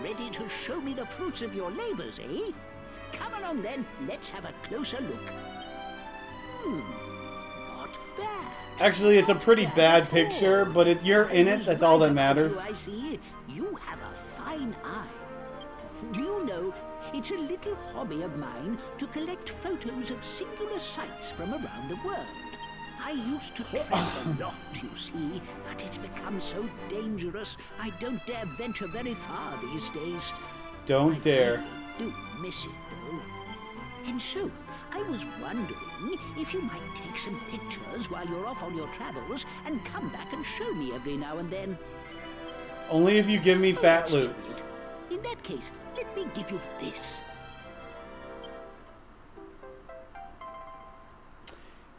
Ready to show me the fruits of your labors, eh? Come along then, let's have a closer look. Not bad. Actually, it's a pretty bad picture, but if you're in it, that's all that matters. I see. You have a fine eye. Do you know, it's a little hobby of mine to collect photos of singular sights from around the world. I used to travel a lot, you see, but it's become so dangerous, I don't dare venture very far these days. Don't dare. I really do miss it, though. And so, I was wondering if you might take some pictures while you're off on your travels and come back and show me every now and then. Only if you give me fat loots. In that case, let me give you this.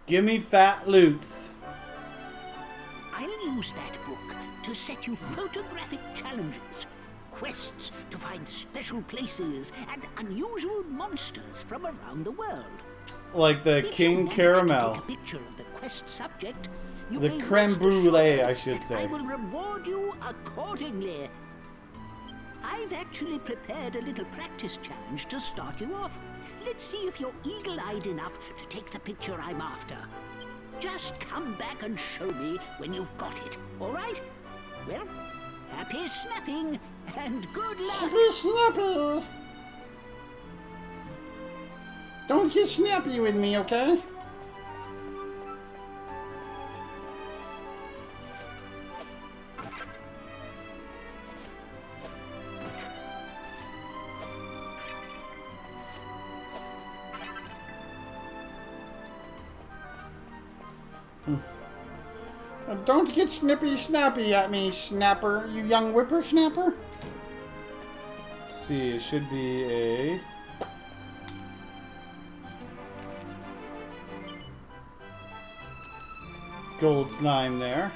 Give me fat loots. I'll use that book to set you photographic challenges, quests to find special places and unusual monsters from around the world. Like the King Caramel. Take a picture of the quest subject, the creme brulee, I should say. I will reward you accordingly. I've actually prepared a little practice challenge to start you off. Let's see if you're eagle-eyed enough to take the picture I'm after. Just come back and show me when you've got it, all right? Well, happy snapping and good luck. Happy snappy. Don't get snappy with me, okay? Don't get snippy-snappy at me, snapper, you young whippersnapper. Let's see, it should be a... gold slime there.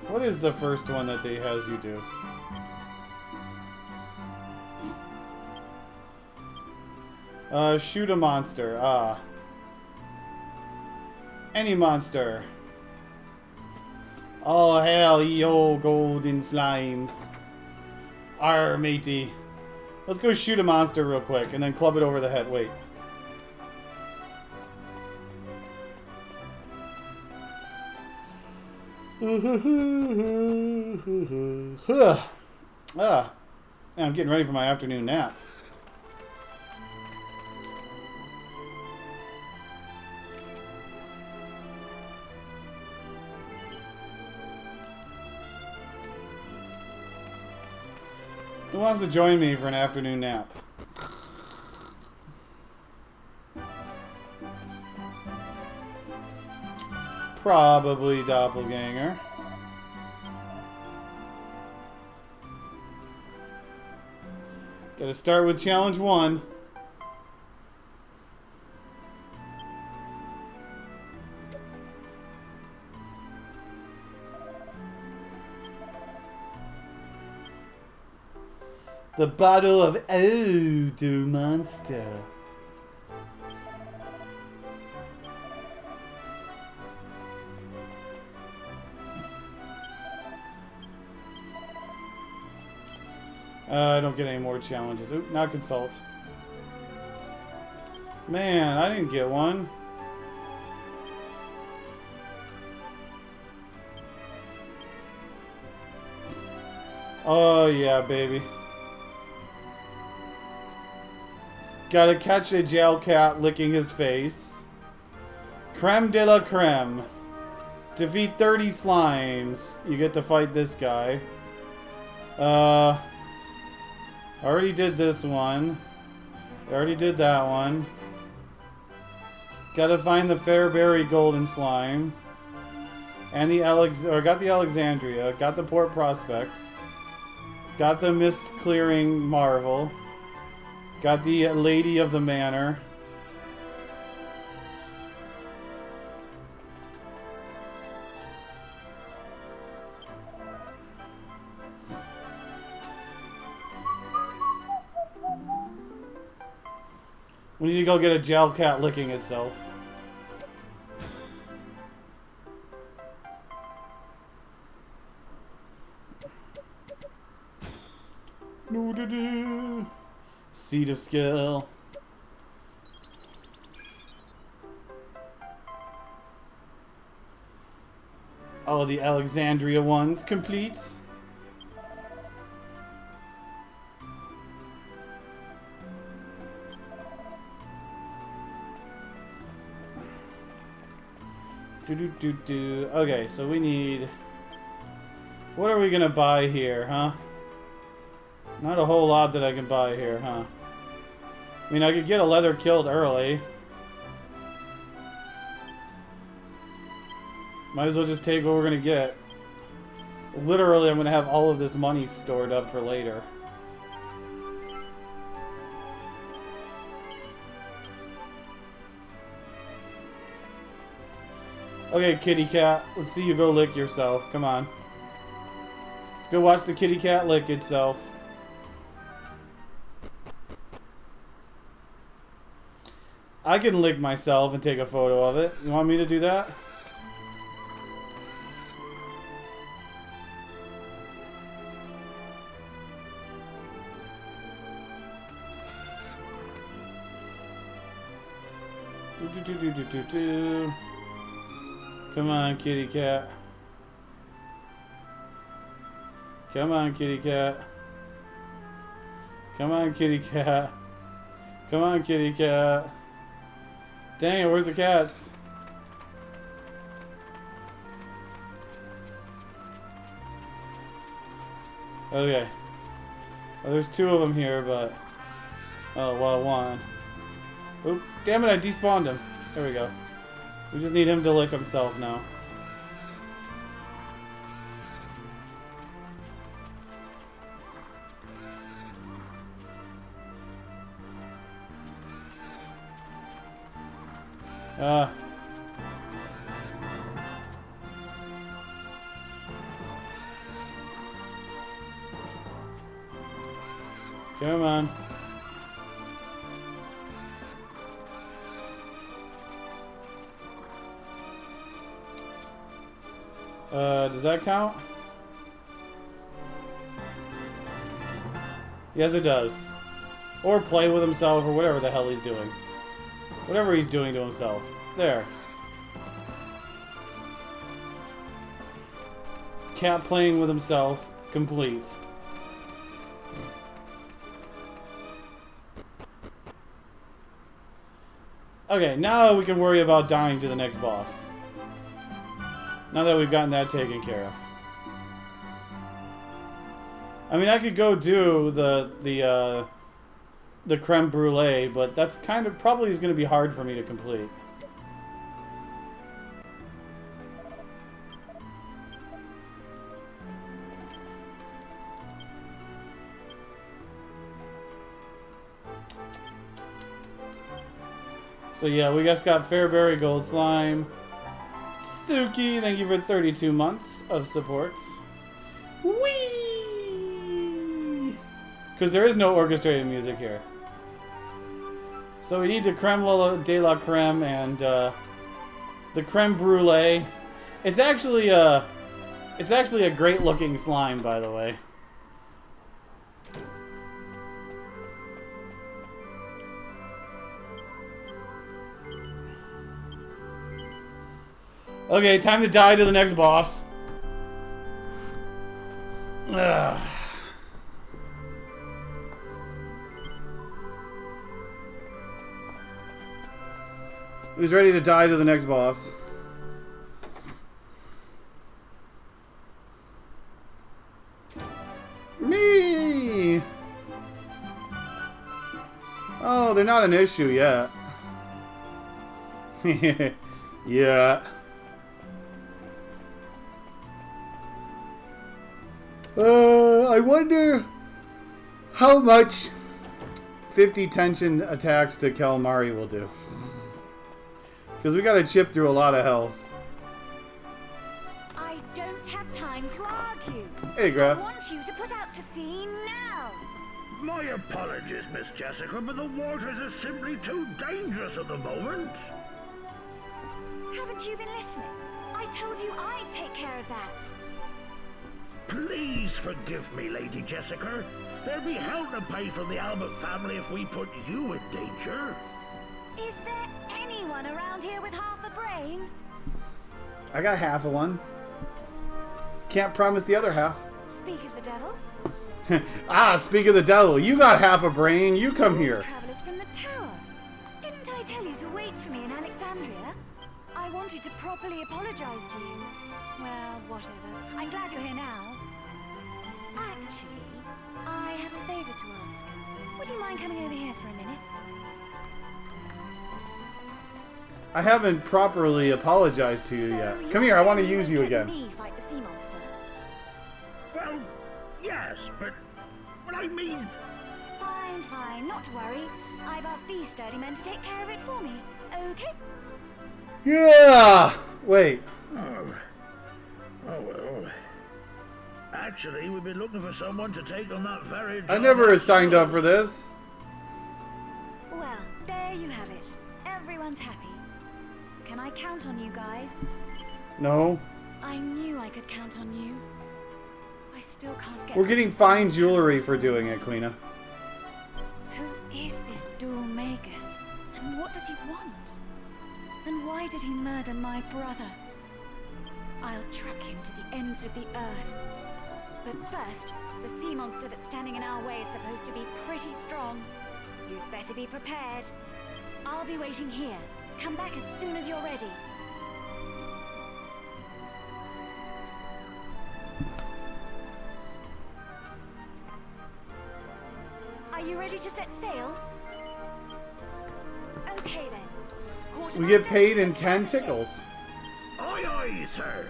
What is the first one that they has you do? Shoot a monster. Ah. Any monster. Oh, hell, ye old golden slimes. Arr, matey. Let's go shoot a monster real quick and then club it over the head. Wait. I'm getting ready for my afternoon nap. wants to join me for an afternoon nap? Probably Doppelganger. Gotta start with challenge 1. The bottle of Odor Monster. I don't get any more challenges. Oop, not consult. Man, I didn't get one. Oh yeah, baby. Gotta catch a jail cat licking his face. Creme de la creme. Defeat 30 slimes. You get to fight this guy. Already did this one. Already did that one. Gotta find the Fairberry Golden Slime. And the got the Alexandria. Got the Port Prospect. Got the Mist Clearing Marvel. Got the Lady of the Manor. We need to go get a jail cat licking itself. Seed of Skill. All the Alexandria ones complete. Okay, so we need... What are we gonna buy here, huh? Not a whole lot that I can buy here, huh? I mean, I could get a leather killed early. Might as well just take what we're gonna get. Literally, I'm gonna have all of this money stored up for later. Okay, kitty cat. Let's see you go lick yourself. Come on. Let's go watch the kitty cat lick itself. I can lick myself and take a photo of it. You want me to do that? Come on, kitty cat. Come on, kitty cat. Come on, kitty cat. Come on, kitty cat. Dang it, where's the cats? Okay. Well, there's 2 of them here, but... Oh, well, 1. Oop, damn it, I despawned him. There we go. We just need him to lick himself now. Come on. Does that count? Yes, it does. Or play with himself, or whatever the hell he's doing. Whatever he's doing to himself. There. Cat playing with himself. Complete. Okay, now we can worry about dying to the next boss. Now that we've gotten that taken care of. I mean, I could go do the creme brulee, but that's kind of probably is going to be hard for me to complete. So yeah, we just got Fairberry Gold Slime. Suki, thank you for 32 months of support. Whee! Because there is no orchestrated music here. So we need the creme de la creme and the creme brulee. It's actually a great looking slime, by the way. Okay, time to die to the next boss. Ugh. Who's ready to die to the next boss? Me! Oh, they're not an issue yet. Yeah. I wonder how much 50 tension attacks to Calamari will do. Because we gotta chip through a lot of health. I don't have time to argue. Hey, Graf. I want you to put out to sea now. My apologies, Miss Jessica, but the waters are simply too dangerous at the moment. Haven't you been listening? I told you I'd take care of that. Please forgive me, Lady Jessica. There'll be hell to pay from the Albert family if we put you in danger. Is there anyone around here with half a brain? I got half of one. Can't promise the other half. Speak of the devil. Ah, speak of the devil. You got half a brain. You come here. Travelers from the tower. Didn't I tell you to wait for me in Alexandria? I wanted to properly apologize to you. Well, whatever. I'm glad you're here now. Actually, I have a favor to ask. Would you mind coming over here for a minute? I haven't properly apologized to you yet. Come here, I want to use you again. Me fight the sea monster. Well, yes, but I mean... Fine, fine. Not to worry. I've asked these sturdy men to take care of it for me. Okay? Yeah! Wait. Oh well. Actually, we've been looking for someone to take on that very job. I never signed up for this. Well, there you have it. Everyone's happy. Can I count on you guys? No. I knew I could count on you. I still can't get... We're getting fine jewelry for doing it, Queena. Who is this Dual Magus? And what does he want? And why did he murder my brother? I'll track him to the ends of the earth. But first, the sea monster that's standing in our way is supposed to be pretty strong. You'd better be prepared. I'll be waiting here. Come back as soon as you're ready. Are you ready to set sail? Okay then. We get paid in 10 tickles. Aye, aye, sir.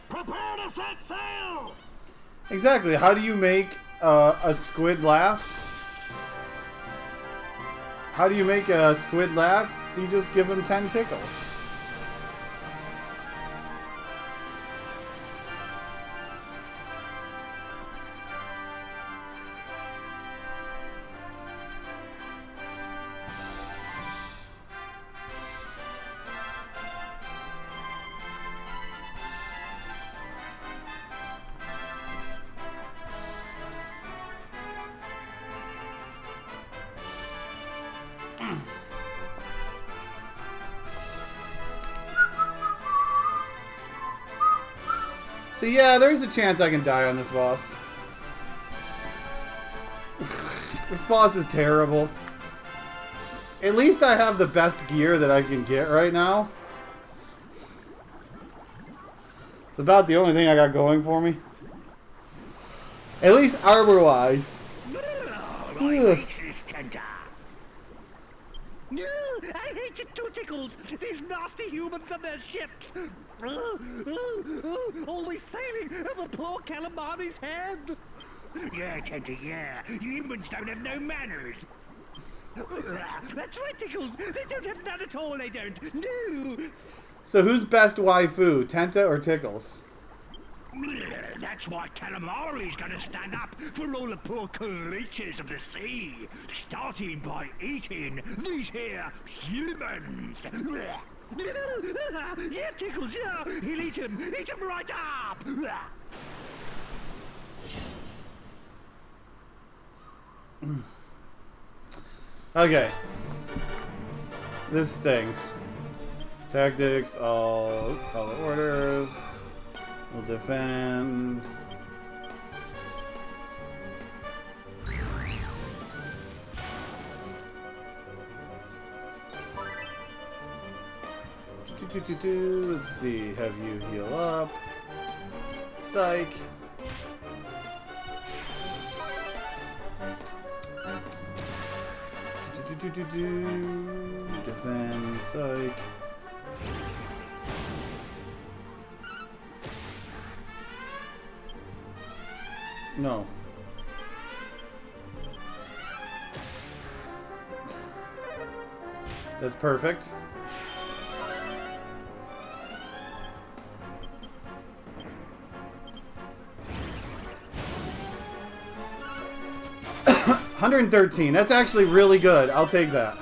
Prepare to set sail! Exactly. How do you make a squid laugh? How do you make a squid laugh? You just give him 10 tickles. So yeah, there's a chance I can die on this boss. This boss is terrible. At least I have the best gear that I can get right now. It's about the only thing I got going for me. At least armor-wise. No, I hate you too, Tickles. These nasty humans and their ships. Always sailing over poor Calamari's head. Yeah, Tenta, yeah. Humans don't have no manners. That's right, Tickles. They don't have none at all, they don't. No. So who's best waifu, Tenta or Tickles? That's why Calamari's gonna stand up for all the poor creatures of the sea, starting by eating these here humans. Yeah, Tickles, yeah, he'll eat him right up. Okay. This thing. Tactics, all follow orders. We'll defend. Let's see. Have you heal up? Psych. Defend. Psych. No. That's perfect. $113. That's actually really good. I'll take that.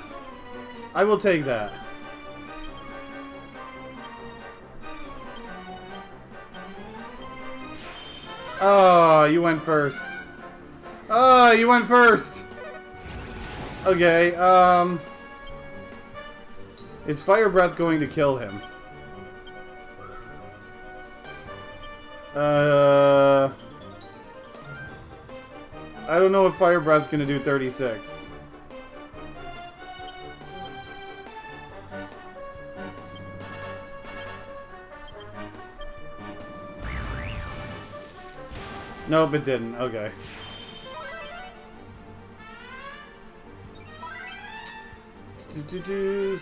I will take that. Oh, you went first. Oh, you went first. Okay, is Fire Breath going to kill him? I don't know if Fire Breath's gonna do 36. Nope, it didn't. Okay.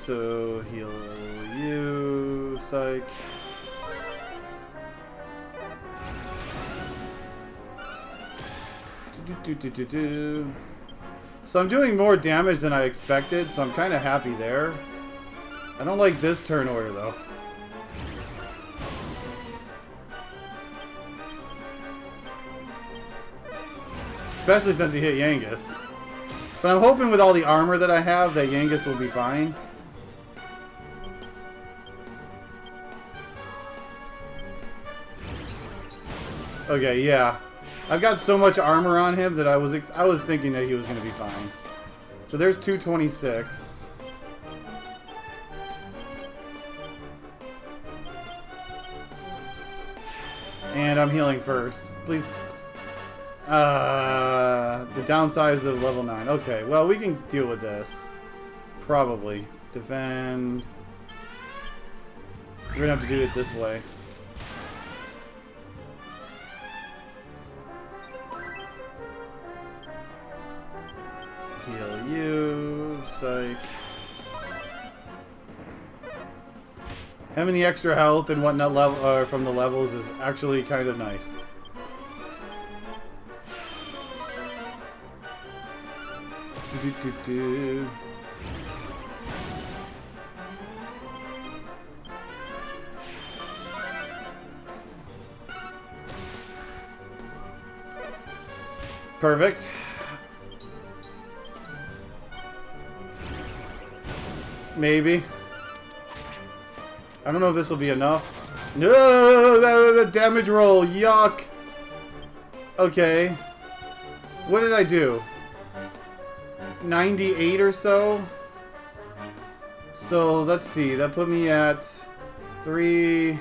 So heal you, psych. So I'm doing more damage than I expected, so I'm kind of happy there. I don't like this turn order though. Especially since he hit Yangus. But I'm hoping with all the armor that I have that Yangus will be fine. Okay, yeah. I've got so much armor on him that I was thinking that he was going to be fine. So there's 226. And I'm healing first. Please. The downside of level 9. Okay, well, we can deal with this. Probably. Defend. We're gonna have to do it this way. Heal you. Psych. Having the extra health and whatnot level from the levels is actually kind of nice. Perfect. Maybe. I don't know if this will be enough. No, the damage roll. Yuck. Okay. What did I do? 98 or so. So let's see. That put me at 3.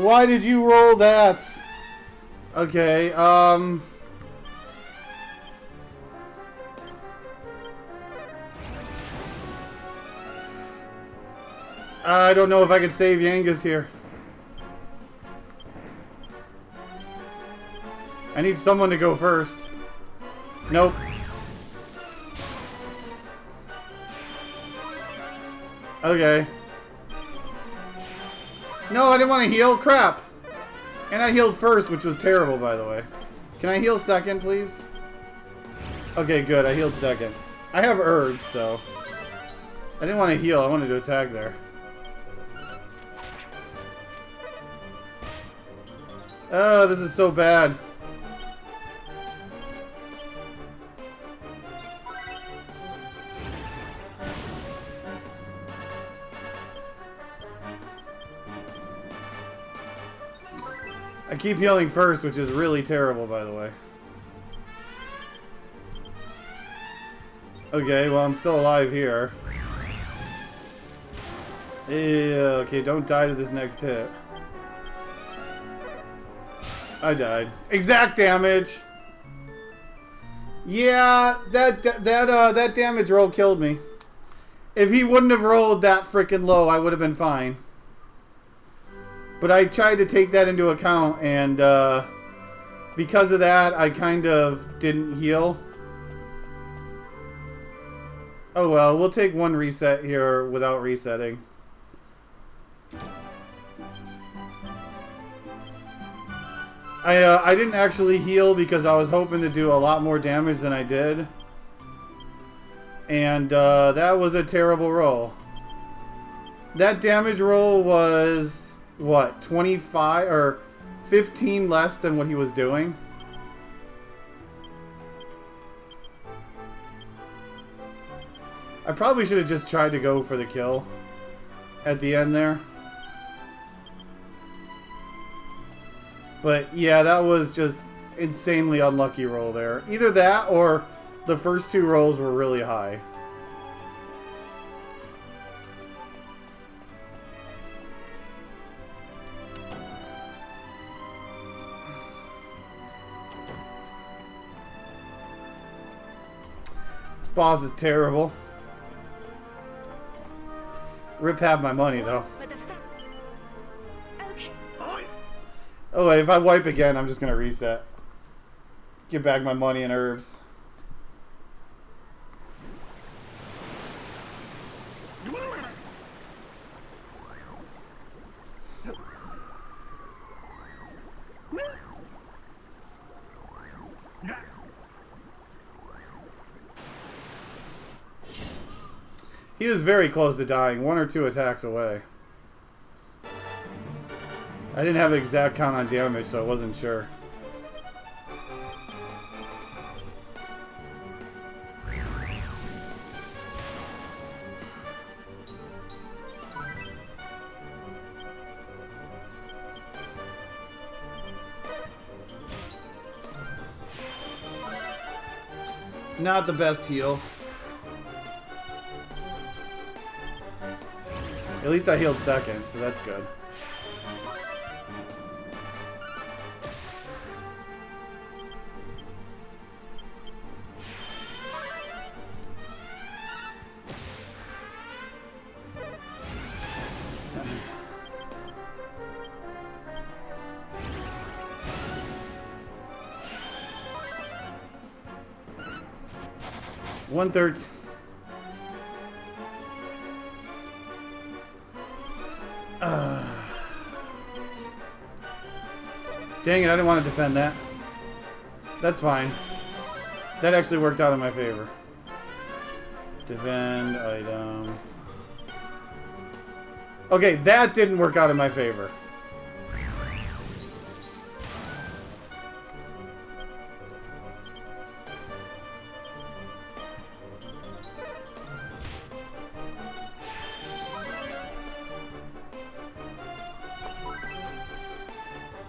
Why did you roll that? Okay, I don't know if I can save Yangas here. I need someone to go first. Nope. Okay. No, I didn't want to heal. Crap. And I healed first, which was terrible, by the way. Can I heal second, please? Okay, good. I healed second. I have herbs, so... I didn't want to heal. I wanted to attack there. Oh, this is so bad. I keep healing first, which is really terrible, by the way. Okay, well, I'm still alive here. Yeah, okay, don't die to this next hit. I died. Exact damage! Yeah, that damage roll killed me. If he wouldn't have rolled that freaking low, I would have been fine. But I tried to take that into account, and because of that, I kind of didn't heal. Oh well, we'll take one reset here without resetting. I didn't actually heal because I was hoping to do a lot more damage than I did. And that was a terrible roll. That damage roll was... what, 25 or 15 less than what he was doing? I probably should have just tried to go for the kill at the end there. But yeah, that was just insanely unlucky roll there. Either that or the first two rolls were really high. Boss is terrible. Rip half my money though. Okay. Oh wait, if I wipe again, I'm just gonna reset. Give back my money and herbs. He was very close to dying, 1 or 2 attacks away. I didn't have an exact count on damage, so I wasn't sure. Not the best heal. At least I healed second, so that's good. One-third. Dang it, I didn't want to defend that. That's fine. That actually worked out in my favor. Defend item. Okay, that didn't work out in my favor.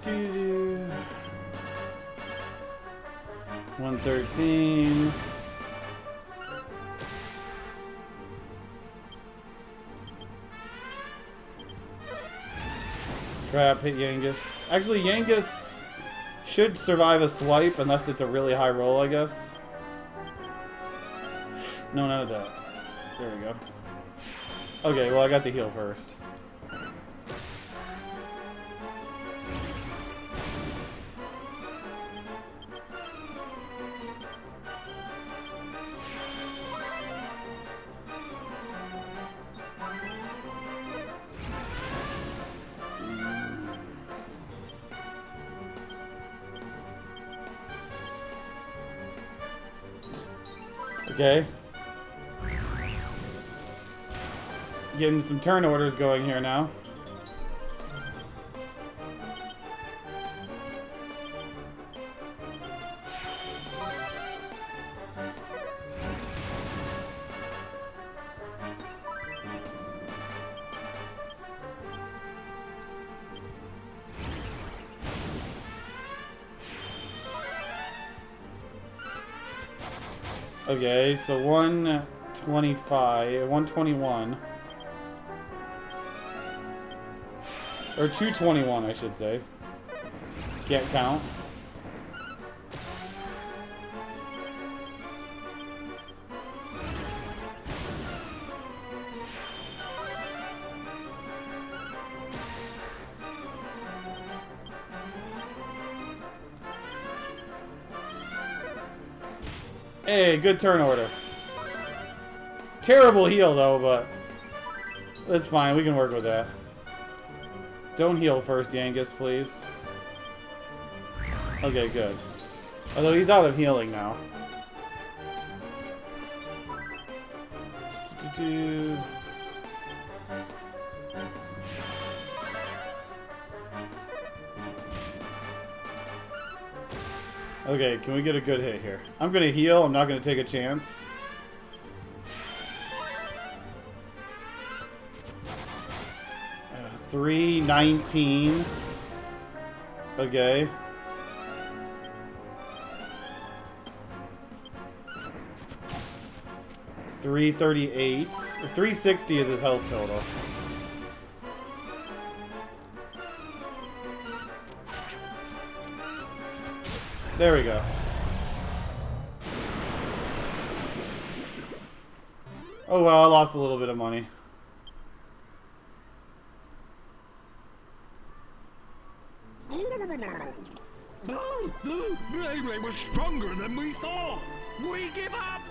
Doo-doo. 113. Crap, hit Yangus. Actually, Yangus should survive a swipe unless it's a really high roll, I guess. No, none of that. There we go. Okay, well, I got the heal first. Okay. Getting some turn orders going here now. Okay, so 125, 121. Or 221, I should say. Can't count. Hey, good turn order. Terrible heal though, but that's fine. We can work with that. Don't heal first, Yangus, please. Okay, good. Although he's out of healing now. Okay, can we get a good hit here? I'm gonna heal, I'm not gonna take a chance. Uh, 319. Okay. $338. 360 is his health total. There we go. Oh well, I lost a little bit of money. They were stronger than we thought. We give up.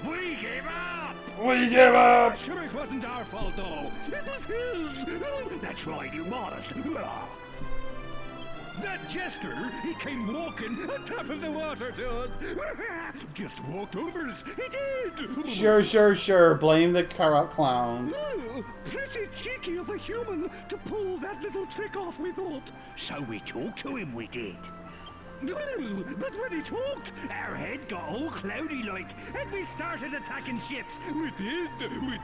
We give up. We give up. Sure, it wasn't our fault, though. It was his. That's right, you modest. That jester, he came walking on top of the water to us. Just walked over us. He did. Sure. Blame the clowns. Pretty cheeky of a human to pull that little trick off, we thought. So we talked to him, we did. No, but when he talked, our head got all cloudy-like, and we started attacking ships. We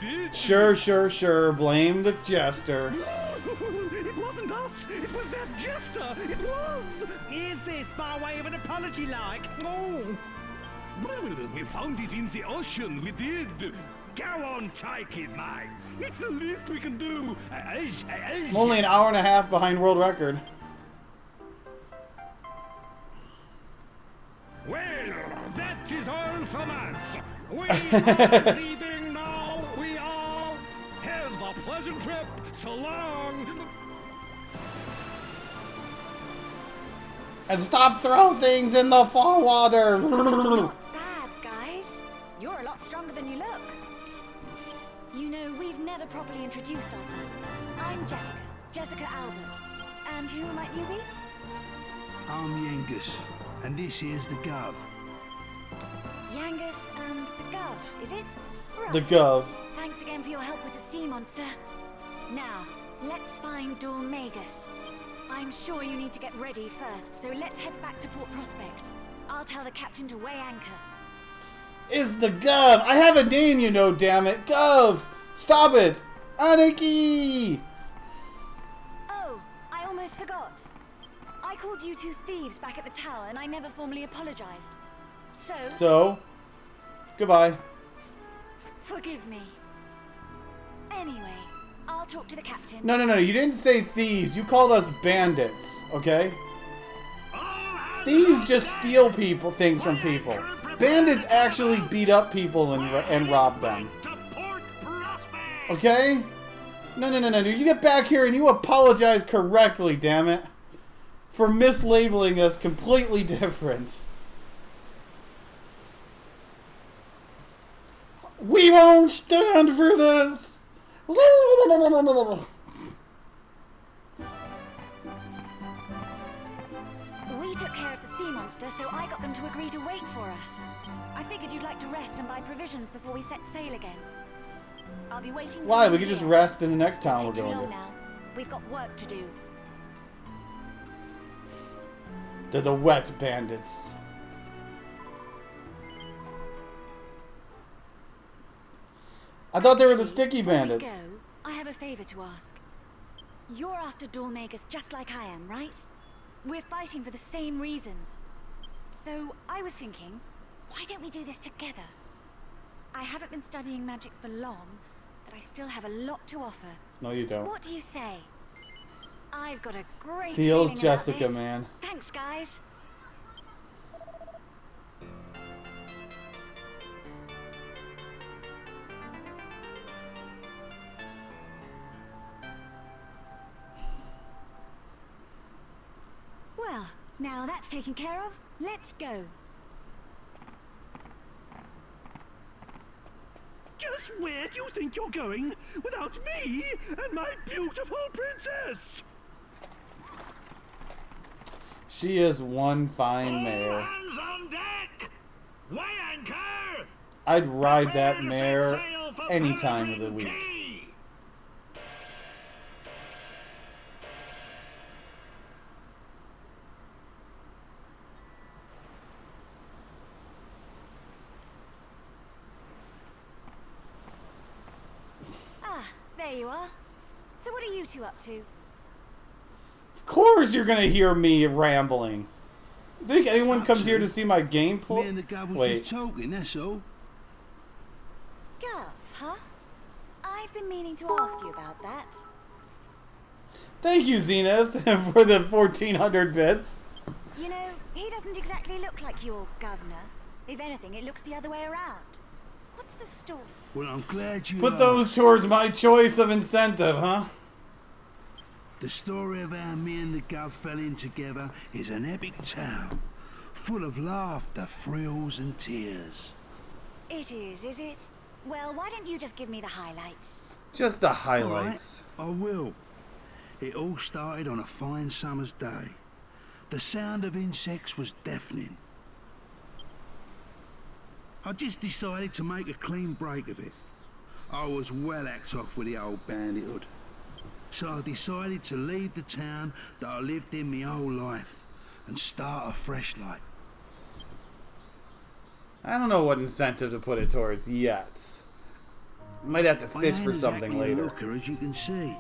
did. Sure. Blame the jester. It wasn't us. It was that jester. It was. Is this by way of an apology, like? Oh. Well, we found it in the ocean. We did. Go on, take it, mate. It's the least we can do. I'm only an hour and a half behind world record. Well, that is all from us. We are leaving now. We are. Have a pleasant trip. So long. And stop throwing things in the fall water. Not bad, guys. You're a lot stronger than you look. You know, we've never properly introduced ourselves. I'm Jessica Albert. And who might you be? I'm Yangus, and this is the Gov. Yangus and the Gov, is it? Right. The Gov. Thanks again for your help with the sea monster. Now, let's find Dormagus. I'm sure you need to get ready first, so let's head back to Port Prospect. I'll tell the captain to weigh anchor. Is the Gov. I have a name, you know, damn it. Gov. Stop it. Aniki. Oh, I almost forgot. I called you two thieves back at the tower, and I never formally apologized. So? Goodbye. Forgive me. Anyway, I'll talk to the captain. No, no, no. You didn't say thieves. You called us bandits, okay? Thieves just steal things from people. Bandits actually beat up people and rob them. Okay? No, no, no, no. You get back here and you apologize correctly, damn it. For mislabeling us completely different. We won't stand for this! We took care of the sea monster, so I got them to agree to wait for us. I figured you'd like to rest and buy provisions before we set sail again. I'll be waiting. Why? We could just rest in the next town we're going to. Now. We've got work to do. They're the wet bandits. I thought they were the sticky bandits. Before we go, I have a favor to ask. You're after Doormakers just like I am, right? We're fighting for the same reasons. So I was thinking, why don't we do this together? I haven't been studying magic for long, but I still have a lot to offer. No, you don't. What do you say? I've got a great Feels feeling Jessica, about this. man. Thanks, guys. Well, now that's taken care of. Let's go. Just where do you think you're going without me and my beautiful princess? She is one fine mare. Hands on deck! Weigh anchor! I'd ride that Prepare to mare set sail for any time of the Peregrine week. Key. Ah, there you are. So what are you two up to? Of course you're gonna hear me rambling. Think anyone comes here to see my Me gameplay? and the guy was Wait. just talking, that's all. Gov, huh? I've been meaning to ask you about that. Thank you, Zenith, for the 1400 bits. You know, he doesn't exactly look like your governor. If anything, it looks the other way around. What's the story? Well, I'm glad you Put asked. those towards my choice of incentive, huh? The story of how me and the Gov fell in together is an epic tale, full of laughter, thrills and tears. It is it? Well, why don't you just give me the highlights? Just the highlights. All right, I will. It all started on a fine summer's day. The sound of insects was deafening. I just decided to make a clean break of it. I was well hacked off with the old bandithood. So I decided to leave the town that I lived in my whole life and start a fresh life. I don't know what incentive to put it towards yet. Might have to fish I for ain't something exactly a later. looker, as you can see.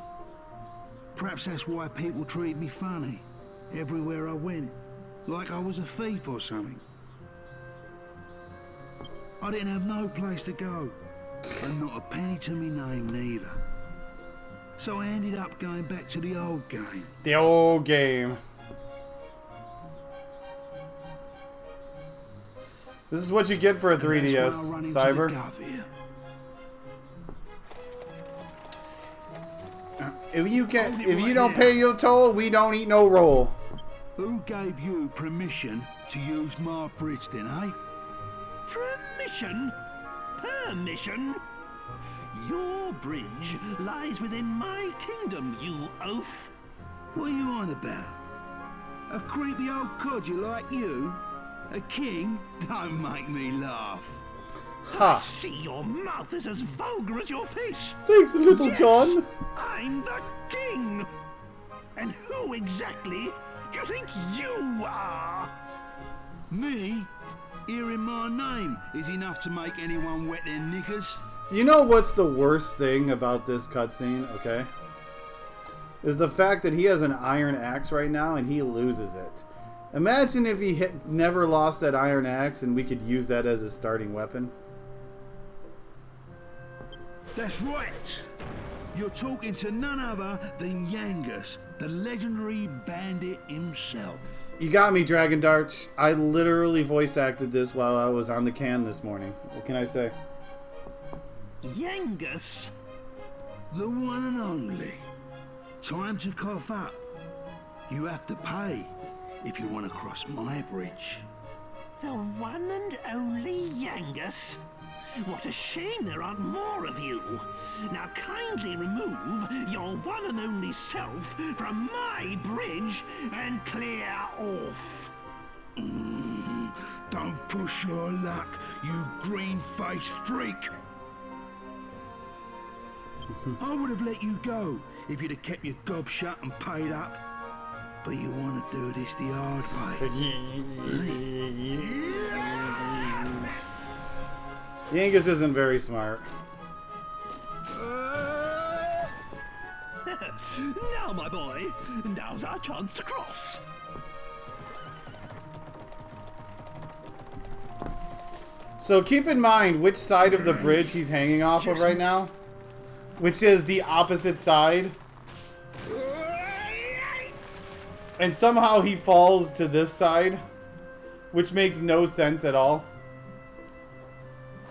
Perhaps that's why people treat me funny everywhere I went, like I was a thief or something. I didn't have no place to go, and not a penny to me name neither. So I ended up going back to the old game. The old game. This is what you get for a And that's when I 3DS, run into the Cyber. Gov here. If you don't pay your toll, we don't eat no roll. Who gave you permission to use my bridge then, eh? Permission? Permission? Your bridge lies within my kingdom, you oaf. What are you on about? A creepy old codger like you? A king? Don't make me laugh. Ha! See, your mouth is as vulgar as your face. Thanks, Little Yes, John. I'm the king. And who exactly do you think you are? Me? Hearing my name is enough to make anyone wet their knickers. You know what's the worst thing about this cutscene, okay? Is the fact that he has an iron axe right now and he loses it. Imagine if he never lost that iron axe and we could use that as a starting weapon. That's right. You're talking to none other than Yangus, the legendary bandit himself. You got me, Dragon Darch. I literally voice acted this while I was on the can this morning. What can I say? Yangus? The one and only. Time to cough up. You have to pay if you want to cross my bridge. The one and only Yangus? What a shame there aren't more of you. Now kindly remove your one and only self from my bridge and clear off. Don't push your luck, you green-faced freak. I would have let you go if you'd have kept your gob shut and paid up. But you want to do this the hard way. Yangus isn't very smart. Now, my boy, now's our chance to cross. So keep in mind which side of the bridge he's hanging off of right now, which is the opposite side. And somehow he falls to this side, which makes no sense at all.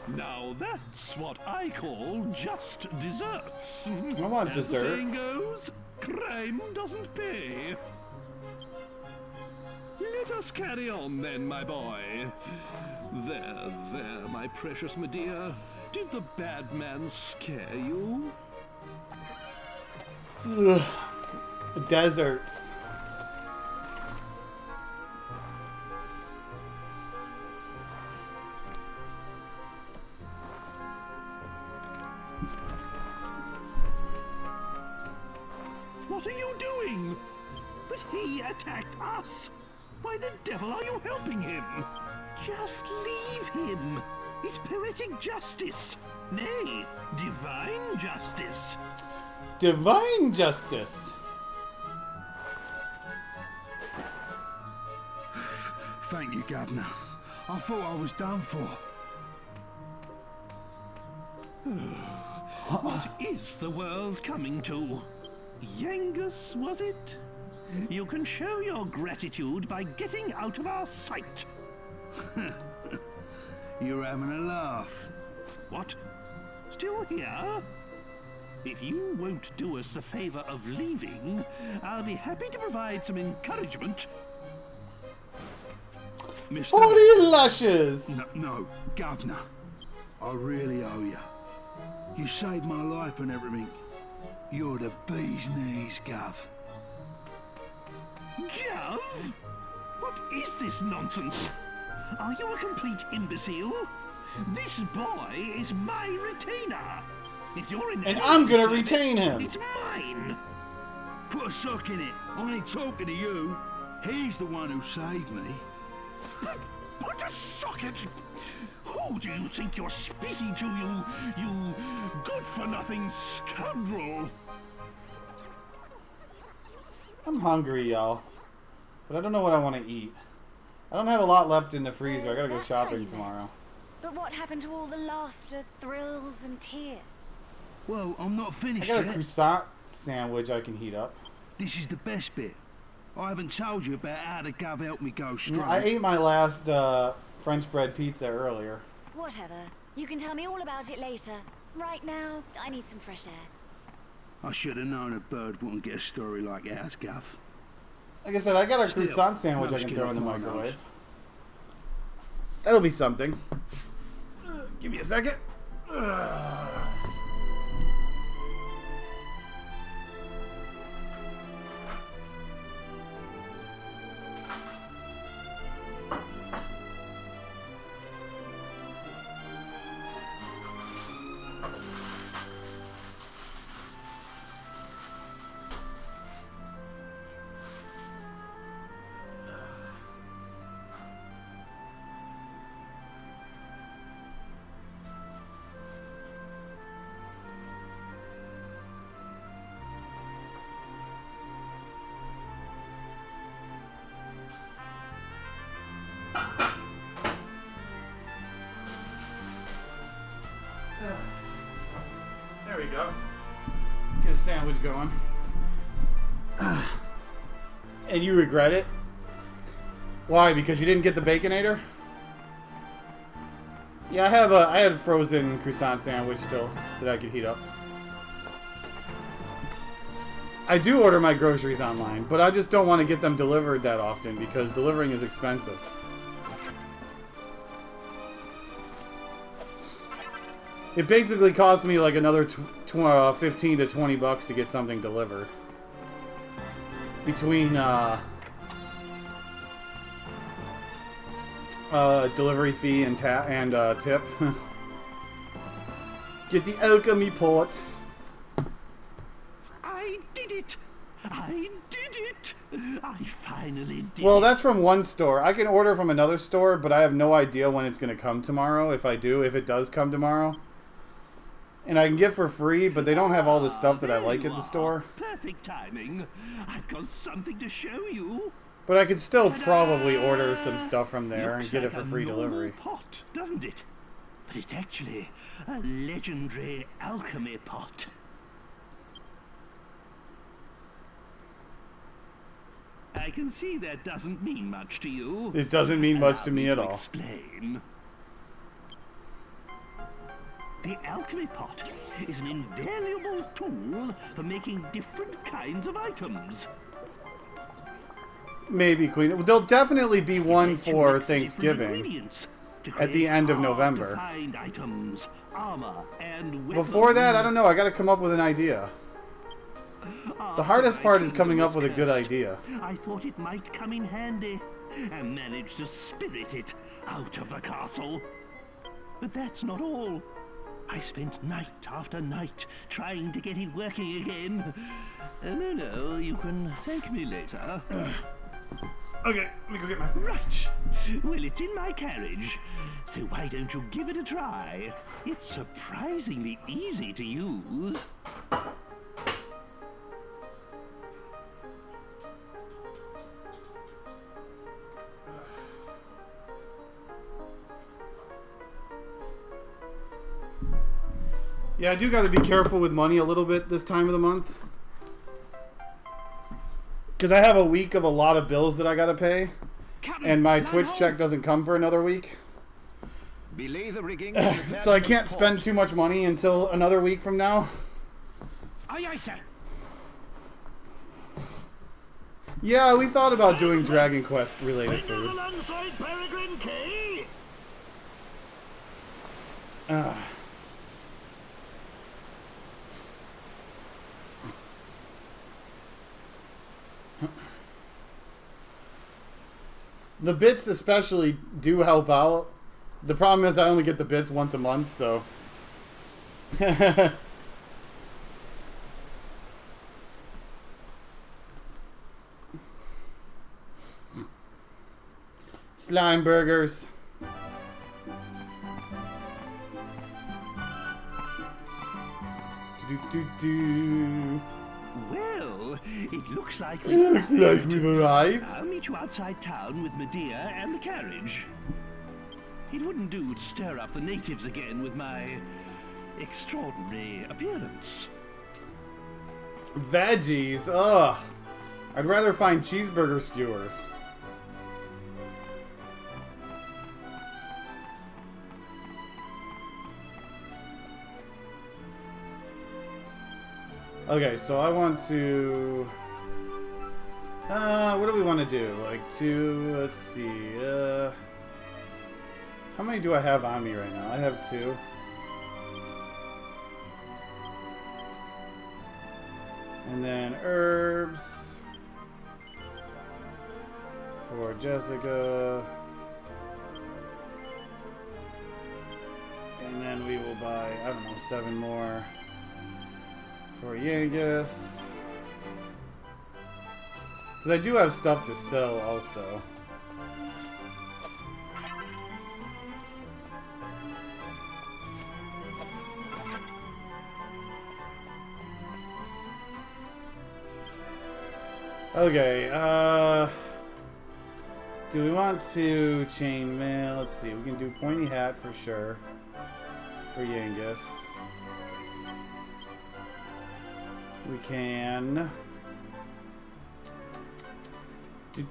Now that's what I call just desserts. I want As dessert. the saying goes, crime doesn't pay. Let us carry on then, my boy. There, my precious Medea. Did the bad man scare you? Ugh. Deserts. What are you doing? But he attacked us. Why the devil are you helping him? Just leave him. It's poetic justice. Nay, divine justice. Divine justice. Thank you, Governor. I thought I was done for. What is the world coming to? Yangus, was it? You can show your gratitude by getting out of our sight. You're having a laugh. What? Still here? If you won't do us the favor of leaving, I'll be happy to provide some encouragement. Mr. 40 lushes! No, Governor. I really owe you. You saved my life and everything. You're the bee's knees, Gov. Gov? What is this nonsense? Are you a complete imbecile? This boy is my retainer. If you're in And I'm gonna service, retain him. It's mine. Put a sock in it. I ain't talking to you. He's the one who saved me. Put a socket. Who do you think you're speaking to, you good-for-nothing scoundrel? I'm hungry, y'all. But I don't know what I want to eat. I don't have a lot left in the freezer. I gotta go That's how shopping you tomorrow. met. But what happened to all the laughter, thrills, and tears? Well, I'm not I finished got a yet. croissant sandwich I can heat up. This is the best bit. I haven't told you about how the Gov helped me go straight. I ate my last French bread pizza earlier. Whatever. You can tell me all about it later. Right now, I need some fresh air. I should have known a bird wouldn't get a story like ours, Gov. Like I said, I got a Still, croissant sandwich no I can skin throw in the off my microwave. nose. That'll be something. Give me a second. There we go. Get a sandwich going. And you regret it? Why? Because you didn't get the Baconator? Yeah, I had a frozen croissant sandwich still that I could heat up. I do order my groceries online, but I just don't want to get them delivered that often because delivering is expensive. It basically cost me like another 15 to 20 bucks to get something delivered. Between delivery fee and tip. Get the alchemy pot. I did it! I did it! I finally did Well, it. that's from one store. I can order from another store, but I have no idea when it's going to come tomorrow, if it does come tomorrow. And I can get for free, but they don't have all the stuff that I like at the store. Perfect timing. I've got something to show you. But I could still probably order some stuff from there and get it for free delivery. Pot, doesn't it? But it's actually a legendary alchemy pot. I can see that doesn't mean much to you. It doesn't mean much to me at all. Explain. The alchemy pot is an invaluable tool for making different kinds of items. Maybe, Queen. There'll definitely be one for Thanksgiving at the end of November. Items, armor, and before that, I don't know. I gotta come up with an idea. The hardest part is coming up with a good idea. I thought it might come in handy and managed to spirit it out of the castle. But that's not all. I spent night after night trying to get it working again. No, you can thank me later. Okay, let me go get my... Right. Well, it's in my carriage. So why don't you give it a try? It's surprisingly easy to use. Yeah, I do got to be careful with money a little bit this time of the month. Because I have a week of a lot of bills that I got to pay. And my Twitch check doesn't come for another week. Belay the rigging. So I can't spend too much money until another week from now. Aye, aye, sir. Yeah, we thought about doing Dragon Quest related food. Alongside Peregrine Key. The bits especially do help out. The problem is I only get the bits once a month, so... Slime burgers. Do-do-do-do. Well, it looks like we've arrived. I'll meet you outside town with Medea and the carriage. It wouldn't do to stir up the natives again with my extraordinary appearance. Veggies, ugh. I'd rather find cheeseburger skewers. Okay, so I want to... what do we want to do? Like let's see, how many do I have on me right now? I have 2. And then herbs for Jessica. And then we will buy, I don't know, 7 more for Yangus. Because I do have stuff to sell also. Okay, do we want to chainmail? Let's see, we can do pointy hat for sure. For Yangus. We can...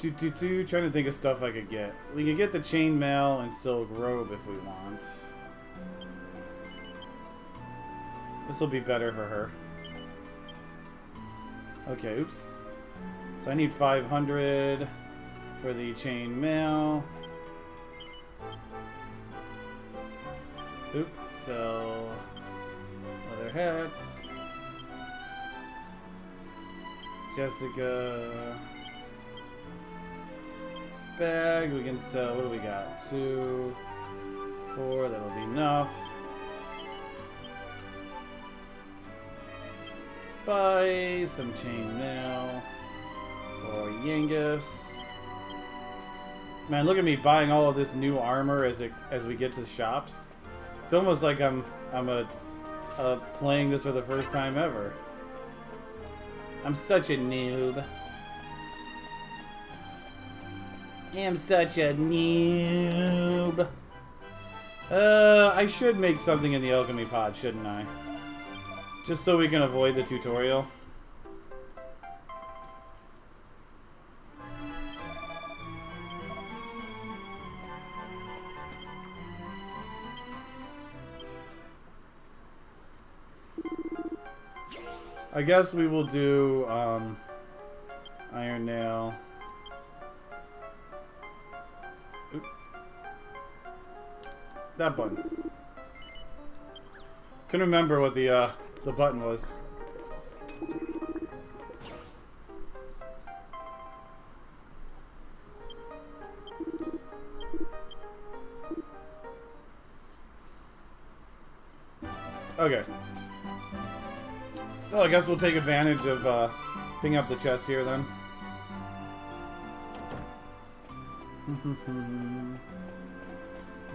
Trying to think of stuff I could get. We can get the chainmail and silk robe if we want. This will be better for her. Okay, oops. So I need 500 for the chainmail. Oops, sell other hats. Jessica. Bag, we can sell, what do we got? 2, 4, that'll be enough. Buy some chainmail for Yangus. Man, look at me buying all of this new armor as we get to the shops. It's almost like I'm playing this for the first time ever. I'm such a noob. I'm such a noob. I should make something in the alchemy pod, shouldn't I? Just so we can avoid the tutorial. I guess we will do iron nail. Oop. That button. Couldn't remember what the button was. Okay. So I guess we'll take advantage of picking up the chest here then.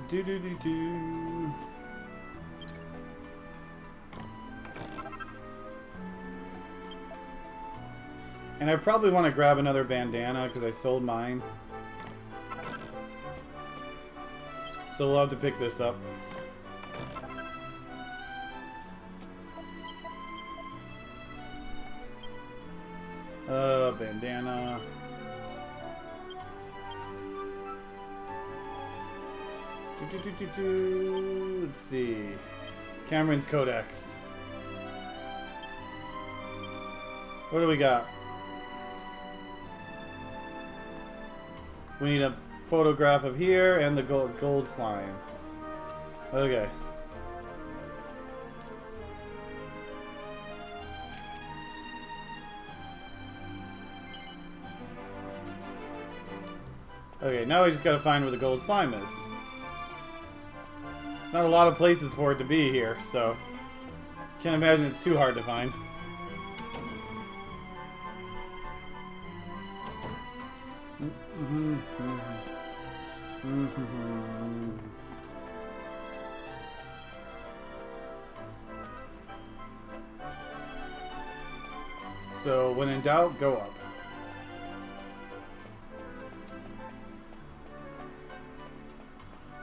Do. And I probably want to grab another bandana because I sold mine. So we'll have to pick this up. Bandana. Let's see. Cameron's Codex. What do we got? We need a photograph of here and the gold slime. Okay. Okay, now we just gotta find where the gold slime is. Not a lot of places for it to be here, so can't imagine it's too hard to find. So when in doubt, go up.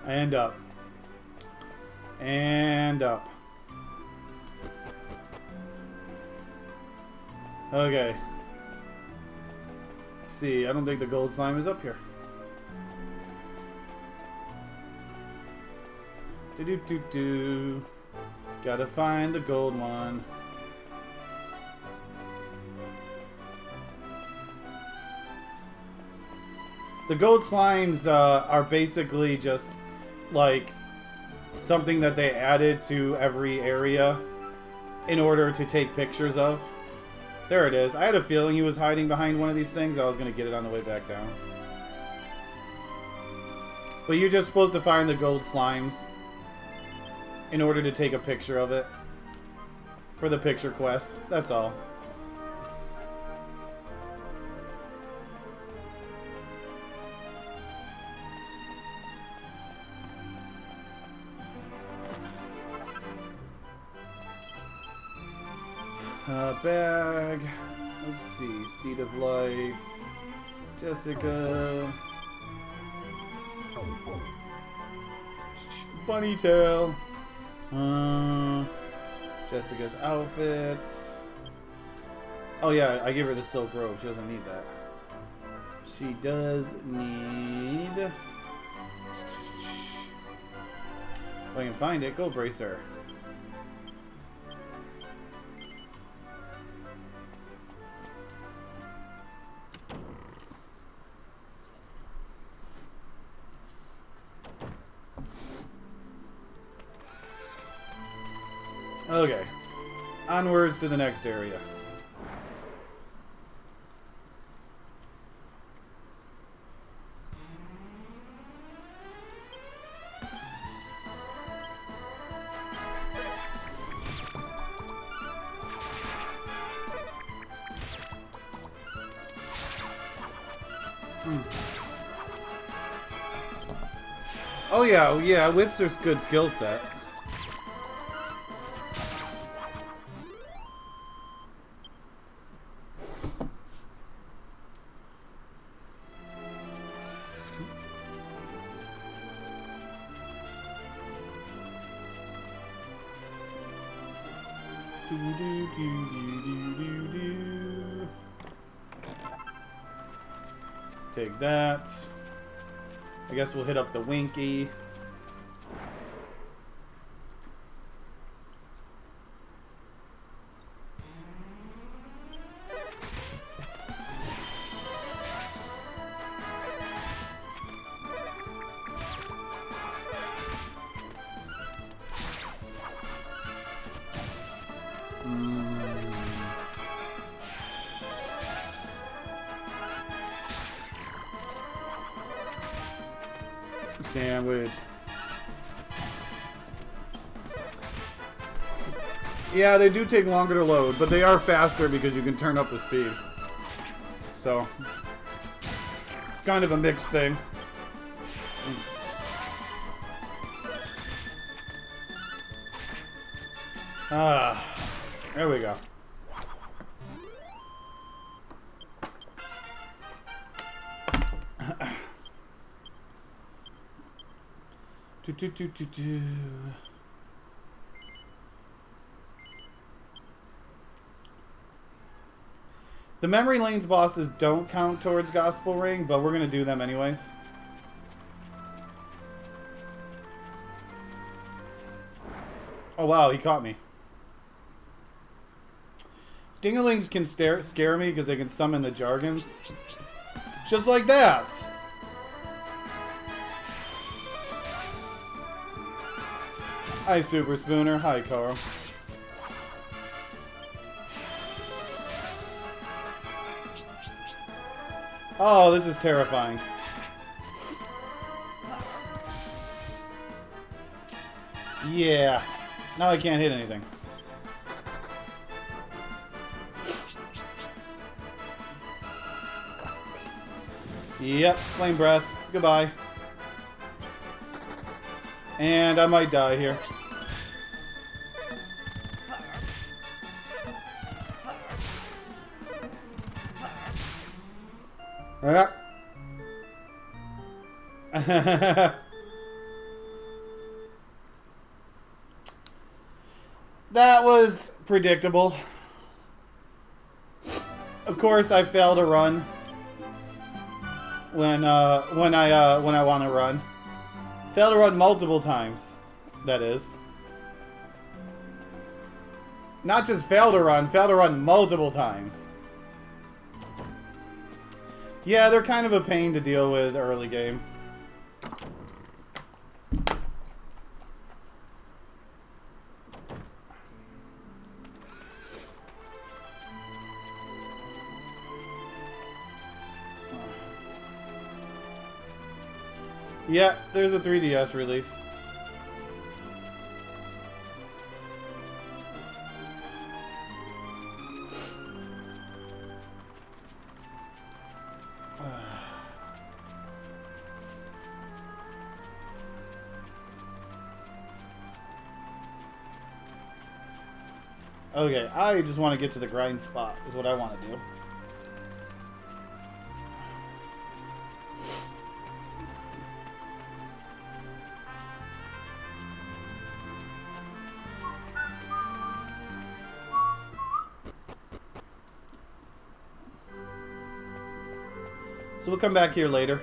And up. And up. Okay. Let's see, I don't think the gold slime is up here. Do. Gotta find the gold one. The gold slimes are basically just like something that they added to every area in order to take pictures of. There it is. I had a feeling he was hiding behind one of these things. I was going to get it on the way back down. But you're just supposed to find the gold slimes in order to take a picture of it for the picture quest. That's all. Bag. Let's see. Seed of Life. Jessica. Bunny tail. Jessica's outfit. Oh yeah, I gave her the silk robe. She doesn't need that. She does need... If I can find it, go bracer. Okay. Onwards to the next area. Oh yeah, whips are good skill set. Take that. I guess we'll hit up the Winky. Sandwich. Yeah, they do take longer to load, but they are faster because you can turn up the speed. So, it's kind of a mixed thing. There we go. The memory lanes bosses don't count towards Gospel Ring, but we're gonna do them anyways. Oh wow, he caught me. Dingalings can scare me because they can summon the Jargons. Just like that! Hi, Super Spooner. Hi, Carl. Oh, this is terrifying. Yeah. Now I can't hit anything. Yep, Flame Breath. Goodbye. And I might die here. That was predictable. Of course, I fail to run when I want to run. Fail to run multiple times. That is. Not just fail to run multiple times. Yeah, they're kind of a pain to deal with early game. Yeah, there's a 3DS release. Okay, I just want to get to the grind spot, is what I want to do. So we'll come back here later.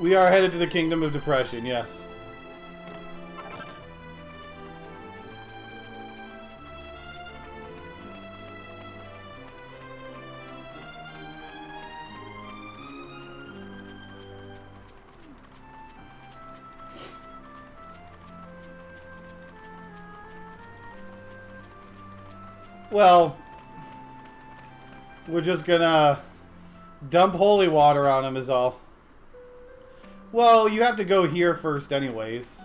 We are headed to the Kingdom of Depression, yes. Well, we're just gonna dump holy water on him is all. Well, you have to go here first anyways.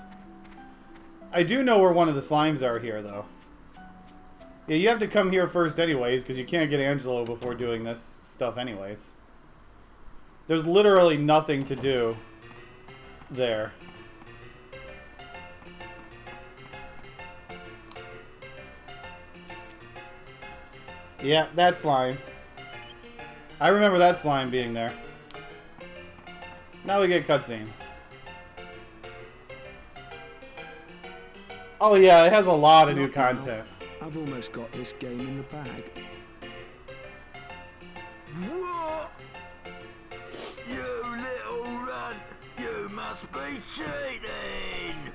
I do know where one of the slimes are here, though. Yeah, you have to come here first anyways, because you can't get Angelo before doing this stuff anyways. There's literally nothing to do there. Yeah, that slime. I remember that slime being there. Now we get cutscene. Oh yeah, it has a lot of new content. I've almost got this game in the bag. What? You little runt! You must be cheating!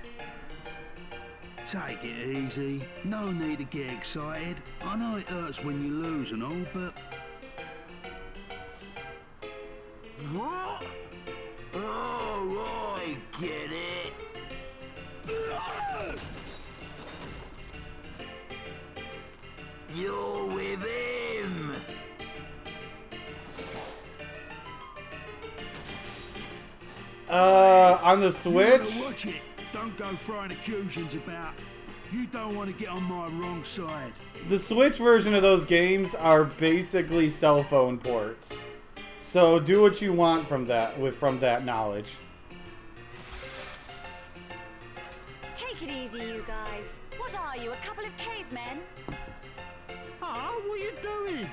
Take it easy. No need to get excited. I know it hurts when you lose and all, but... What? Oh, I get it. You're with him. On the Switch? Watch it. Don't go throwing accusations about. You don't want to get on my wrong side. The Switch version of those games are basically cell phone ports. So do what you want from that knowledge. Take it easy, you guys. What are you, a couple of cavemen? Oh, what are you doing?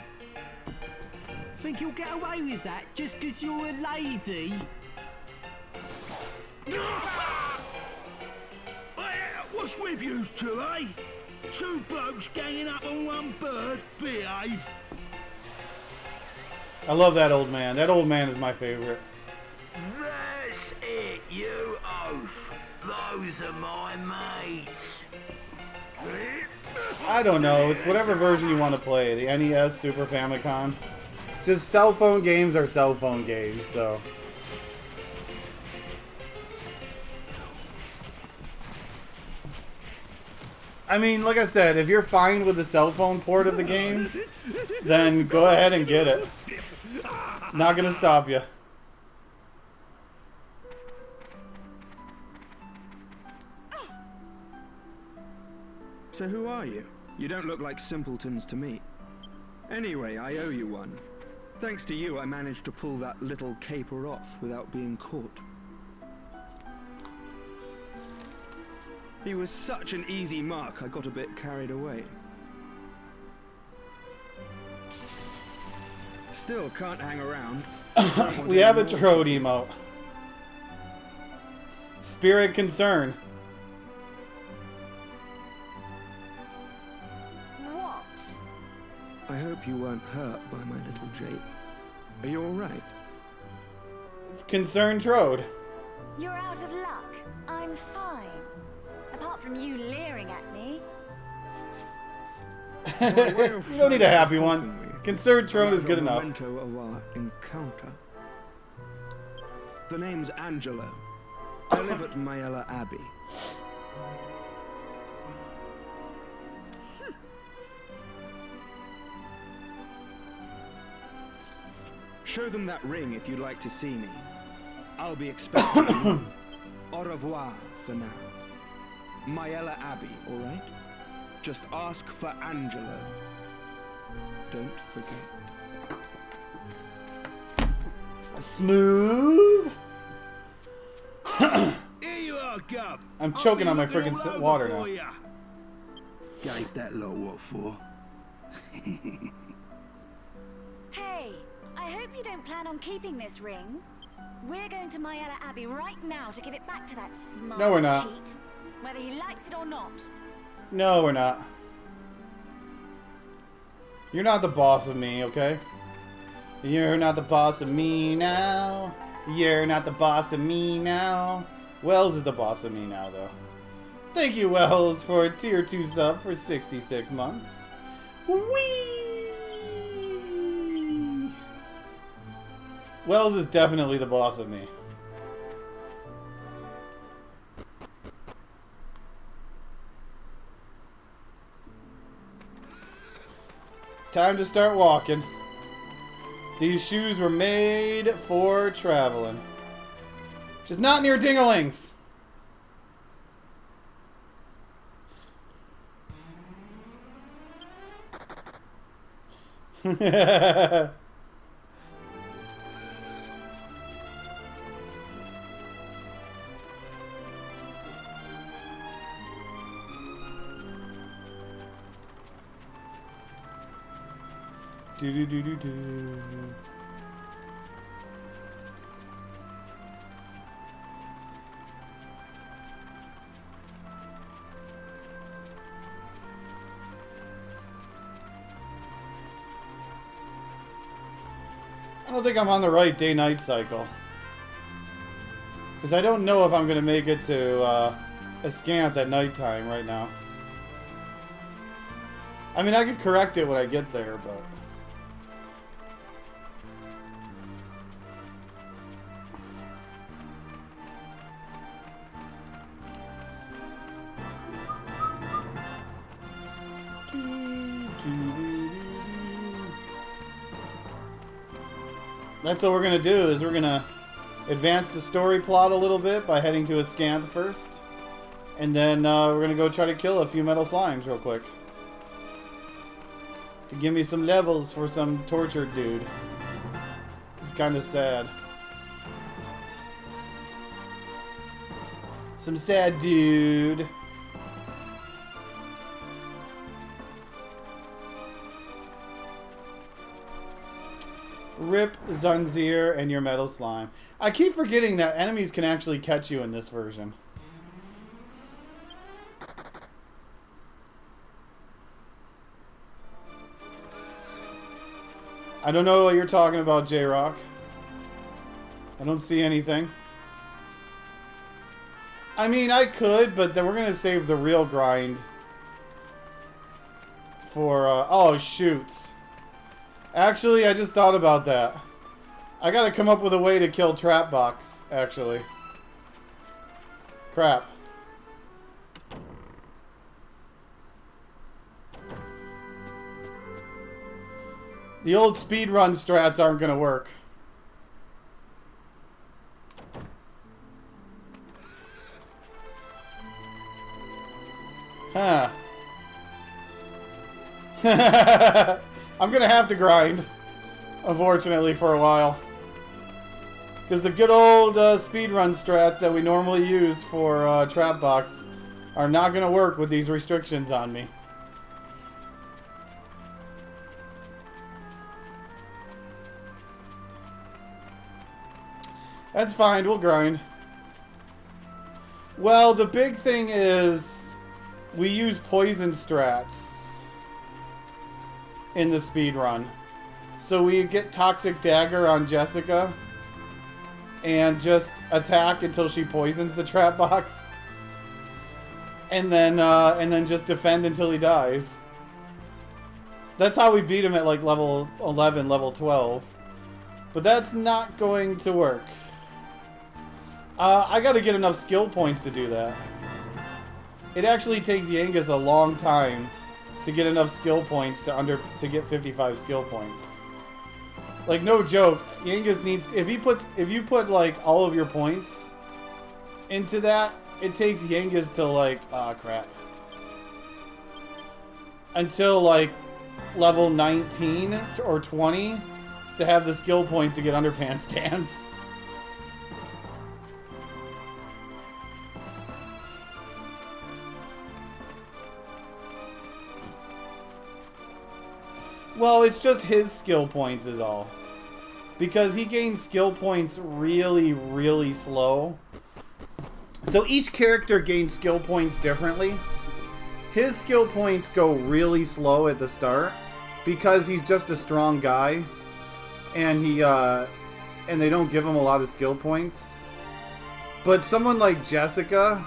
Think you'll get away with that just because you're a lady? What's with you two, eh? Two blokes ganging up on one bird? Behave. I love that old man. That old man is my favorite. That's it, you oaf. Those are my mates. I don't know. It's whatever version you want to play. The NES, Super Famicom. Just cell phone games are cell phone games, so... I mean, like I said, if you're fine with the cell phone port of the game, then go ahead and get it. Not gonna stop you. So who are you? You don't look like simpletons to me. Anyway, I owe you one. Thanks to you, I managed to pull that little caper off without being caught. He was such an easy mark, I got a bit carried away. Still can't hang around. We have a Trode emote. Spirit Concern. What? I hope you weren't hurt by my little Jake. Are you alright? It's Concern Trode. You're out of luck. I'm fine. Apart from you leering at me. You don't need a happy one. Concerned Trode is good enough. Memento of our encounter. The name's Angelo. I live at Mayella Abbey. Show them that ring if you'd like to see me. I'll be expecting you. Au revoir for now. Mayella Abbey, alright? Just ask for Angelo. Don't forget. Smooth. Here you are, Gub. I'm choking on my freaking water now. Gave that lot what for? Hey, I hope you don't plan on keeping this ring. We're going to Myella Abbey right now to give it back to that smart No, we're not. cheat. Whether he likes it or not. No, we're not. You're not the boss of me, okay? You're not the boss of me now. You're not the boss of me now. Wells is the boss of me now, though. Thank you, Wells, for a tier 2 sub for 66 months. Whee! Wells is definitely the boss of me. Time to start walking. These shoes were made for traveling. Just not near dingalings. Do do do do do. I don't think I'm on the right day-night cycle. Because I don't know if I'm going to make it to Ascanth at nighttime right now. I mean, I could correct it when I get there, but... That's what we're going to do, is we're going to advance the story plot a little bit by heading to Ascanth first. And then we're going to go try to kill a few metal slimes real quick. To give me some levels for some tortured dude. It's kind of sad. Some sad dude. Rip Zunzir and your metal slime. I keep forgetting that enemies can actually catch you in this version. I don't know what you're talking about, J-Rock. I don't see anything. I mean, I could, but then we're going to save the real grind for... oh, shoot. Actually, I just thought about that. I gotta come up with a way to kill Trapbox, actually. Crap. The old speedrun strats aren't gonna work. Huh. I'm gonna have to grind, unfortunately, for a while. Because the good old speedrun strats that we normally use for Trapbox are not gonna work with these restrictions on me. That's fine, we'll grind. Well, the big thing is we use poison strats in the speed run. So we get Toxic Dagger on Jessica and just attack until she poisons the trap box. And then just defend until he dies. That's how we beat him at like level 11, level 12. But that's not going to work. I gotta get enough skill points to do that. It actually takes Yangus a long time to get enough skill points to get 55 skill points. Like, no joke, Yangus needs... If you put like all of your points into that, it takes Yangus to like... crap. Until like level 19 or 20 to have the skill points to get Underpants Dance. Well, it's just his skill points is all. because he gains skill points really, really slow. So each character gains skill points differently. His skill points go really slow at the start because he's just a strong guy, and and they don't give him a lot of skill points. But someone like Jessica,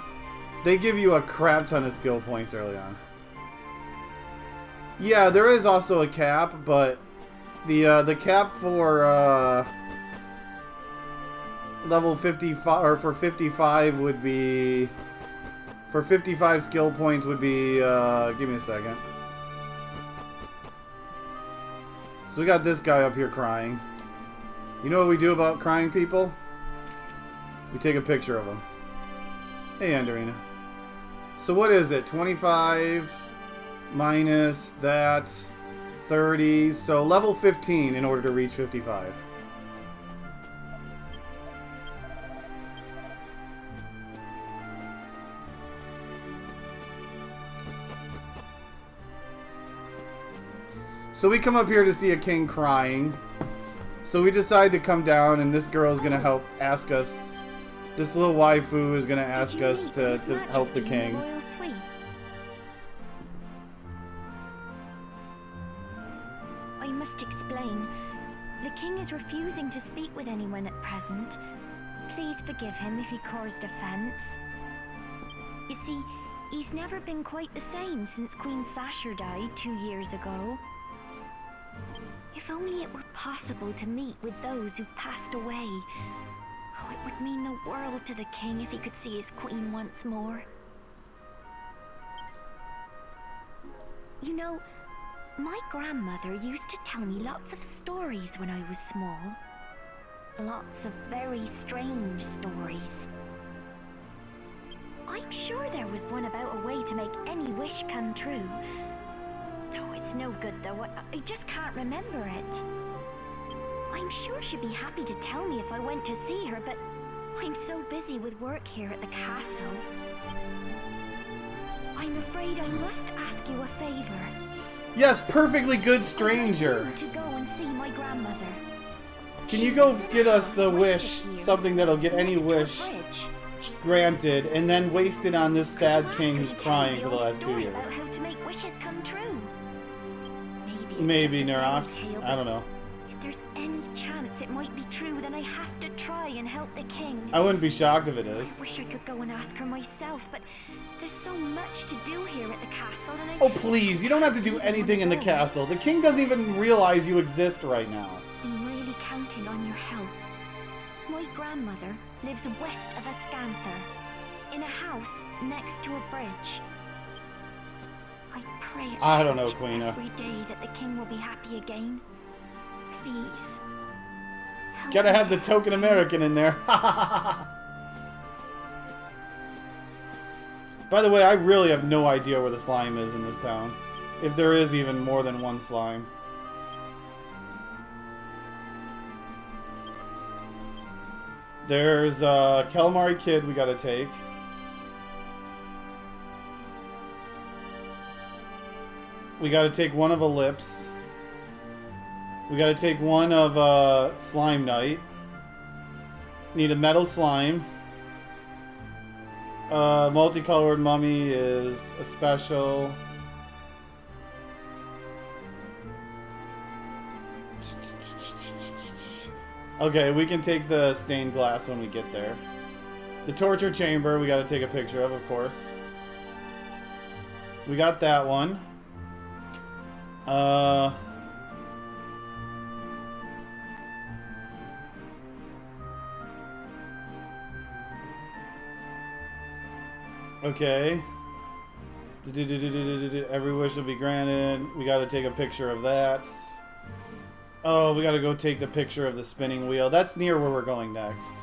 they give you a crap ton of skill points early on. Yeah, there is also a cap, but the cap for level 55 or for 55 would be, for 55 skill points would be give me a second. So we got this guy up here crying. You know what we do about crying people? We take a picture of him. Hey, Andorina. So what is it? 25 minus that 30. So level 15 in order to reach 55. So we come up here to see a king crying. So we decide to come down, and this girl is going to help ask us. This little waifu is going to ask us to help the king. I must explain. The king is refusing to speak with anyone at present. Please forgive him if he caused offense. You see, he's never been quite the same since Queen Sasha died 2 years ago. If only it were possible to meet with those who've passed away. Oh, it would mean the world to the king if he could see his queen once more. You know, my grandmother used to tell me lots of stories when I was small. Lots of very strange stories. I'm sure there was one about a way to make any wish come true. No, it's no good though. I just can't remember it. I'm sure she'd be happy to tell me if I went to see her, but I'm so busy with work here at the castle. I'm afraid I must ask you a favor. Yes, perfectly good stranger. I'd like you to go and see my grandmother. Can you go get us the wish, something that'll get any wish granted, and then waste it on this sad king who's crying for the last 2 years? About how to make wishes come true. Maybe, Narak. I don't know. If there's any chance it might be true, then I have to try and help the king. I wouldn't be shocked if it is. I wish I could go and ask her myself, but there's so much to do here at the castle, and Oh, please, you don't have to do anything in the castle. The king doesn't even realize you exist right now. I'm really counting on your help. My grandmother lives west of Ascanther, in a house next to a bridge. I pray I don't know, Queena. every day that the king will be happy again. Please. help Gotta me have the to token help him. American in there. By the way, I really have no idea where the slime is in this town. If there is even more than one slime. There's a calamari kid we gotta take. We gotta take one of Ellipse. We gotta take one of Slime Knight. Need a metal slime. Multicolored mummy is a special. Okay, we can take the stained glass when we get there. The torture chamber we gotta take a picture of course. We got that one. Okay. Every wish will be granted. We gotta take a picture of that. Oh, we gotta go take the picture of the spinning wheel. That's near where we're going next.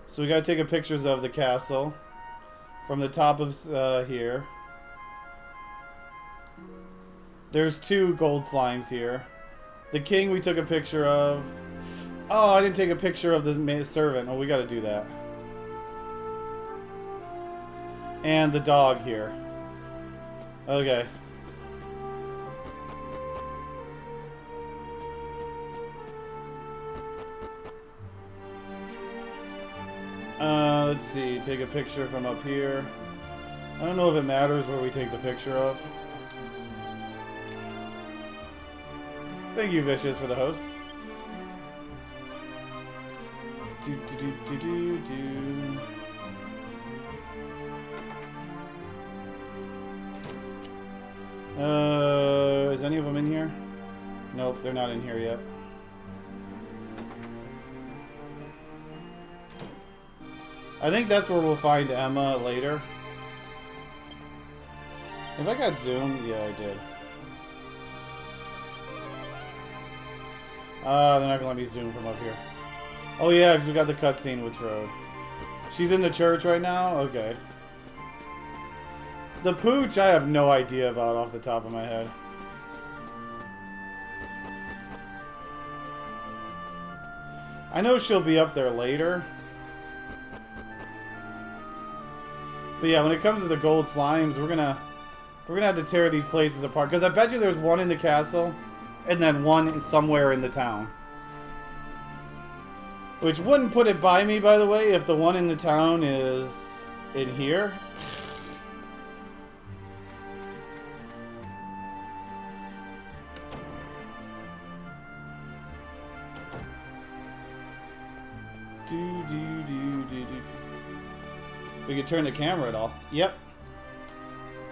So we gotta take a pictures of the castle from the top of here. There's 2 gold slimes here. The king we took a picture of. Oh, I didn't take a picture of the servant. Oh, we gotta do that. And the dog here. Okay. Let's see. Take a picture from up here. I don't know if it matters where we take the picture of. Thank you, Vicious, for the host. Do, do, do, do, do, do. Is any of them in here? Nope, they're not in here yet. I think that's where we'll find Emma later. If I got Zoom, yeah, I did. They're not gonna let me zoom from up here. Oh yeah, because we got the cutscene with Trode. She's in the church right now? Okay. The pooch, I have no idea about off the top of my head. I know she'll be up there later. But yeah, when it comes to the gold slimes, we're gonna have to tear these places apart. Because I bet you there's one in the castle, and then one somewhere in the town. Which wouldn't put it by me, by the way, if the one in the town is in here. We could turn the camera at all. Yep.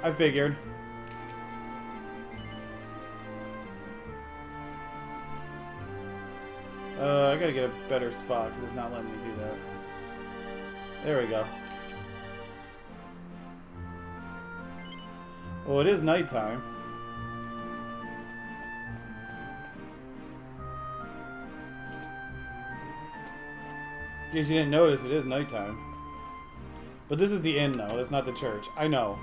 I figured. I gotta get a better spot because it's not letting me do that. There we go. Well, it is nighttime. In case you didn't notice, it is nighttime. But this is the inn, though. That's not the church. I know.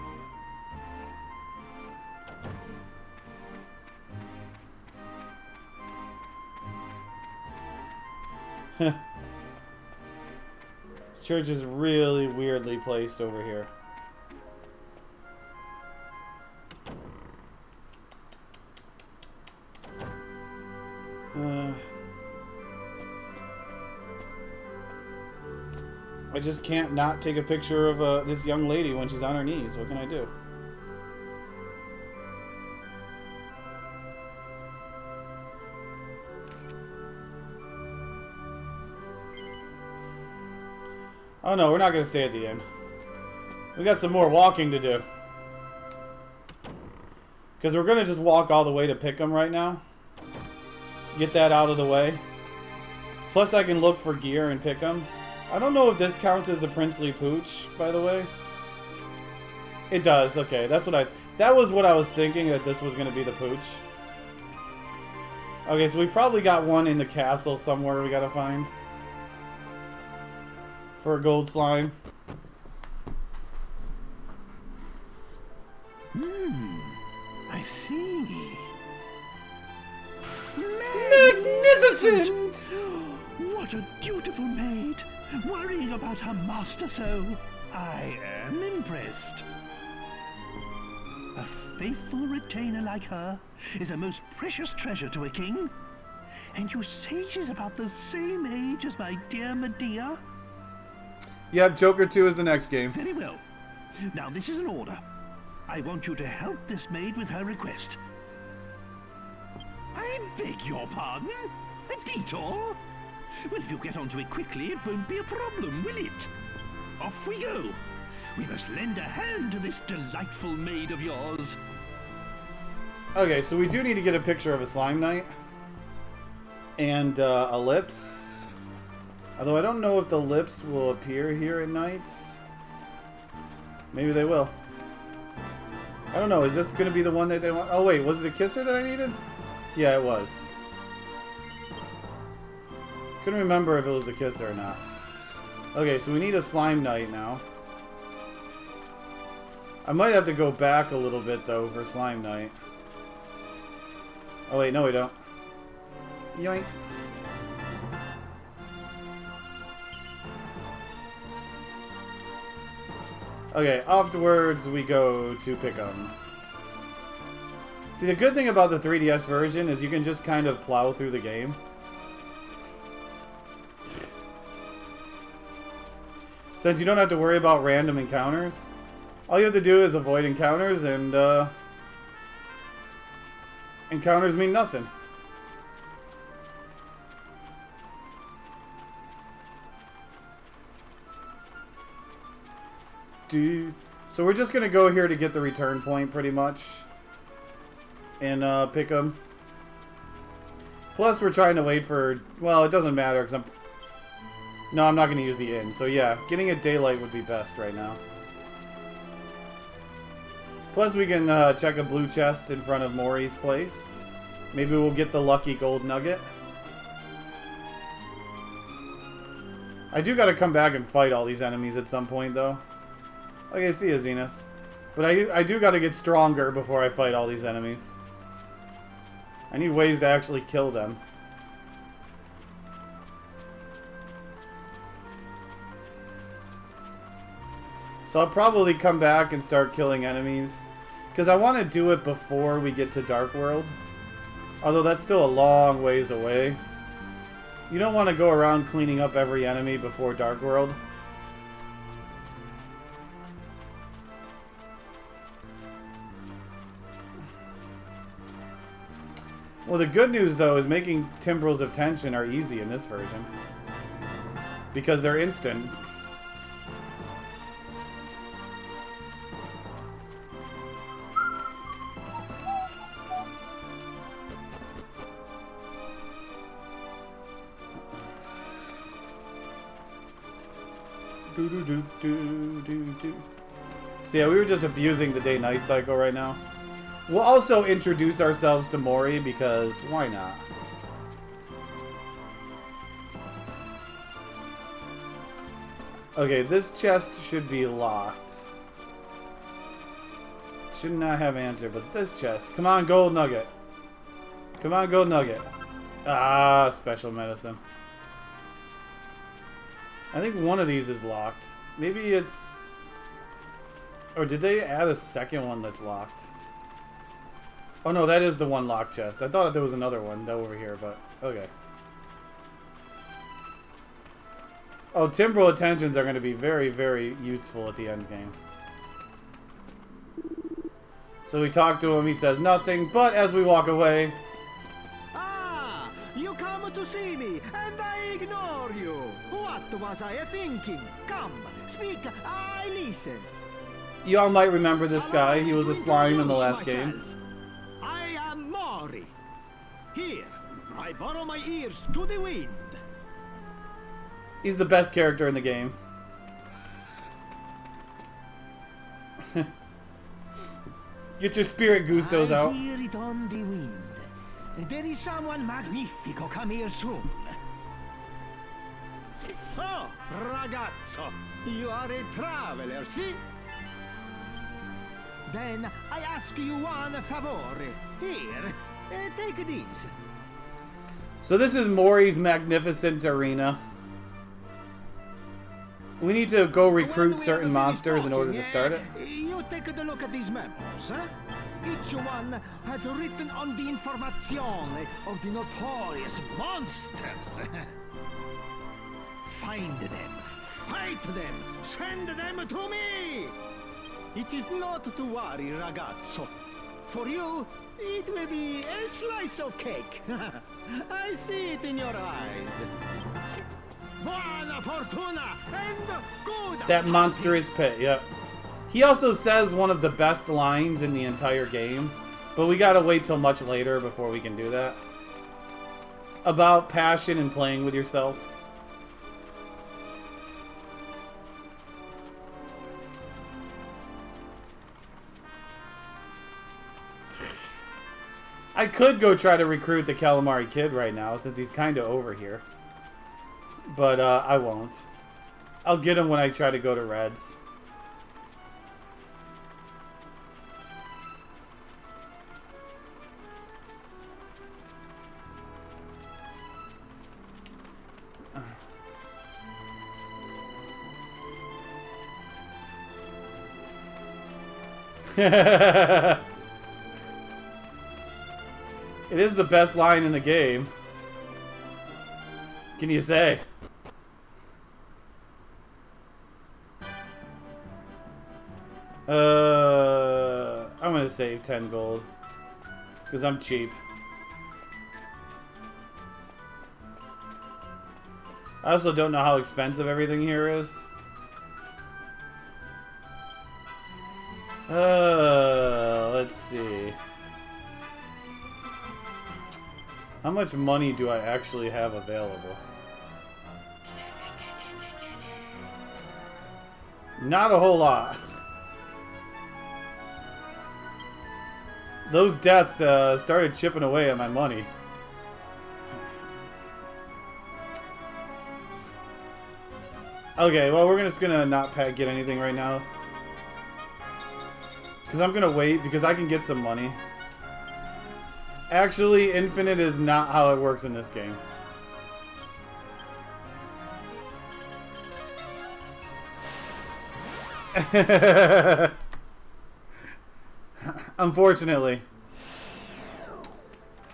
Church is really weirdly placed over here. I just can't not take a picture of this young lady when she's on her knees. What can I do? Oh no, we're not going to stay at the inn. We got some more walking to do. Because we're going to just walk all the way to Pickham right now. Get that out of the way. Plus I can look for gear in Pickham. I don't know if this counts as the princely pooch, by the way. It does. Okay, that's what that was what I was thinking, that this was going to be the pooch. Okay, so we probably got one in the castle somewhere we got to find. For a gold slime. I see. Magnificent! What a dutiful maid! Worrying about her master so. I am impressed. A faithful retainer like her is a most precious treasure to a king. And you say she's about the same age as my dear Medea? Yep, Joker 2 is the next game. Very well. Now this is an order. I want you to help this maid with her request. I beg your pardon? A detour? Well, if you get onto it quickly, it won't be a problem, will it? Off we go. We must lend a hand to this delightful maid of yours. Okay, so we do need to get a picture of a slime knight. And a lips. Although I don't know if the lips will appear here at night. Maybe they will. I don't know. Is this going to be the one that they want? Oh, wait. Was it a kisser that I needed? Yeah, it was. Couldn't remember if it was the kisser or not. Okay, so we need a slime knight now. I might have to go back a little bit, though, for slime knight. Oh, wait. No, we don't. Yoink. Okay, afterwards we go to Pickham. See, the good thing about the 3DS version is you can just kind of plow through the game. Since you don't have to worry about random encounters, all you have to do is avoid encounters, and encounters mean nothing. So we're just gonna go here to get the return point, pretty much, and pick them. Plus, we're trying to wait for. Well, it doesn't matter because I'm not gonna use the inn. So yeah, getting at daylight would be best right now. Plus, we can check a blue chest in front of Mori's place. Maybe we'll get the lucky gold nugget. I do gotta come back and fight all these enemies at some point, though. Okay, see ya, Zenith. But I do gotta get stronger before I fight all these enemies. I need ways to actually kill them. So I'll probably come back and start killing enemies. Because I want to do it before we get to Dark World. Although that's still a long ways away. You don't want to go around cleaning up every enemy before Dark World. Well, the good news, though, is making Timbrels of Tension are easy in this version. Because they're instant. So yeah, we were just abusing the day-night cycle right now. We'll also introduce ourselves to Mori, because why not? Okay, this chest should be locked. Should not have answer, but this chest. Come on, gold nugget. Come on, gold nugget. Ah, special medicine. I think one of these is locked. Maybe it's... Or did they add a second one that's locked? Oh no, that is the one locked chest. I thought there was another one over here, but okay. Oh, Timbrel Attentions are going to be very, very useful at the end game. So we talk to him, he says nothing, but as we walk away... Ah, you come to see me, and I ignore you. What was I thinking? Come, speak, I listen. You all might remember this guy. He was a slime in the last game. I am Mori. Here, I borrow my ears to the wind. He's the best character in the game. Get your spirit gustos out. I hear it on the wind. There is someone magnifico come here soon. So, ragazzo, you are a traveler, see? Then I ask you one favor. Here, take these. So this is Mori's magnificent arena. We need to go recruit certain monsters in order to start it. You take a look at these maps, huh? Each one has written on the information of the notorious monsters. Find them, fight them, send them to me! It is not to worry, ragazzo. For you, it will be a slice of cake. I see it in your eyes. Buona fortuna and good. That monstrous pit, yep. He also says one of the best lines in the entire game, but we gotta wait till much later before we can do that. About passion and playing with yourself. I could go try to recruit the Calamari Kid right now, since he's kind of over here. But, I won't. I'll get him when I try to go to Reds. It is the best line in the game. Can you say? save 10 gold. Because I'm cheap. I also don't know how expensive everything here is. Let's see. How much money do I actually have available? Not a whole lot. Those deaths started chipping away at my money. Okay, well, we're just gonna not get anything right now. Because I'm gonna wait, because I can get some money. Actually, infinite is not how it works in this game. Unfortunately.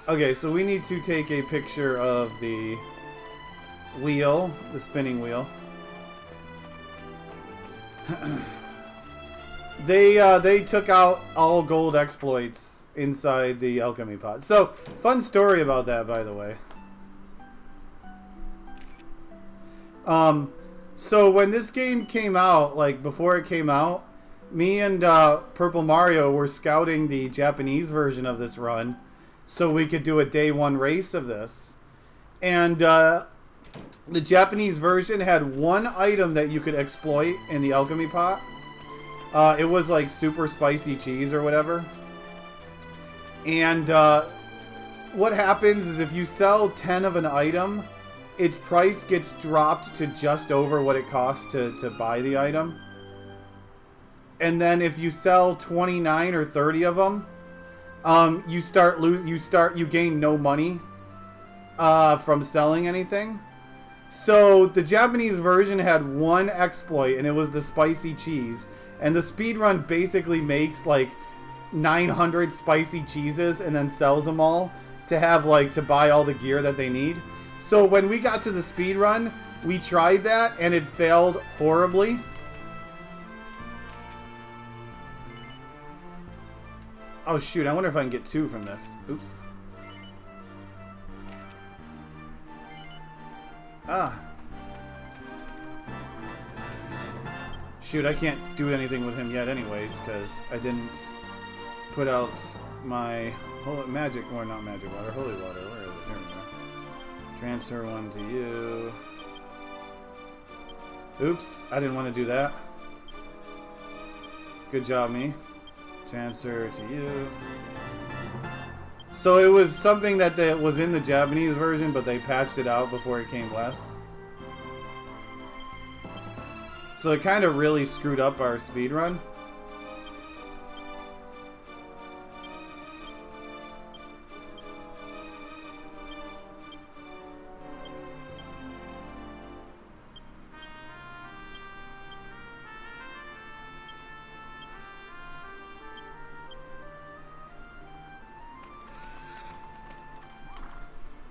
Okay, so we need to take a picture of the wheel, the spinning wheel. They took out all gold exploits inside the alchemy pot. So, fun story about that, by the way. So when this game came out, like before it came out, me and Purple Mario were scouting the Japanese version of this run so we could do a day one race of this. And the Japanese version had one item that you could exploit in the alchemy pot. It was like super spicy cheese or whatever. And what happens is if you sell 10 of an item, its price gets dropped to just over what it costs to buy the item. And then if you sell 29 or 30 of them, you gain no money from selling anything. So the Japanese version had one exploit, and it was the spicy cheese. And the speedrun basically makes like 900 spicy cheeses and then sells them all to have to buy all the gear that they need. So when we got to the speedrun, we tried that and it failed horribly. Oh shoot, I wonder if I can get 2 from this. Oops. Ah. Shoot, I can't do anything with him yet anyways, because I didn't put out my magic, or not magic water, holy water. Where is it? Here we go. Transfer 1 to you. Oops, I didn't want to do that. Good job, me. Transfer to you. So it was something that was in the Japanese version, but they patched it out before it came less. So it kind of really screwed up our speedrun.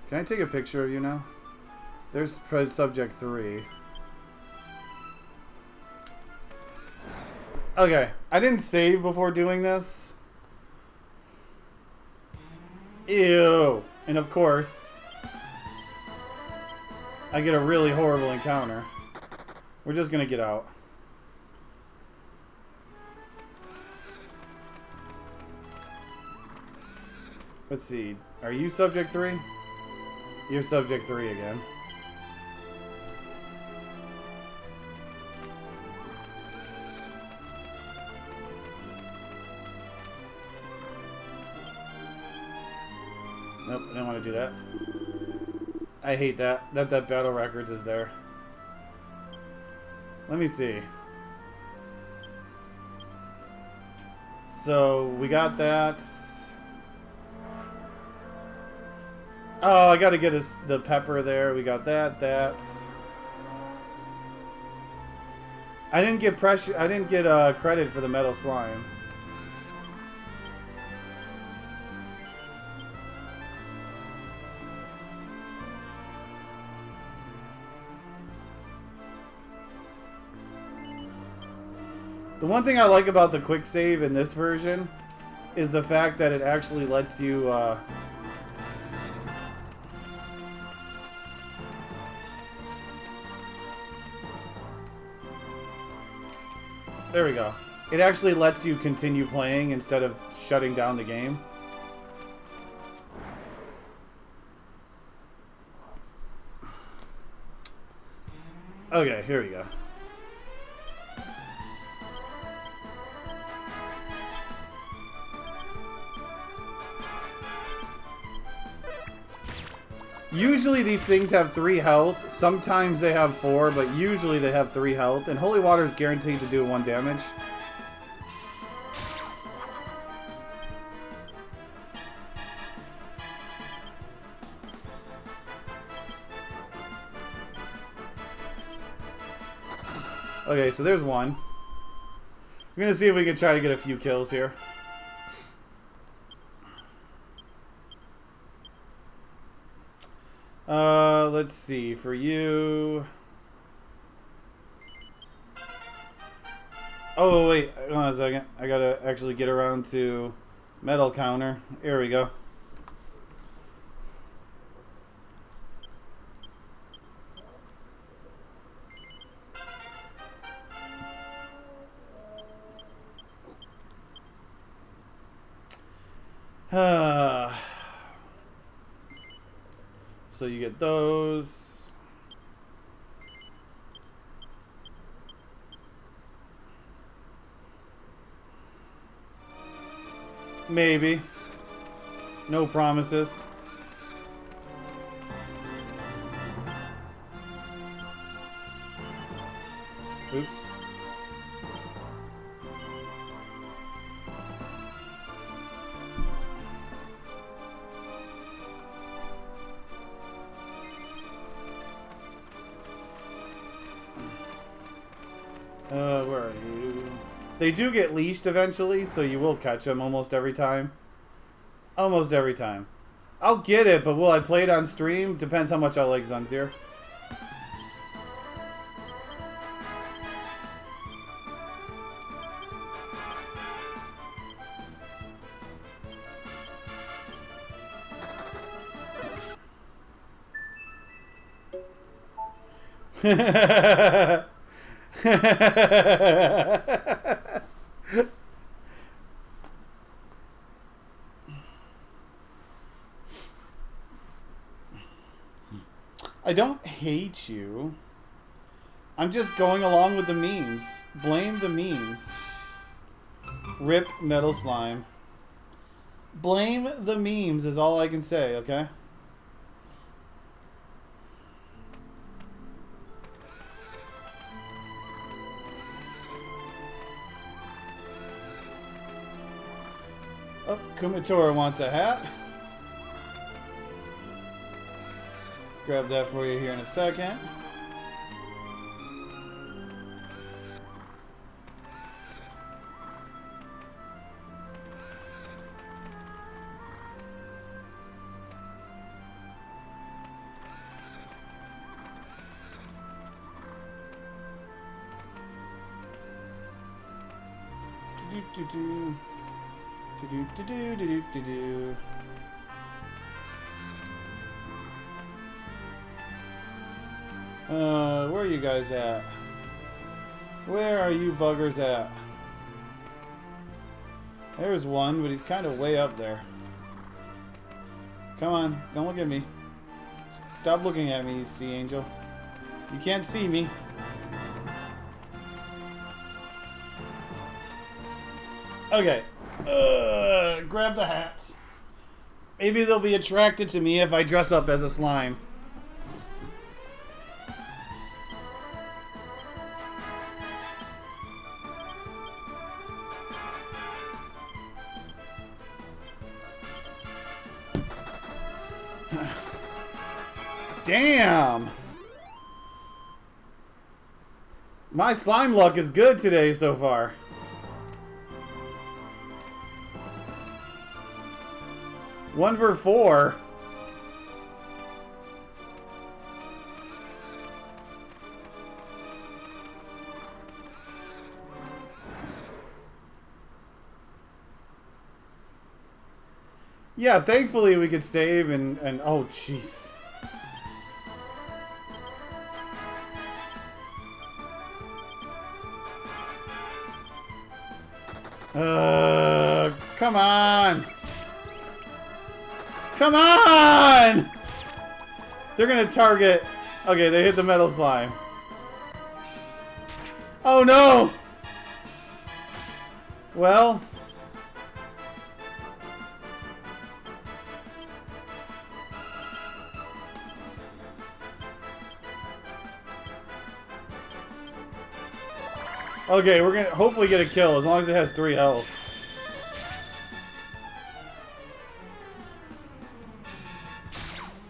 Can I take a picture of you now? There's subject 3. Okay, I didn't save before doing this. Ew. And of course, I get a really horrible encounter. We're just gonna get out. Let's see. Are you subject 3? You're subject 3 again. Nope, I don't want to do that. I hate that. That battle records is there. Let me see. So, we got that. Oh, I gotta get the pepper there. We got that. I didn't get credit for the metal slime. The one thing I like about the quick save in this version is the fact that it actually lets you, there we go. It actually lets you continue playing instead of shutting down the game. Okay, here we go. Usually these things have 3 health. Sometimes they have 4, but usually they have 3 health. And Holy Water is guaranteed to do 1 damage. Okay, so there's 1. We're gonna see if we can try to get a few kills here. Let's see, for you... Oh, wait, hold on a second. I gotta actually get around to metal counter. Here we go. So you get those. Maybe. No promises. Oops. Where are you? They do get leashed eventually, so you will catch them almost every time. Almost every time. I'll get it, but will I play it on stream? Depends how much I like Zunzir. I don't hate you. I'm just going along with the memes. Blame the memes. Rip Metal Slime. Blame the memes is all I can say, okay? Oh, Kumatora wants a hat. Grab that for you here in a second. Do-do-do-do. Do-do-do-do-do-do-do. Where are you guys at? Where are you buggers at? There's one, but he's kind of way up there. Come on, don't look at me. Stop looking at me, you sea angel. You can't see me. Okay. Grab the hats. Maybe they'll be attracted to me if I dress up as a slime. Damn! My slime luck is good today so far. One for 4. Yeah, thankfully we could save and oh jeez. Come on! Come on! They're gonna target. Okay, they hit the metal slime. Oh no! Well. Okay, we're gonna hopefully get a kill as long as it has 3 health.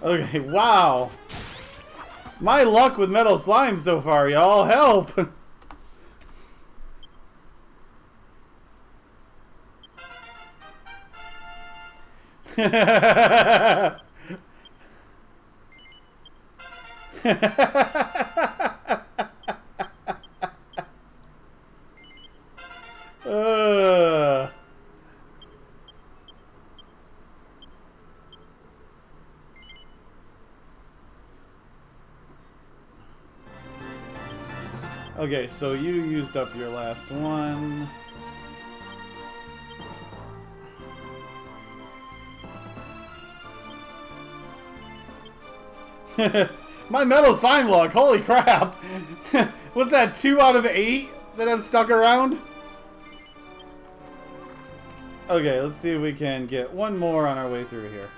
Okay, wow. My luck with metal slime so far, y'all. Help! Okay, so you used up your last one. My metal slime luck, holy crap! Was that 2 out of 8 that I've stuck around? Okay, let's see if we can get one more on our way through here.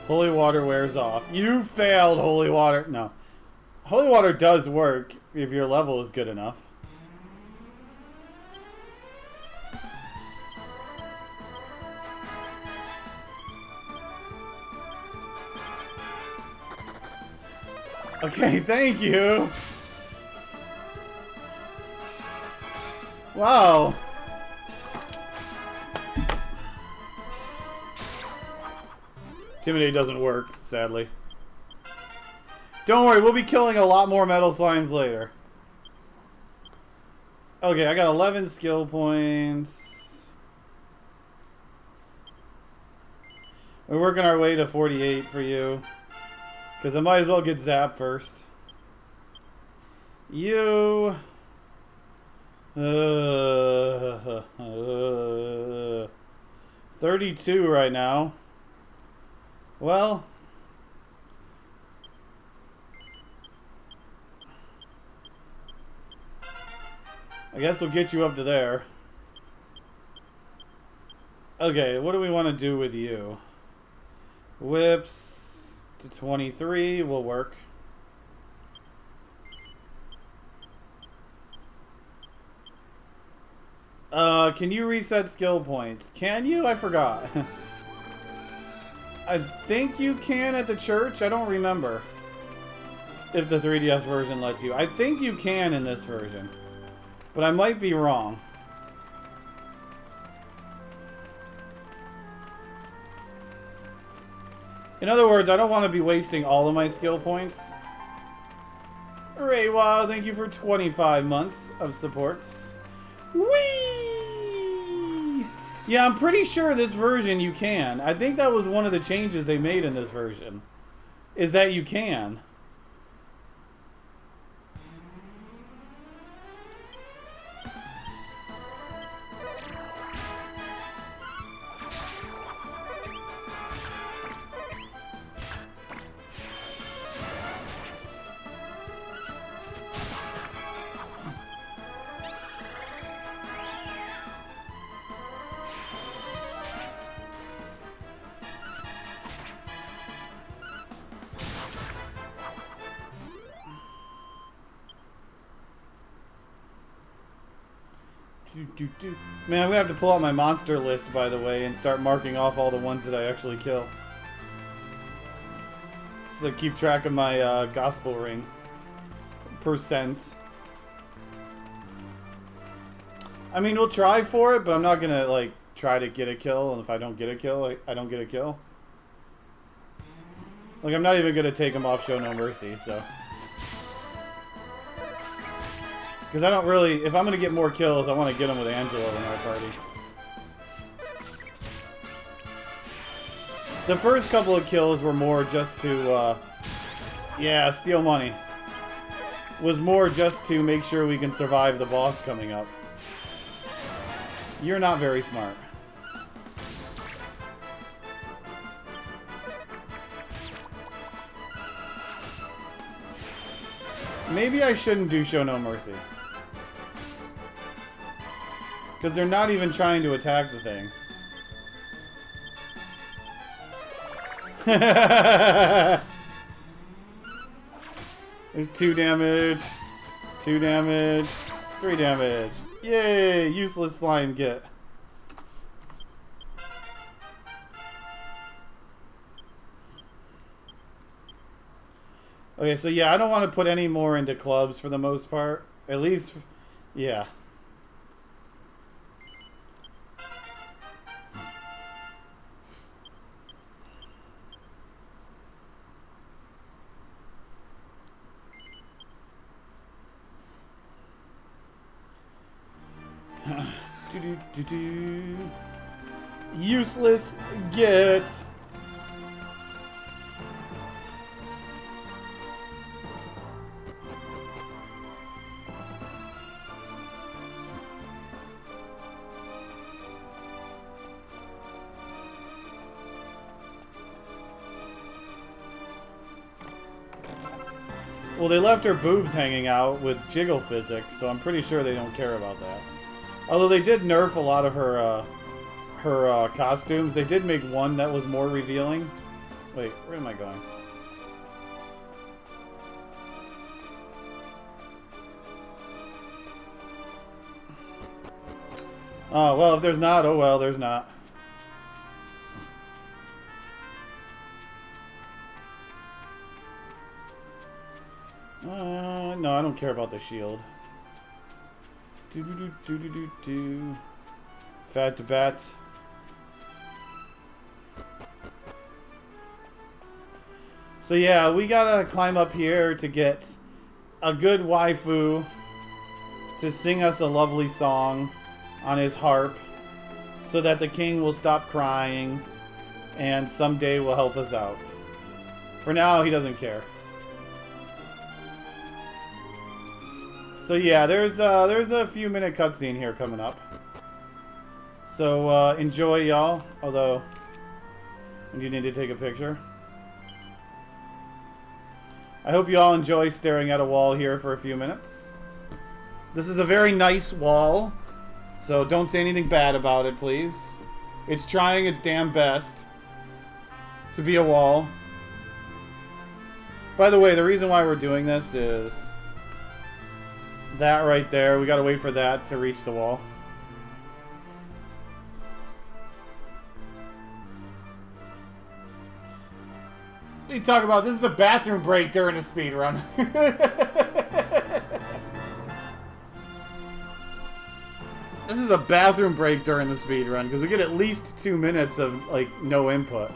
Holy water wears off. You failed, holy water. No. Holy water does work if your level is good enough. Okay, thank you. Wow. Intimidate doesn't work, sadly. Don't worry, we'll be killing a lot more metal slimes later. Okay, I got 11 skill points. We're working our way to 48 for you. Because I might as well get zapped first. You... 32 right now. Well, I guess we'll get you up to there. Okay, what do we want to do with you? Whips to 23 will work. Can you reset skill points? Can you? I forgot. I think you can at the church. I don't remember if the 3DS version lets you. I think you can in this version, but I might be wrong. In other words, I don't want to be wasting all of my skill points. Hooray, wow, thank you for 25 months of supports. Whee! Yeah, I'm pretty sure this version you can. I think that was one of the changes they made in this version. Is that you can. Man, I'm gonna have to pull out my monster list, by the way, and start marking off all the ones that I actually kill. to keep track of my gospel ring percent. I mean, we'll try for it, but I'm not gonna like try to get a kill, and if I don't get a kill, I don't get a kill. Like, I'm not even gonna take him off Show No Mercy, so. Because I don't really, if I'm gonna get more kills, I want to get them with Angelo in our party. The first couple of kills were more just to, yeah, steal money. Was more just to make sure we can survive the boss coming up. You're not very smart. Maybe I shouldn't do Show No Mercy. Because they're not even trying to attack the thing. There's 2 damage. 2 damage. 3 damage. Yay! Useless slime get. Okay, so yeah, I don't want to put any more into clubs for the most part. At least, yeah. Useless get. Well, they left her boobs hanging out with jiggle physics, so I'm pretty sure they don't care about that. Although they did nerf a lot of her costumes. They did make one that was more revealing. Wait, where am I going? Oh, well, if there's not, oh well, there's not. No, I don't care about the shield. Do. Fat to bat. So yeah, we gotta climb up here to get a good waifu to sing us a lovely song on his harp so that the king will stop crying and someday will help us out. For now, he doesn't care. So yeah, there's a few minute cutscene here coming up. So enjoy, y'all. Although, you need to take a picture. I hope you all enjoy staring at a wall here for a few minutes. This is a very nice wall, so don't say anything bad about it, please. It's trying its damn best to be a wall. By the way, the reason why we're doing this is that right there. We gotta wait for that to reach the wall. What are you talking about? This is a bathroom break during a speed run. This is a bathroom break during the speed run because we get at least 2 minutes of like no input.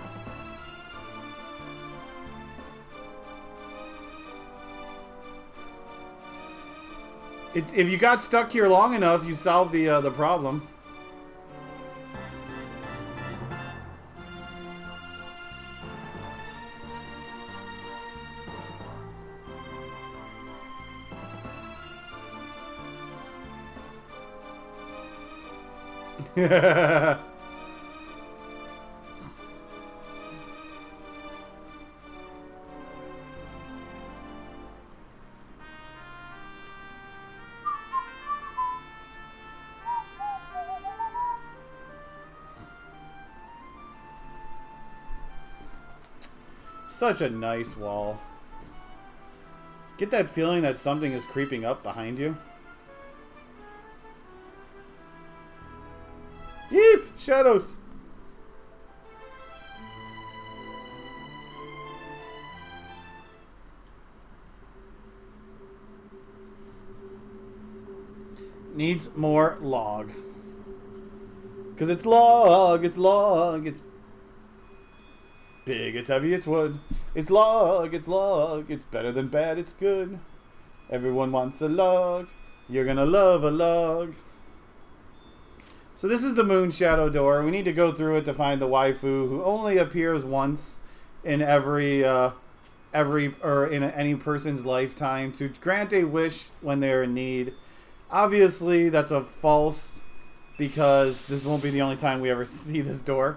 If you got stuck here long enough, you solved the problem. Such a nice wall. Get that feeling that something is creeping up behind you. Yeep! Shadows! Needs more log. Because it's log, it's log, it's big, it's heavy, it's wood. It's log, it's better than bad, it's good. Everyone wants a log. You're gonna love a log. So this is the moon shadow door. We need to go through it to find the waifu, who only appears once in any person's lifetime to grant a wish when they're in need. Obviously, that's a false, because this won't be the only time we ever see this door.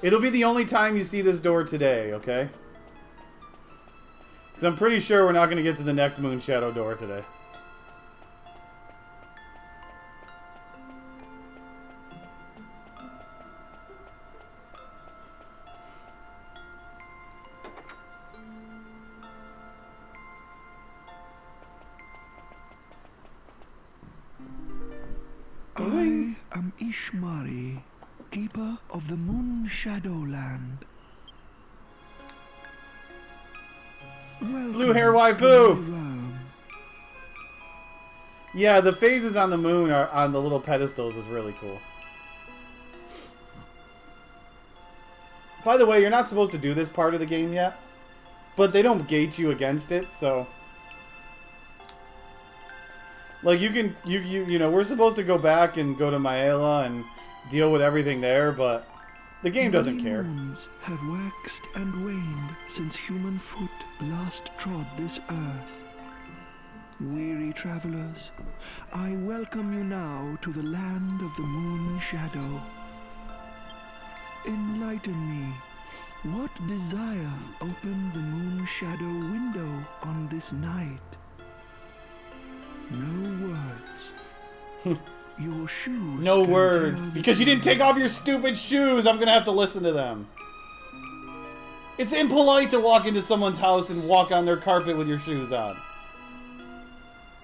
It'll be the only time you see this door today, okay? Because I'm pretty sure we're not going to get to the next moon shadow door today. I am Ishmari, keeper of the Moon Shadowland. Blue hair waifu! Yeah, the phases on the moon are on the little pedestals is really cool. By the way, you're not supposed to do this part of the game yet, but they don't gate you against it, so like you know, we're supposed to go back and go to Maela and deal with everything there, but the game doesn't care. Moons have waxed and waned since human foot last trod this earth. Weary travelers, I welcome you now to the land of the Moon Shadow. Enlighten me. What desire opened the Moon Shadow window on this night? No words. Your shoes. No words. Because you didn't take off your stupid shoes, I'm gonna have to listen to them. It's impolite to walk into someone's house and walk on their carpet with your shoes on.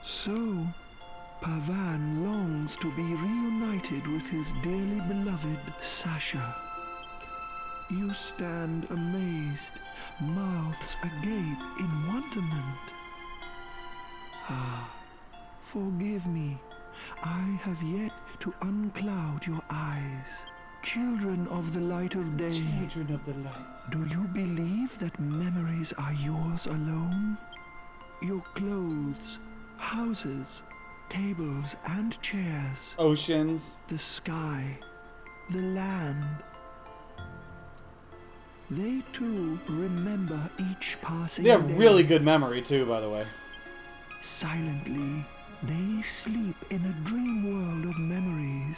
So, Pavan longs to be reunited with his dearly beloved Sasha. You stand amazed, mouths agape in wonderment. Ah, forgive me. I have yet to uncloud your eyes. Children of the light of day. Children of the light. Do you believe that memories are yours alone? Your clothes, houses, tables and chairs. Oceans. The sky, the land. They too remember each passing They have day. really good memory too, by the way. Silently, they sleep in a dream world of memories.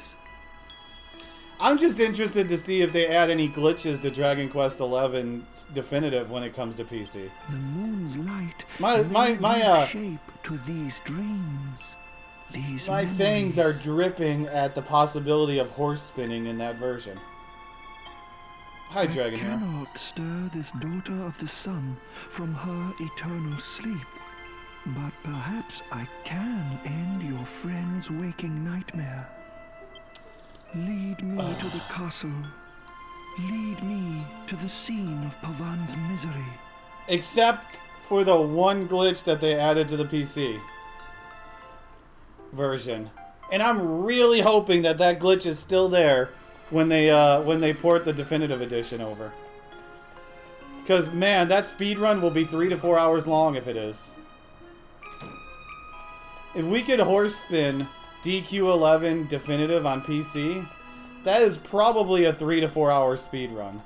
I'm just interested to see if they add any glitches to Dragon Quest XI Definitive when it comes to PC. The moon's light My shape to these dreams. These my memories. fangs are dripping at the possibility of horse spinning in that version. Hi, Dragon I Hero. cannot stir this daughter of the sun from her eternal sleep. But perhaps I can end your friend's waking nightmare. Lead me to the castle. Lead me to the scene of Pavan's misery. Except for the one glitch that they added to the PC version. And I'm really hoping that that glitch is still there when they port the definitive edition over. Because, man, that speedrun will be 3 to 4 hours long if it is. If we could horse spin DQ11 definitive on PC, that is probably a 3 to 4 hour speedrun.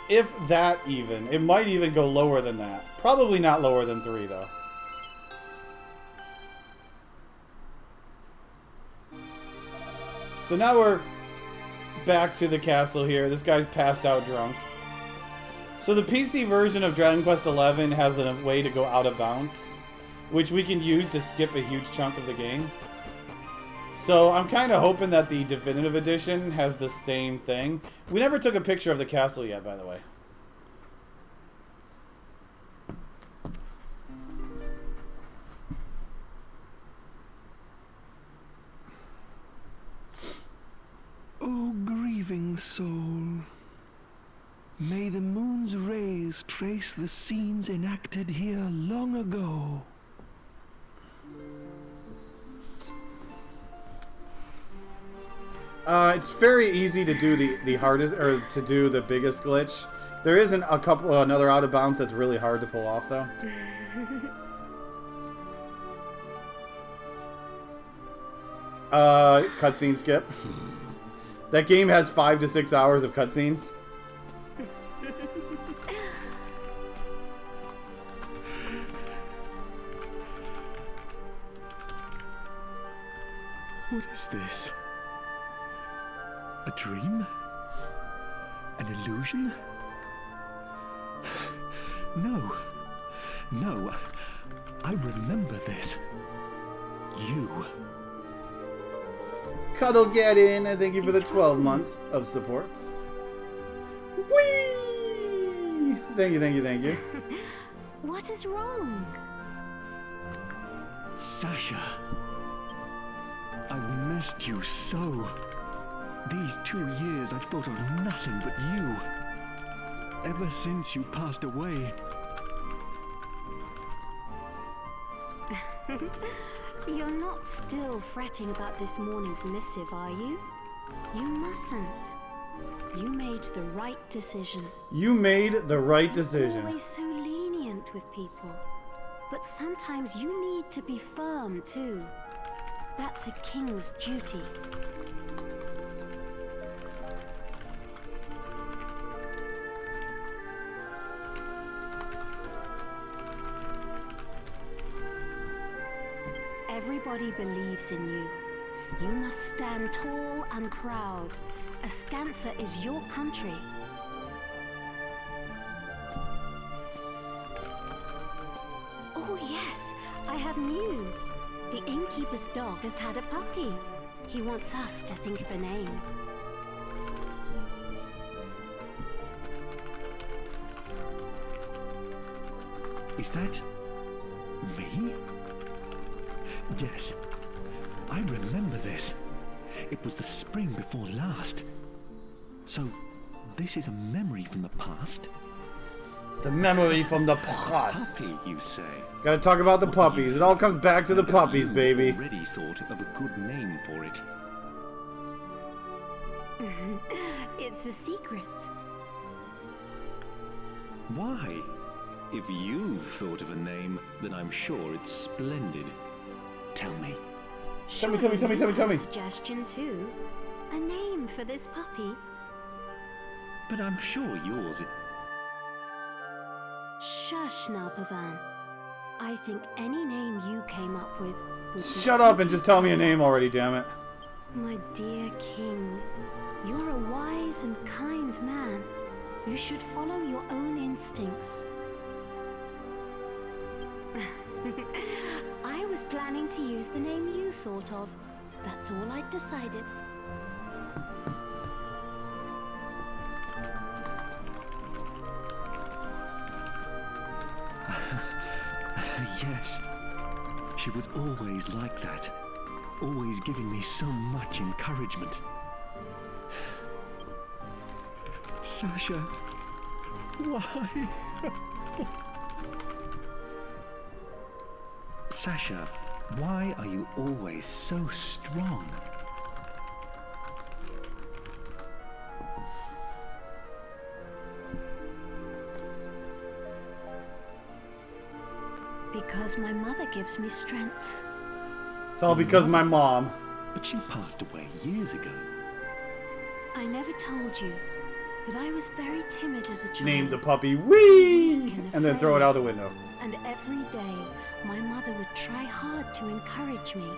If that even. It might even go lower than that. Probably not lower than 3 though. So now we're back to the castle here. This guy's passed out drunk. So the PC version of Dragon Quest XI has a way to go out of bounds, which we can use to skip a huge chunk of the game. So I'm kind of hoping that the definitive edition has the same thing. We never took a picture of the castle yet, by the way. Oh, grieving soul. May the moon's rays trace the scenes enacted here long ago. It's very easy to do the hardest, or to do the biggest glitch. There isn't another out of bounds that's really hard to pull off, though. Cutscene skip. That game has 5 to 6 hours of cutscenes. What is this? A dream? An illusion? No. No. I remember this. You. Cuddle get in, and thank you for the 12 months of support. Whee! Thank you, thank you, thank you. What is wrong? Sasha. I've missed you so. These 2 years I've thought of nothing but you. Ever since you passed away. You're not still fretting about this morning's missive, are you? You mustn't. You made the right decision. You made the right decision. You're always so lenient with people. But sometimes you need to be firm, too. That's a king's duty. Everybody believes in you. You must stand tall and proud. Ascantha is your country. Oh yes, I have news. The innkeeper's dog has had a puppy. He wants us to think of a name. Is that me? Yes, I remember this. It was the spring before last. So, this is a memory from the past? The memory from the past. Puppy, you say? Gotta talk about the puppies. It all comes back to the puppies, baby. Already thought of a good name for it. It's a secret. Why? If you've thought of a name, then I'm sure it's splendid. Tell me. Tell me. Suggestion too. A name for this puppy. But I'm sure yours... Shush now, Pavan. I think any name you came up with would be Shut up and just tell me a name already, damn it. My dear king, you're a wise and kind man. You should follow your own instincts. I was planning to use the name you thought of. That's all I'd decided. Yes. She was always like that. Always giving me so much encouragement. Sasha, why? Sasha, why are you always so strong? Because my mother gives me strength. It's all because my mom. But she passed away years ago. I never told you, but I was very timid as a child. Named the puppy Wee! And then throw it out the window. And every day, my mother would try hard to encourage me.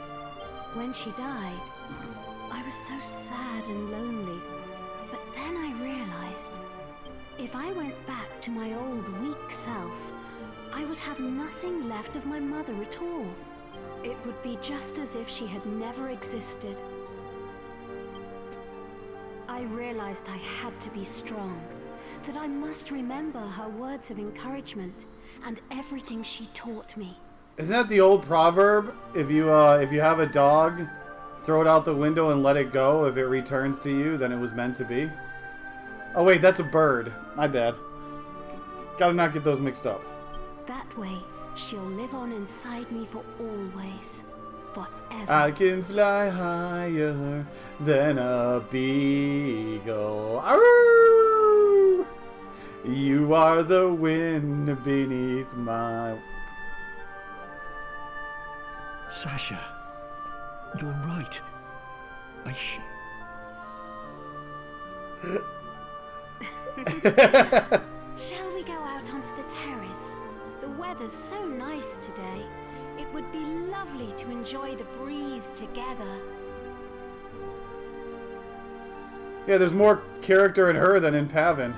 When she died, I was so sad and lonely. But then I realized, if I went back to my old weak self, I would have nothing left of my mother at all. It would be just as if she had never existed. I realized I had to be strong, that I must remember her words of encouragement and everything she taught me. Isn't that the old proverb? If you have a dog, throw it out the window and let it go. If it returns to you, then it was meant to be. Oh wait, that's a bird. My bad. Gotta not get those mixed up. That way, she'll live on inside me for always. Forever. I can fly higher than a beagle. Arroo! You are the wind beneath my... Sasha, you're right. Shall we go out onto the terrace? The weather's so nice today. It would be lovely to enjoy the breeze together. Yeah, there's more character in her than in Pavin.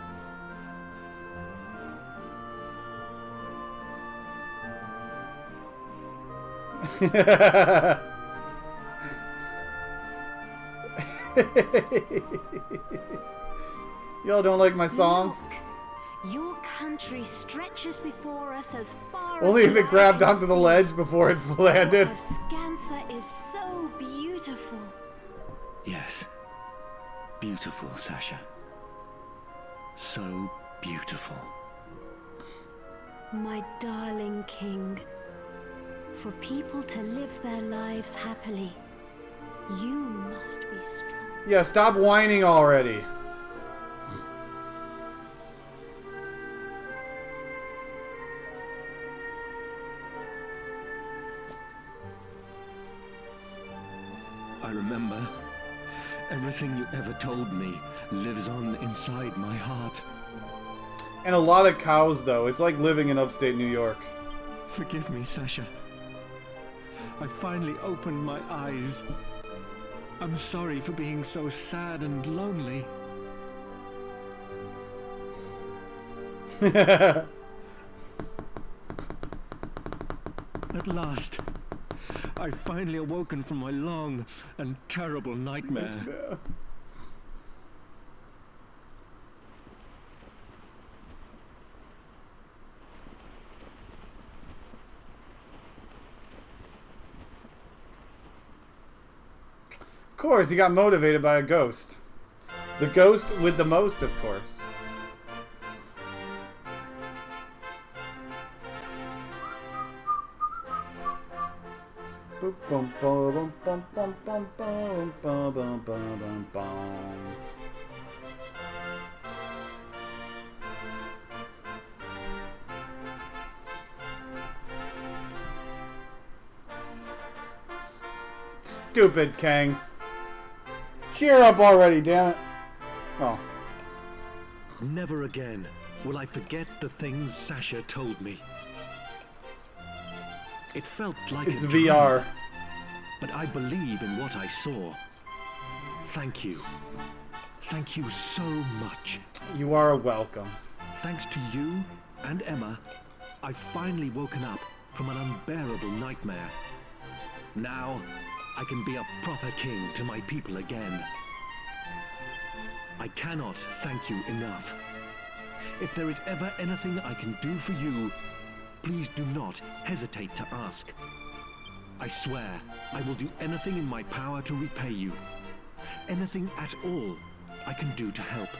Y'all don't like my song? Look, your country stretches before us as far Only as if it I grabbed can onto the see. ledge before it landed. Scansa is so beautiful. Yes. Beautiful, Sasha. So beautiful. My darling king. For people to live their lives happily, you must be strong. Yeah, stop whining already. I remember. Everything you ever told me lives on inside my heart. And a lot of cows, though. It's like living in upstate New York. Forgive me, Sasha. I finally opened my eyes. I'm sorry for being so sad and lonely. At last, I finally awoken from my long and terrible nightmare. Of course, he got motivated by a ghost. The ghost with the most, of course. Stupid Kang. Cheer up already, damn it. Oh. Never again will I forget the things Sasha told me. It felt like It's a dream, VR. but I believe in what I saw. Thank you. Thank you so much. You are welcome. Thanks to you and Emma, I've finally woken up from an unbearable nightmare. Now, I can be a proper king to my people again. I cannot thank you enough. If there is ever anything I can do for you, please do not hesitate to ask. I swear I will do anything in my power to repay you. Anything at all I can do to help.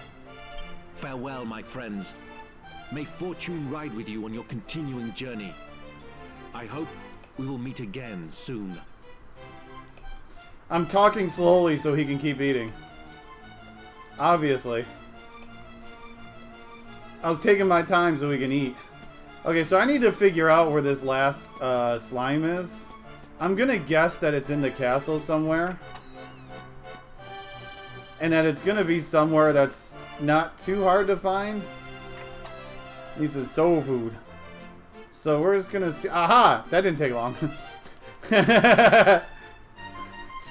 Farewell, my friends. May fortune ride with you on your continuing journey. I hope we will meet again soon. I'm talking slowly so he can keep eating. Obviously. I was taking my time so we can eat. Okay, so I need to figure out where this last slime is. I'm gonna guess that it's in the castle somewhere. And that it's gonna be somewhere that's not too hard to find. Need some soul food. So we're just gonna see. Aha! That didn't take long.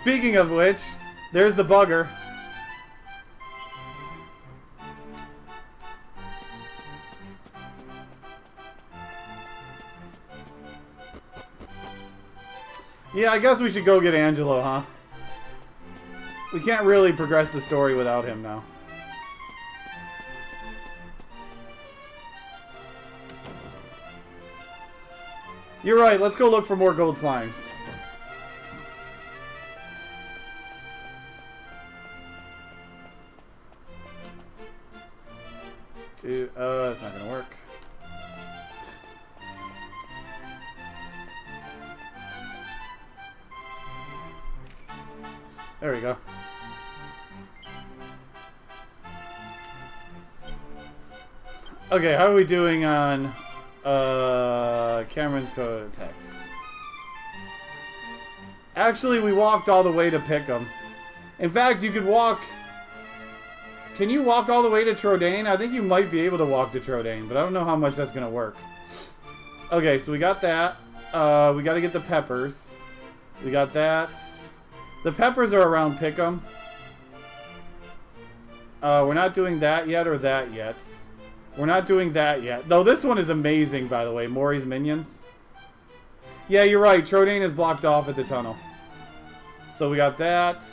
Speaking of which, there's the bugger. Yeah, I guess we should go get Angelo, huh? We can't really progress the story without him now. You're right, let's go look for more gold slimes. Dude, that's not gonna work. There we go. Okay, how are we doing on Cameron's Codex? Actually, we walked all the way to Pickham. In fact, you could walk... Can you walk all the way to Trodaine? I think you might be able to walk to Trodaine, but I don't know how much that's going to work. Okay, so we got that. We got to get the peppers. We got that. The peppers are around Pickham. We're not doing that yet or that yet. We're not doing that yet. Though this one is amazing, by the way. Mori's Minions. Yeah, you're right. Trodaine is blocked off at the tunnel. So we got that.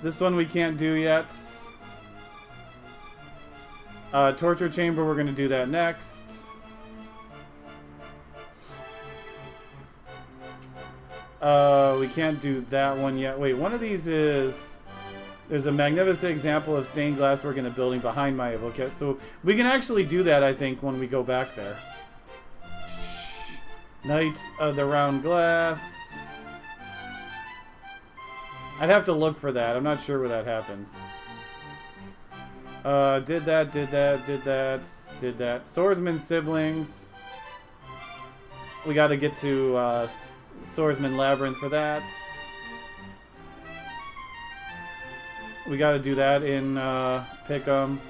This one we can't do yet. Torture Chamber, we're going to do that next. We can't do that one yet. Wait, one of these is... There's a magnificent example of stained glass work in the building behind my book. So we can actually do that, I think, when we go back there. Night of the Round Glass. I'd have to look for that. I'm not sure where that happens. Did that. Swordsman Siblings. We got to get to Swordsman Labyrinth for that. We got to do that in Pickham.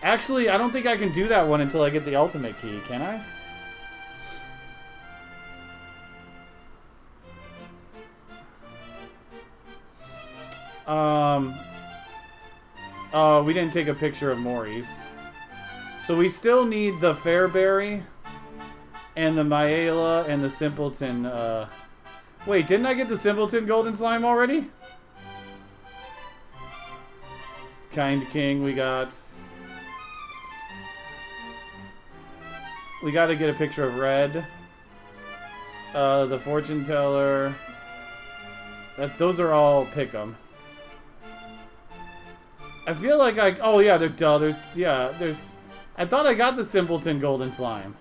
Actually, I don't think I can do that one until I get the ultimate key. Can I? Oh, we didn't take a picture of Mori's. So we still need the Fairberry and the Maela and the Simpleton. Wait, didn't I get the Simpleton Golden Slime already? Kind King, we got... We got to get a picture of Red. The Fortune Teller. Those are all Pickham. I feel like I... Oh, yeah, they're dull. There's... I thought I got the Simpleton Golden Slime.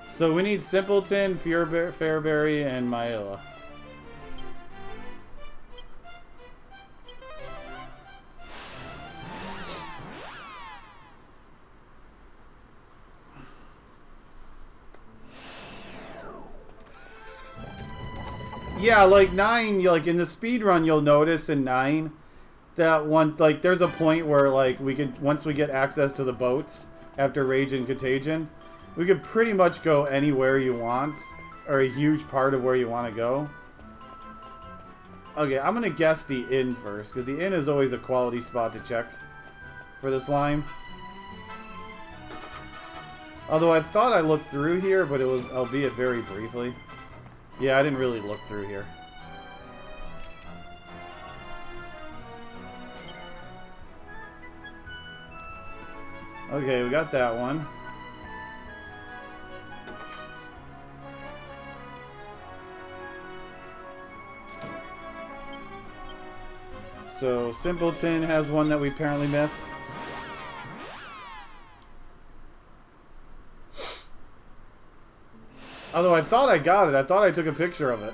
So we need Simpleton, Fairberry, and Maela. Yeah, like 9, like in the speed run, you'll notice in 9 that one, like there's a point where like we can, once we get access to the boats after Rage and Contagion, we could pretty much go anywhere you want, or a huge part of where you want to go. Okay, I'm going to guess the inn first, because the inn is always a quality spot to check for the slime. Although I thought I looked through here, but it was, albeit very briefly. Yeah, I didn't really look through here. Okay, we got that one. So, Simpleton has one that we apparently missed. Although I thought I got it. I thought I took a picture of it.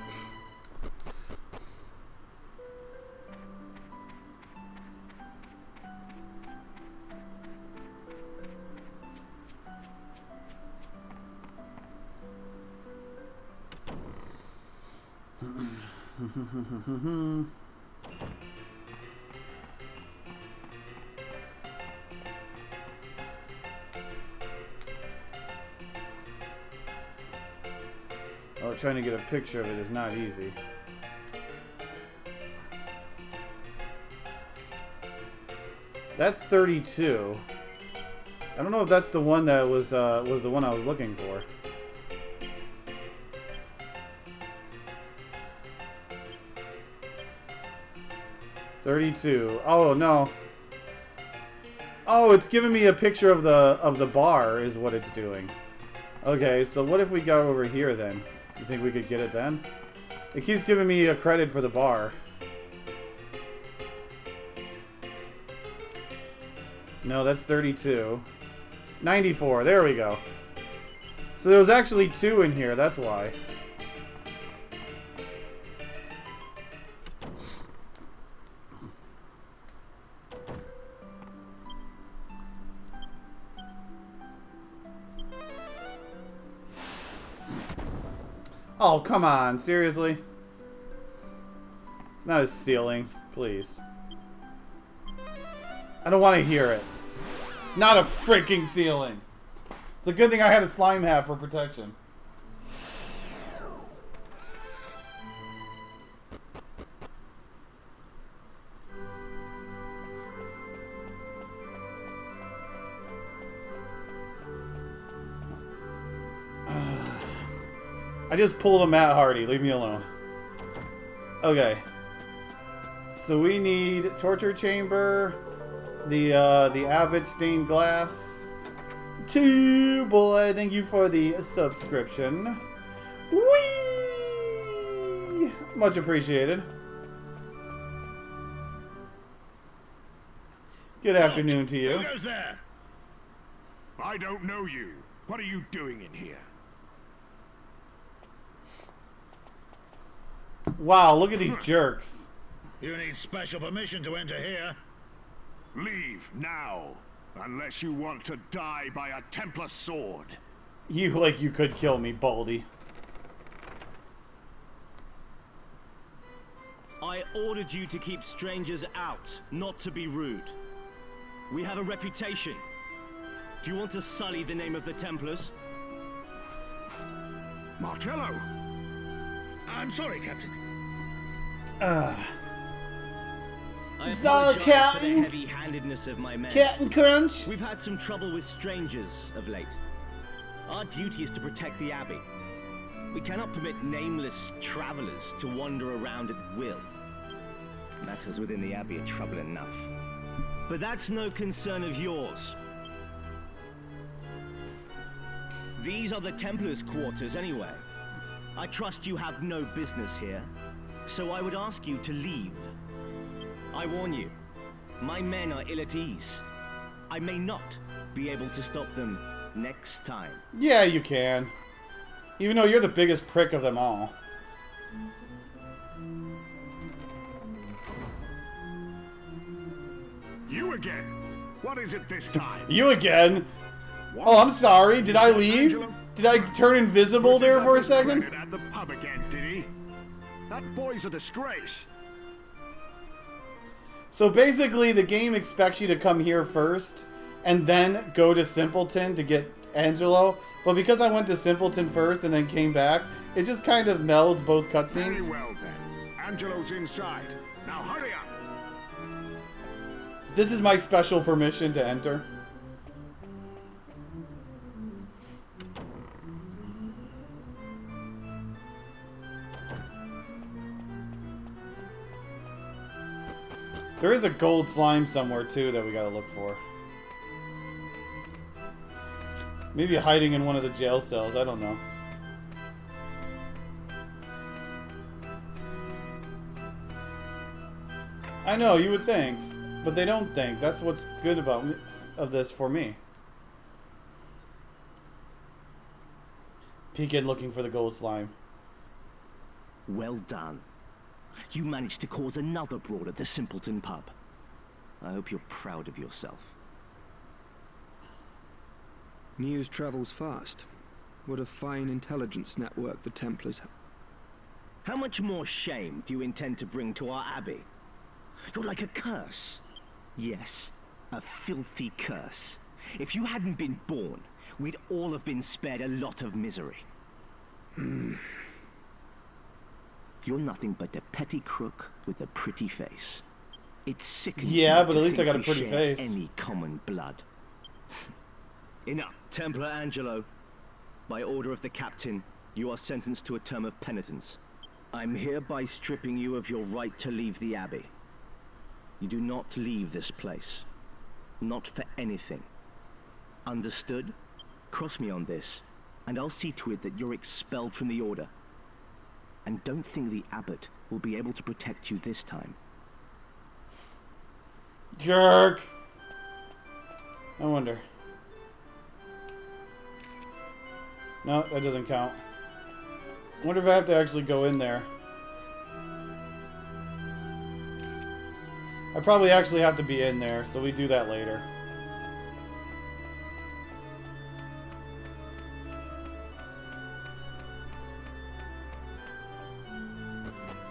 Oh, trying to get a picture of it is not easy. That's 32. I don't know if that's the one that was the one I was looking for. $32. Oh no. Oh, it's giving me a picture of the bar is what it's doing. Okay, so what if we go over here then? Do you think we could get it then? It keeps giving me a credit for the bar. No, that's 32. 94, there we go. So there was actually 2 in here, that's why. Oh, come on, seriously? It's not a ceiling, please. I don't want to hear it. It's not a freaking ceiling. It's a good thing I had a slime hat for protection. I just pulled a Matt Hardy. Leave me alone. Okay. So we need torture chamber, the Avid stained glass. 2 boy, thank you for the subscription. Whee! Much appreciated. Good afternoon to you. Who goes there? I don't know you. What are you doing in here? Wow, look at these jerks. You need special permission to enter here. Leave now, unless you want to die by a Templar sword. You could kill me, Baldy. I ordered you to keep strangers out, not to be rude. We have a reputation. Do you want to sully the name of the Templars? Marcello! I'm sorry, Captain. I Sorry, apologize for the Captain. heavy-handedness of my men. Captain Crunch. We've had some trouble with strangers of late. Our duty is to protect the Abbey. We cannot permit nameless travelers to wander around at will. Matters within the Abbey are trouble enough. But that's no concern of yours. These are the Templars' quarters anyway. I trust you have no business here, so I would ask you to leave. I warn you, my men are ill at ease. I may not be able to stop them next time. Yeah, you can. Even though you're the biggest prick of them all. You again? What is it this time? You again? Oh, I'm sorry. Did I leave? Did I turn invisible there for a second? At the pub again, did he? That boy's a disgrace. So basically, the game expects you to come here first, and then go to Simpleton to get Angelo. But because I went to Simpleton first and then came back, it just kind of melds both cutscenes. Very well then. Angelo's inside. Now hurry up. This is my special permission to enter. There is a gold slime somewhere too that we gotta look for. Maybe hiding in one of the jail cells, I don't know. I know, you would think, but they don't think. That's what's good about this for me. Peek in looking for the gold slime. Well done. You managed to cause another brawl at the Simpleton pub. I hope you're proud of yourself. News travels fast. What a fine intelligence network the Templars have. How much more shame do you intend to bring to our Abbey? You're like a curse. Yes, a filthy curse. If you hadn't been born, we'd all have been spared a lot of misery. You're nothing but a petty crook with a pretty face. It's sickens me Yeah, but to at least I think got a we pretty share face. Any common blood. Enough, Templar Angelo. By order of the captain, you are sentenced to a term of penitence. I'm hereby stripping you of your right to leave the Abbey. You do not leave this place. Not for anything. Understood? Cross me on this, and I'll see to it that you're expelled from the Order. and don't think the abbot will be able to protect you this time. Jerk! I wonder. No, that doesn't count. I wonder if I have to actually go in there. I probably actually have to be in there, so we do that later.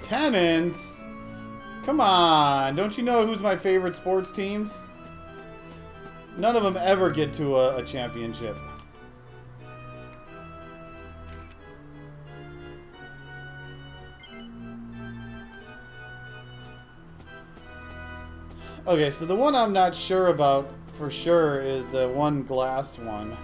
Cannons? Come on, don't you know who's my favorite sports teams? None of them ever get to a championship. Okay, so the one I'm not sure about for sure is the one glass one.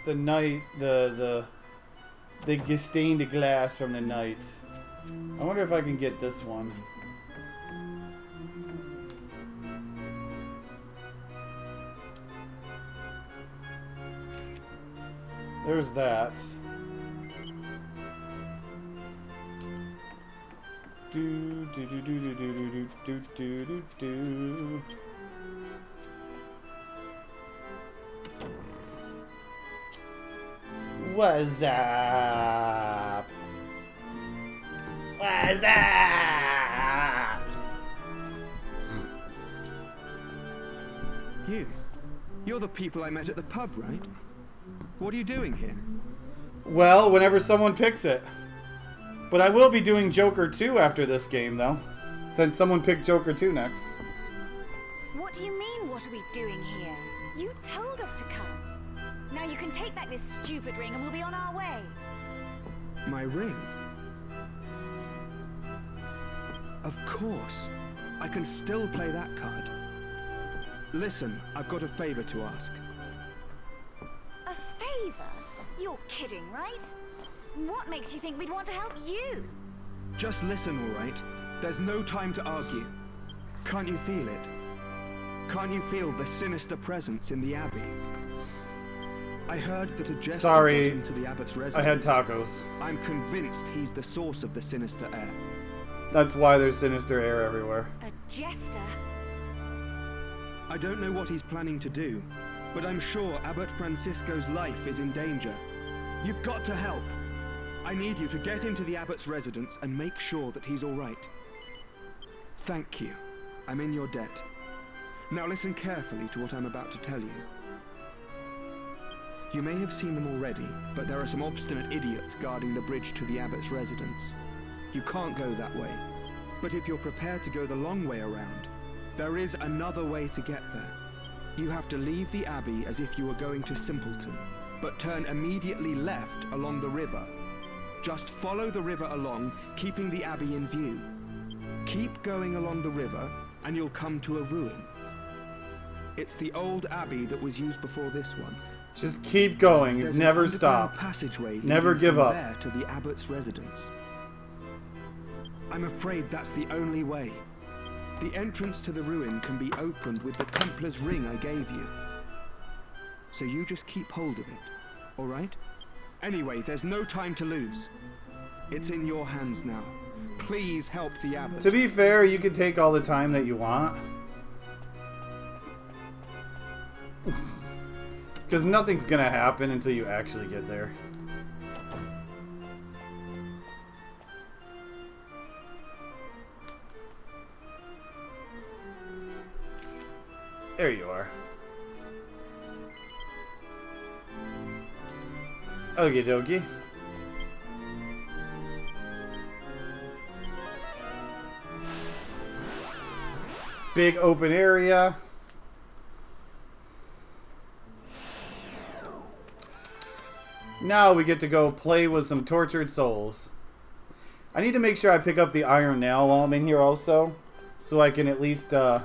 The night, the stained glass from the night. I wonder if I can get this one. There's that. Do do do do do do do do do do. What's up? What's up? You're the people I met at the pub, right? What are you doing here? Well, whenever someone picks it. But I will be doing Joker 2 after this game, though. Since someone picked Joker 2 next. What do you mean, what are we doing here? You told us to come. Now you can take back this stupid ring and we'll be on our way. My ring? Of course. I can still play that card. Listen, I've got a favor to ask. A favor? You're kidding, right? What makes you think we'd want to help you? Just listen, all right? There's no time to argue. Can't you feel it? Can't you feel the sinister presence in the Abbey? I heard that a jester got into the Abbot's residence. I had tacos. I'm convinced he's the source of the sinister air. That's why there's sinister air everywhere. A jester? I don't know what he's planning to do, but I'm sure Abbot Francisco's life is in danger. You've got to help. I need you to get into the Abbot's residence and make sure that he's all right. Thank you. I'm in your debt. Now listen carefully to what I'm about to tell you. You may have seen them already, but there are some obstinate idiots guarding the bridge to the Abbot's residence. You can't go that way, but if you're prepared to go the long way around, there is another way to get there. You have to leave the Abbey as if you were going to Simpleton, but turn immediately left along the river. Just follow the river along, keeping the Abbey in view. Keep going along the river, and you'll come to a ruin. It's the old Abbey that was used before this one. Just keep going. There's Never an stop. Passageway Never give from up. there to the Abbot's residence. I'm afraid that's the only way. The entrance to the ruin can be opened with the Templar's ring I gave you. So you just keep hold of it, all right? Anyway, there's no time to lose. It's in your hands now. Please help the Abbot. To be fair, you can take all the time that you want. Because nothing's gonna happen until you actually get there. There you are. Okie dokie. Big open area. Now we get to go play with some tortured souls. I need to make sure I pick up the iron nail while I'm in here also, so I can at least I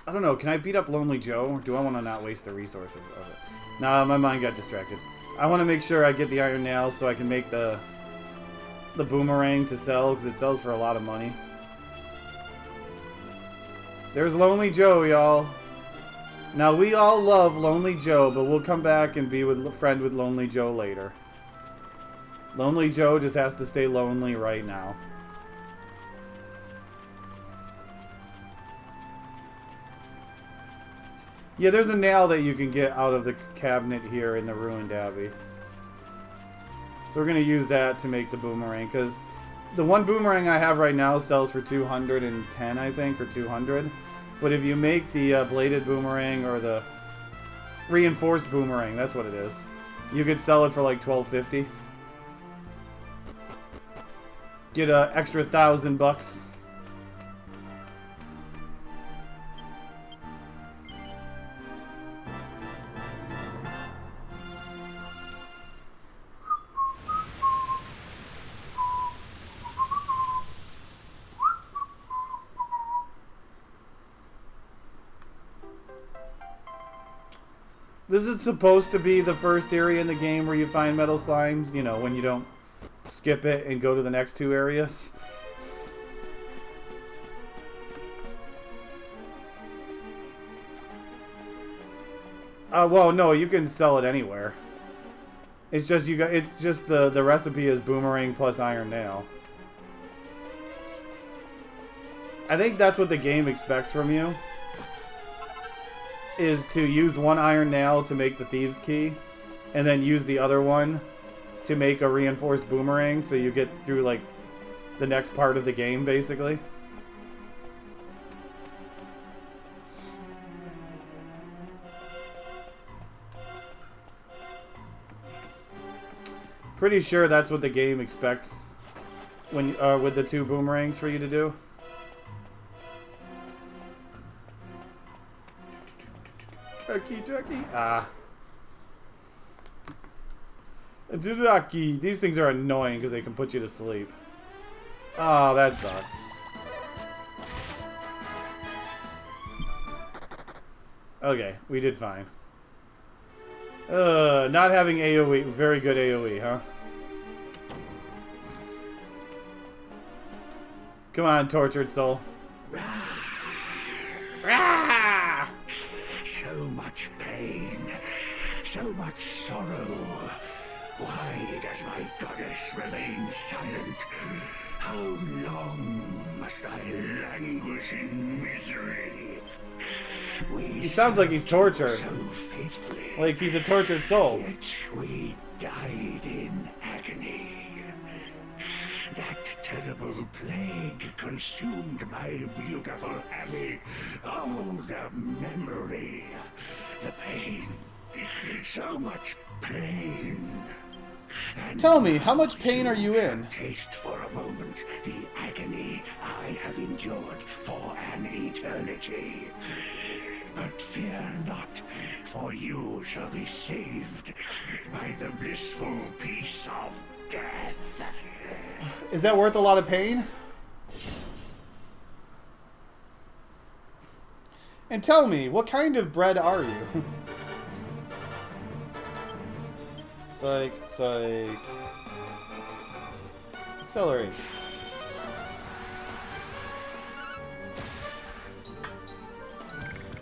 don't know, can I beat up Lonely Joe, or do I want to not waste the resources of it? Nah, my mind got distracted. I want to make sure I get the iron nail so I can make the boomerang to sell, because it sells for a lot of money. There's Lonely Joe, y'all. Now, we all love Lonely Joe, but we'll come back and be friend with Lonely Joe later. Lonely Joe just has to stay lonely right now. Yeah, there's a nail that you can get out of the cabinet here in the Ruined Abbey. So we're going to use that to make the boomerang, because the one boomerang I have right now sells for 210, I think, or 200. But if you make the bladed boomerang or the reinforced boomerang, that's what it is, you could sell it for like $12.50. Get an extra $1,000. This is supposed to be the first area in the game where you find metal slimes, you know, when you don't skip it and go to the next two areas. Well, no, you can sell it anywhere. It's just the recipe is boomerang plus iron nail. I think that's what the game expects from you, is to use one iron nail to make the thieves key, and then use the other one to make a reinforced boomerang, so you get through like the next part of the game, basically. Pretty sure that's what the game expects when with the two boomerangs for you to do. Ducky. Ducky. These things are annoying because they can put you to sleep. Oh, that sucks. Okay, we did fine. Not having AoE, very good AoE, huh? Come on, tortured soul. Rah! So much pain, so much sorrow. Why does my goddess remain silent? How long must I languish in misery? He sounds like he's tortured. So faithfully, like he's a tortured soul. yet we died in agony. That terrible plague consumed my beautiful Abby. Oh, the memory, the pain, so much pain. And tell me, how much pain are you in? Taste for a moment the agony I have endured for an eternity. But fear not, for you shall be saved by the blissful peace of death. Is that worth a lot of pain? And tell me, what kind of bread are you? Psych. Accelerates.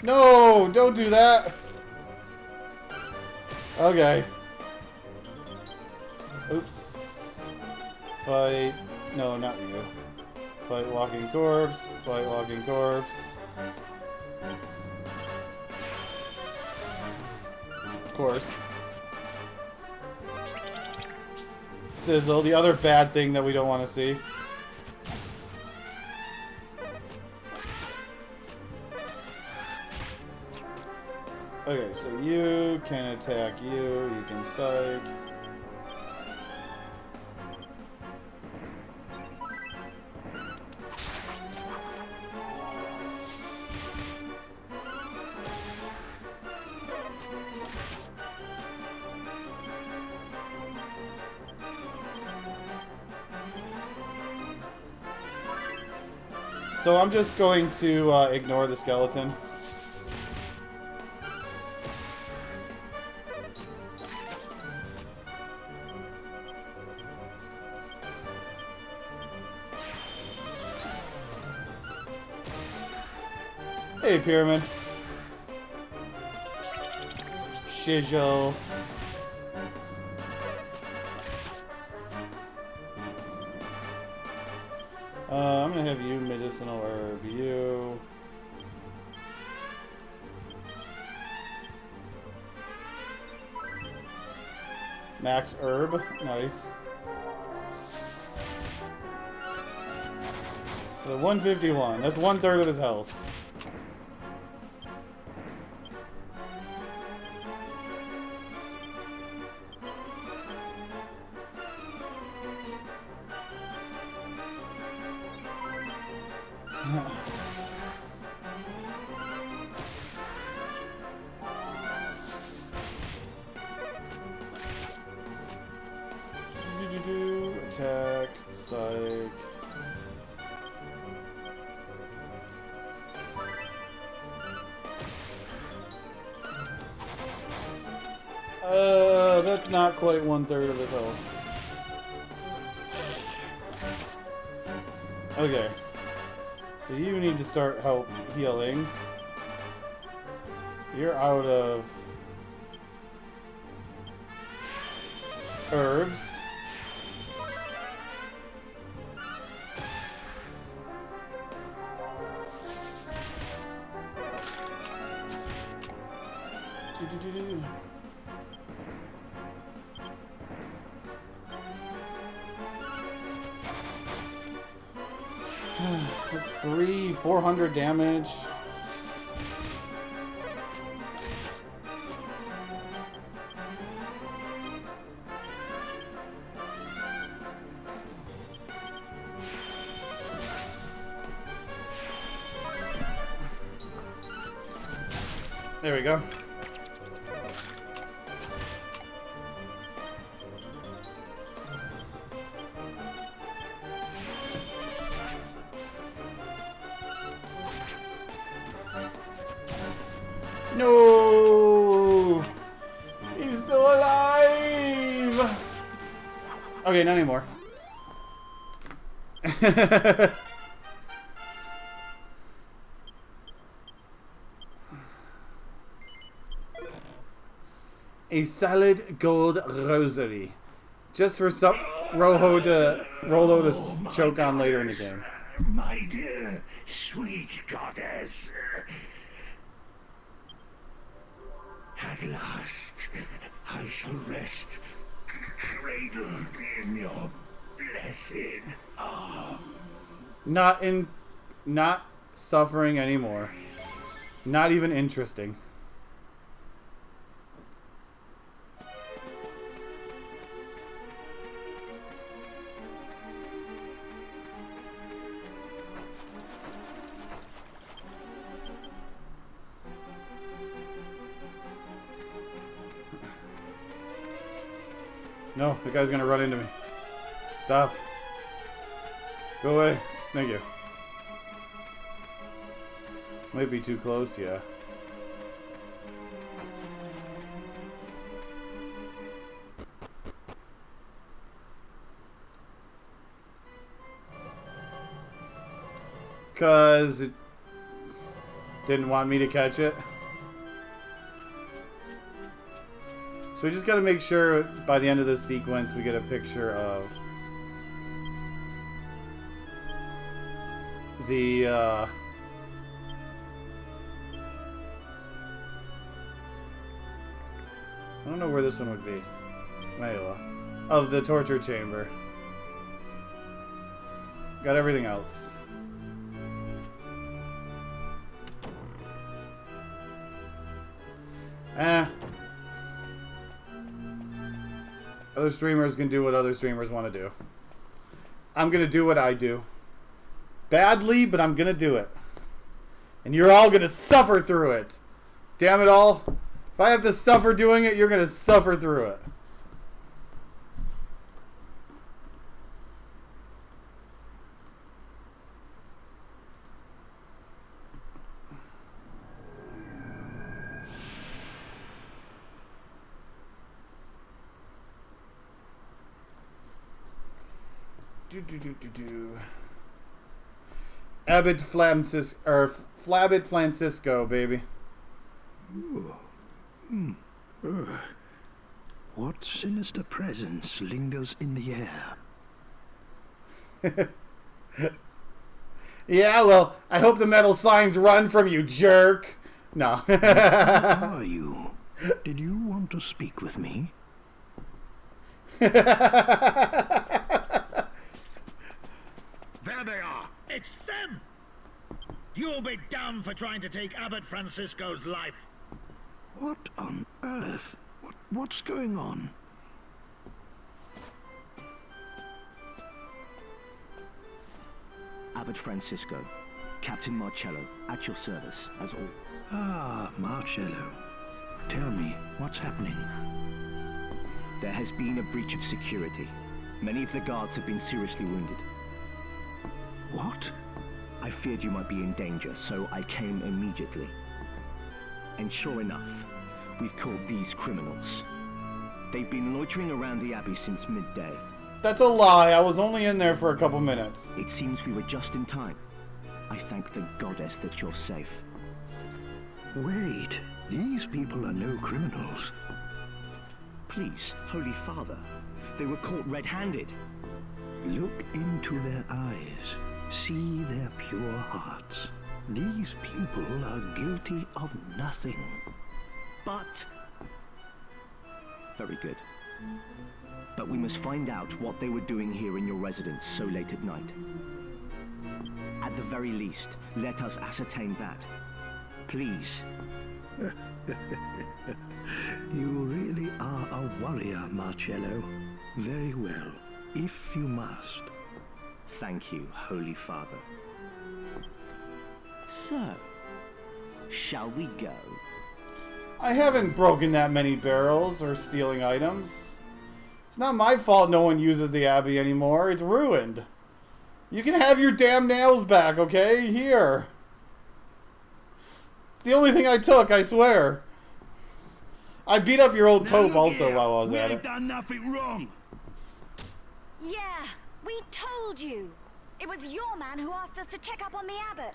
No, don't do that. Okay. Oops. Fight. No, not you. Fight walking corpse. Fight walking corpse. Of course. Sizzle, the other bad thing that we don't want to see. Okay, so you can attack you can psych. So I'm just going to ignore the skeleton. Hey, Pyramid. shizzle. I'm gonna have you medicinal herb. You. Max herb. Nice. So 151. That's 1/3 of his health. Attack, psych. That's not quite 1/3 of his health. Okay. So you need to start help healing. You're out of herbs. That's 400 damage. There we go. No! He's still alive! Okay, not anymore. A solid gold rosary. Just for some Rolo to choke on later in the game. My dear, sweet goddess. At last, I shall rest, cradled in your blessed arms. Not suffering anymore. Not even interesting. No, the guy's gonna run into me. Stop. Go away. Thank you. Might be too close, yeah. Cause it didn't want me to catch it. So we just gotta make sure by the end of this sequence we get a picture of the I don't know where this one would be. Mayla. Of the torture chamber. Got everything else. Other streamers can do what other streamers want to do. I'm going to do what I do. Badly, but I'm going to do it. And you're all going to suffer through it. Damn it all. If I have to suffer doing it, you're going to suffer through it. Abbott Flamcis or Flabbit Francisco, baby. What sinister presence lingers in the air? Yeah, well, I hope the metal slimes run from you, jerk. No. Who are you? Did you want to speak with me? There they are! It's them! You'll be damned for trying to take Abbot Francisco's life. What on earth? What's going on? Abbot Francisco, Captain Marcello, at your service, as all. Ah, Marcello. Tell me, what's happening? There has been a breach of security. Many of the guards have been seriously wounded. What? I feared you might be in danger, so I came immediately. And sure enough, we've caught these criminals. They've been loitering around the Abbey since midday. That's a lie. I was only in there for a couple minutes. It seems we were just in time. I thank the goddess that you're safe. Wait, these people are no criminals. Please, Holy Father, they were caught red-handed. Look into their eyes. See their pure hearts. These people are guilty of nothing. But... Very good. But we must find out what they were doing here in your residence so late at night. At the very least, let us ascertain that. Please. You really are a warrior, Marcello. Very well, if you must. Thank you, Holy Father. So, shall we go? I haven't broken that many barrels or stealing items. It's not my fault no one uses the Abbey anymore. It's ruined. You can have your damn nails back, okay? Here. It's the only thing I took, I swear. I beat up your old Pope also while I was at it. We ain't done nothing wrong. Yeah, we told you. It was your man who asked us to check up on the Abbot.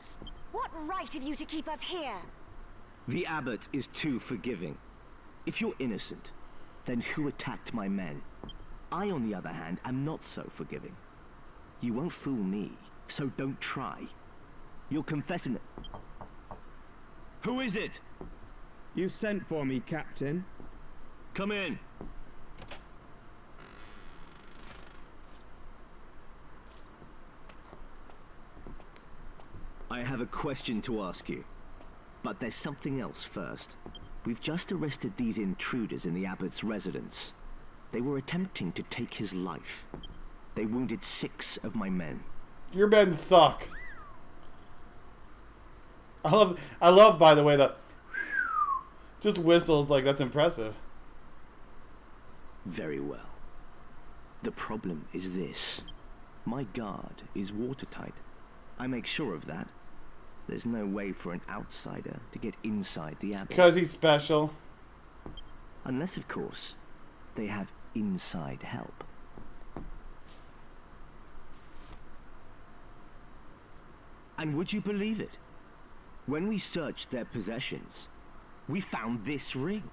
What right have you to keep us here? The Abbot is too forgiving. If you're innocent, then who attacked my men? I, on the other hand, am not so forgiving. You won't fool me, so don't try. You'll confess in it. Who is it? You sent for me, Captain. Come in. I have a question to ask you. But there's something else first. We've just arrested these intruders in the Abbot's residence. They were attempting to take his life. They wounded 6 of my men. Your men suck. I love, by the way, the just whistles like that's impressive. Very well. The problem is this. My guard is watertight. I make sure of that. There's no way for an outsider to get inside the Abbey. Because he's special. Unless, of course, they have inside help. And would you believe it? When we searched their possessions, we found this ring.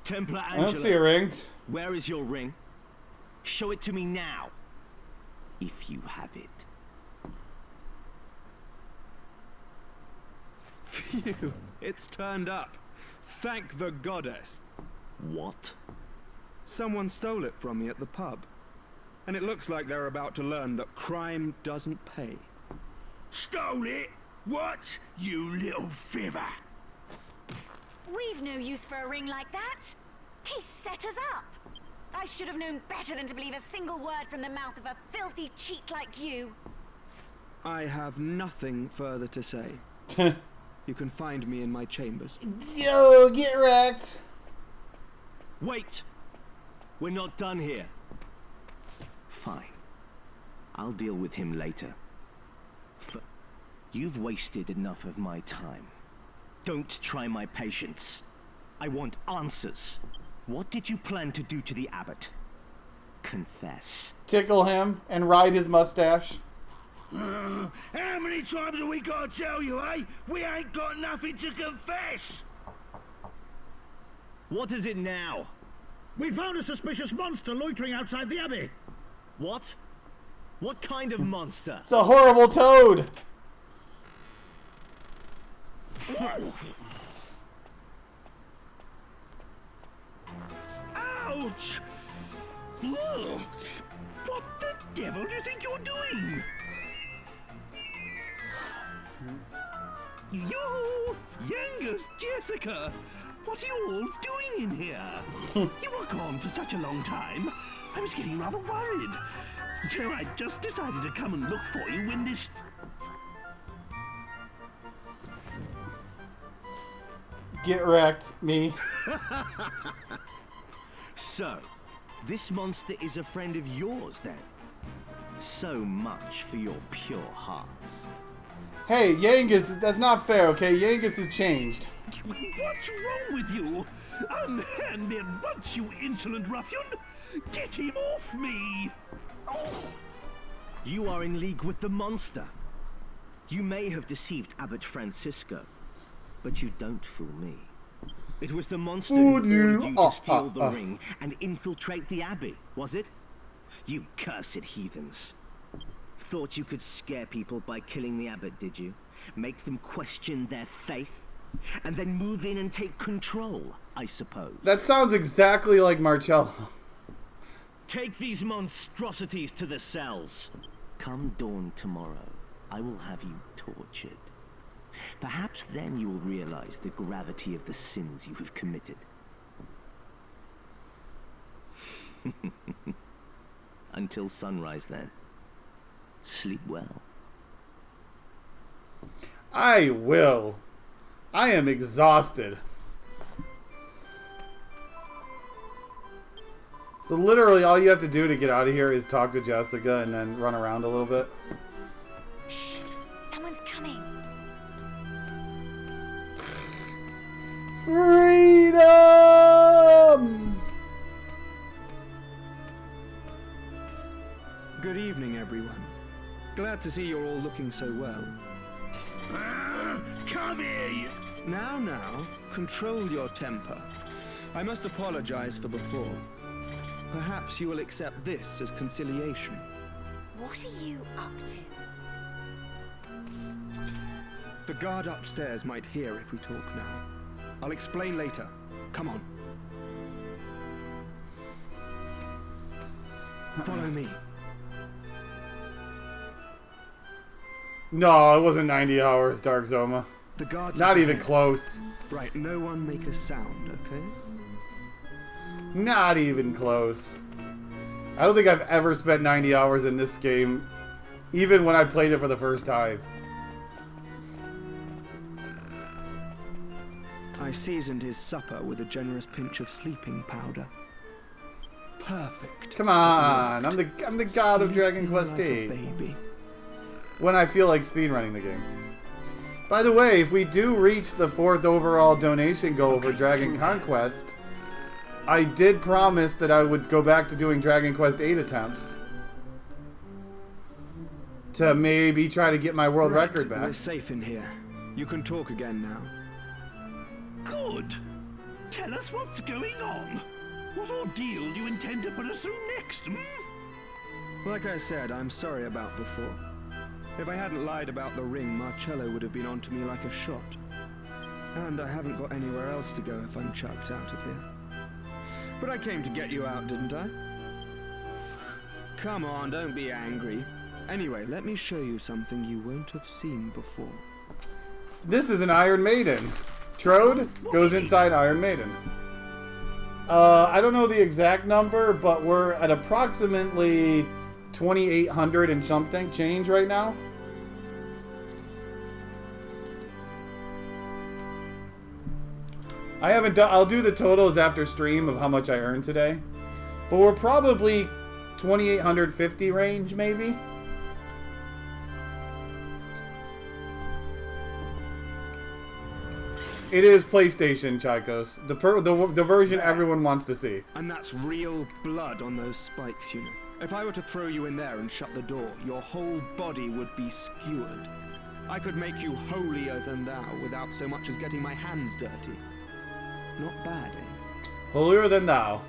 Templar Angela, I don't see a ring. Where is your ring? Show it to me now, if you have it. Phew, it's turned up. Thank the goddess. What? Someone stole it from me at the pub. And it looks like they're about to learn that crime doesn't pay. Stole it? What? You little fibber. We've no use for a ring like that. He set us up. I should have known better than to believe a single word from the mouth of a filthy cheat like you. I have nothing further to say. You can find me in my chambers. Yo, get wrecked. Wait! We're not done here. Fine. I'll deal with him later. You've wasted enough of my time. Don't try my patience. I want answers. What did you plan to do to the Abbot? Confess. Tickle him and ride his mustache. How many times have we got to tell you, eh? We ain't got nothing to confess. What is it now? We found a suspicious monster loitering outside the abbey. What? What kind of monster? It's a horrible toad! Ouch! Ugh. What the devil do you think you're doing? You! Youngest Jessica! What are you all doing in here? You were gone for such a long time. I was getting rather worried. So I just decided to come and look for you when this... Get wrecked, me. So, this monster is a friend of yours then? So much for your pure hearts. Hey, Yangus, that's not fair, okay? Yangus has changed. What's wrong with you? Unhand me at once, you insolent ruffian! Get him off me! Oh. You are in league with the monster. You may have deceived Abbot Francisco, but you don't fool me. It was the monster who ordered you to steal the ring and infiltrate the abbey, was it? You cursed heathens. Thought you could scare people by killing the abbot, did you? Make them question their faith? And then move in and take control, I suppose. That sounds exactly like Marcello. Take these monstrosities to the cells. Come dawn tomorrow, I will have you tortured. Perhaps then you will realize the gravity of the sins you have committed. Until sunrise then. Sleep well. I will. I am exhausted. So literally all you have to do to get out of here is talk to Jessica and then run around a little bit. Shh! Someone's coming. Freedom! Good evening, everyone. Glad to see you're all looking so well. Come here! Now, control your temper. I must apologize for before. Perhaps you will accept this as conciliation. What are you up to? The guard upstairs might hear if we talk now. I'll explain later. Come on. Follow me. No, it wasn't 90 hours, Dark Zoma. The guards Not even close. Right, no one make a sound, okay? Not even close. I don't think I've ever spent 90 hours in this game, even when I played it for the first time. I seasoned his supper with a generous pinch of sleeping powder. Perfect. Come on, I'm the god of Dragon Quest VIII. Baby. When I feel like speedrunning the game. By the way, if we do reach the 4th overall donation goal for Dragon ConQuest, I did promise that I would go back to doing Dragon Quest VIII attempts. To maybe try to get my world record back. We're safe in here. You can talk again now. Good! Tell us what's going on. What ordeal do you intend to put us through next, hmm? Like I said, I'm sorry about before. If I hadn't lied about the ring, Marcello would have been onto me like a shot. And I haven't got anywhere else to go if I'm chucked out of here. But I came to get you out, didn't I? Come on, don't be angry. Anyway, let me show you something you won't have seen before. This is an Iron Maiden. Trode goes inside Iron Maiden. I don't know the exact number, but we're at approximately 2,800 and something change right now. I haven't done. I'll do the totals after stream of how much I earned today, but we're probably 2,850 range, maybe. It is PlayStation, Chicos. The version everyone wants to see. And that's real blood on those spikes, you know. If I were to throw you in there and shut the door, your whole body would be skewered. I could make you holier than thou without so much as getting my hands dirty. Not bad, eh? Holier than thou.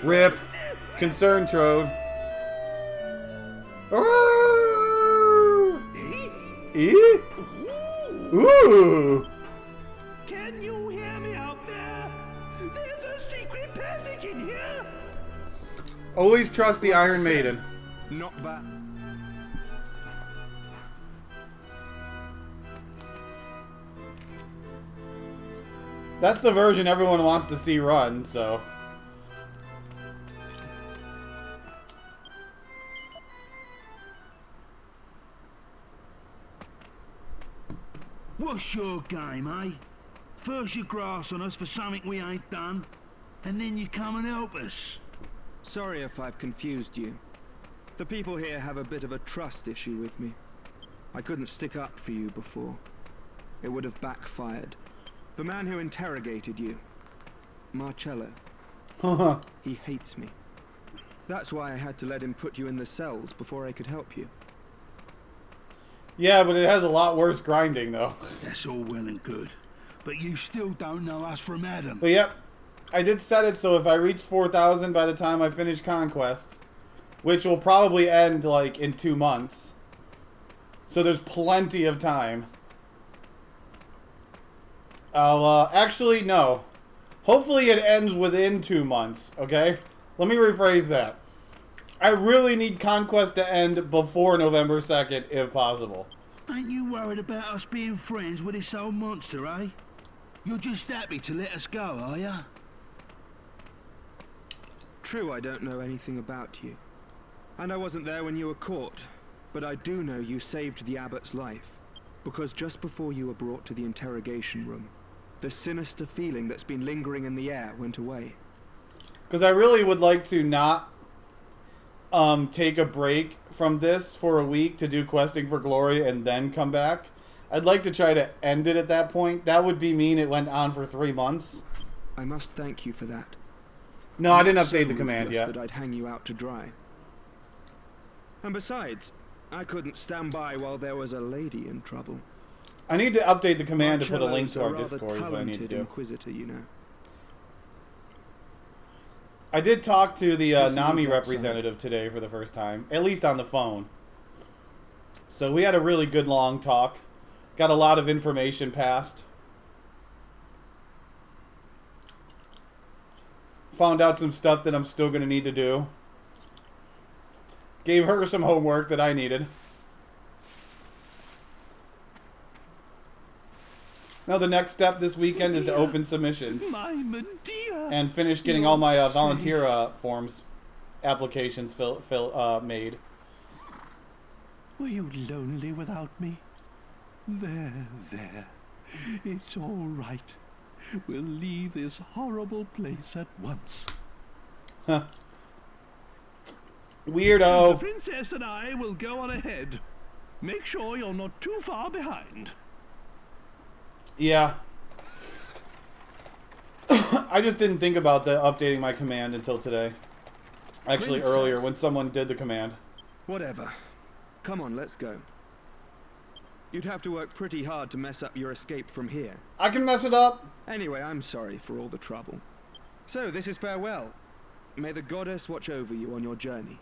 Rip. Concern Trode. E? Ooh! Can you hear me out there? There's a secret passage in here. Always trust the Iron Maiden. Not bad. That's the version everyone wants to see run, so... What's your game, eh? First you grass on us for something we ain't done, and then you come and help us. Sorry if I've confused you. The people here have a bit of a trust issue with me. I couldn't stick up for you before. It would have backfired. The man who interrogated you, Marcello, he hates me. That's why I had to let him put you in the cells before I could help you. Yeah, but it has a lot worse grinding, though. That's all well and good, but you still don't know us from Adam. But yep, I did set it so if I reach 4,000 by the time I finish ConQuest, which will probably end, like, in 2 months. So there's plenty of time. I'll, actually, no. Hopefully it ends within 2 months, okay? Let me rephrase that. I really need ConQuest to end before November 2nd, if possible. Ain't you worried about us being friends with this old monster, eh? You're just happy to let us go, are ya? True, I don't know anything about you. And I wasn't there when you were caught. But I do know you saved the abbot's life. Because just before you were brought to the interrogation room, the sinister feeling that's been lingering in the air went away. Because I really would like to not take a break from this for a week to do Questing for Glory and then come back. I'd like to try to end it at that point. That would be mean it went on for 3 months. I must thank you for that. No, I didn't Not update so the command ruthless yet. that I'd hang you out to dry. And besides, I couldn't stand by while there was a lady in trouble. I need to update the command to put a link Marcello's to our rather Discord is what I need to talented do. Inquisitor, you know. I did talk to the Listen, NAMI Jackson. representative today for the first time, at least on the phone. So we had a really good long talk. Got a lot of information passed. Found out some stuff that I'm still going to need to do. Gave her some homework that I needed. Now the next step this weekend is to open submissions. My Medea. And finish getting all my volunteer forms applications made. Were you lonely without me? There. It's all right. We'll leave this horrible place at once. Huh. The Weirdo. princess and I will go on ahead. Make sure you're not too far behind. Yeah. I just didn't think about updating my command until today. Actually, Princess. earlier when someone did the command. Whatever. Come on, let's go. You'd have to work pretty hard to mess up your escape from here. I can mess it up. Anyway, I'm sorry for all the trouble. So, this is farewell. May the goddess watch over you on your journey.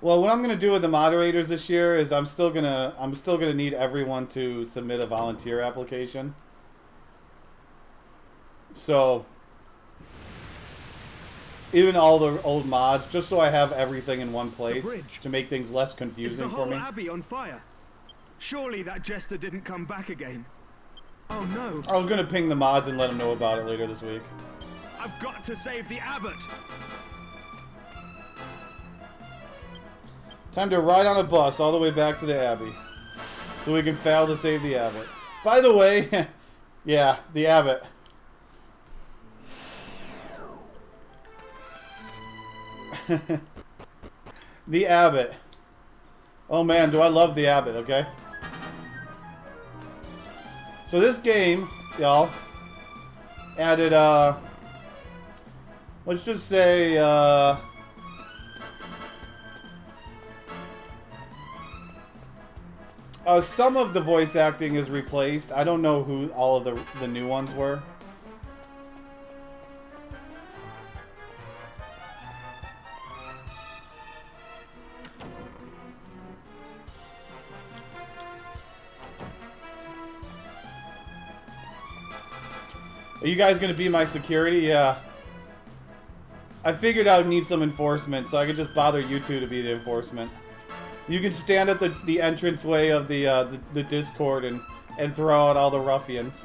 Well, what I'm gonna do with the moderators this year is I'm still gonna need everyone to submit a volunteer application. So even all the old mods, just so I have everything in one place to make things less Is the confusing for whole me. abbey on fire? Surely that jester didn't come back again. Oh no! I was gonna ping the mods and let them know about it later this week. I've got to save the abbot! Time to ride on a bus all the way back to the Abbey. So we can fail to save the Abbot. By the way, yeah, the Abbot. The Abbot. Oh man, do I love the Abbot, okay? So this game, y'all, added, let's just say, Some of the voice acting is replaced. I don't know who all of the new ones were. Are you guys gonna be my security? Yeah. I figured I would need some enforcement, so I could just bother you two to be the enforcement. You can stand at the entranceway of the Discord and throw out all the ruffians.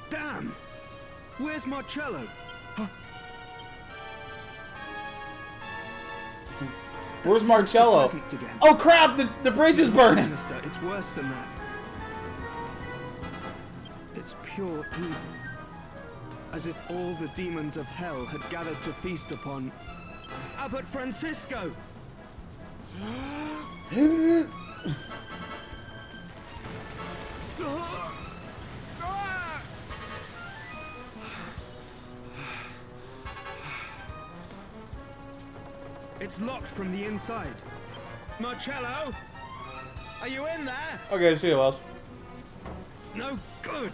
Damn! Where's Marcello? Huh? Where's Marcello? Oh crap! The bridge is burning! Sinister. It's worse than that. It's pure evil. As if all the demons of hell had gathered to feast upon Abbot Francisco! It's locked from the inside. Marcello? Are you in there? Okay, see you, Wells. It's no good.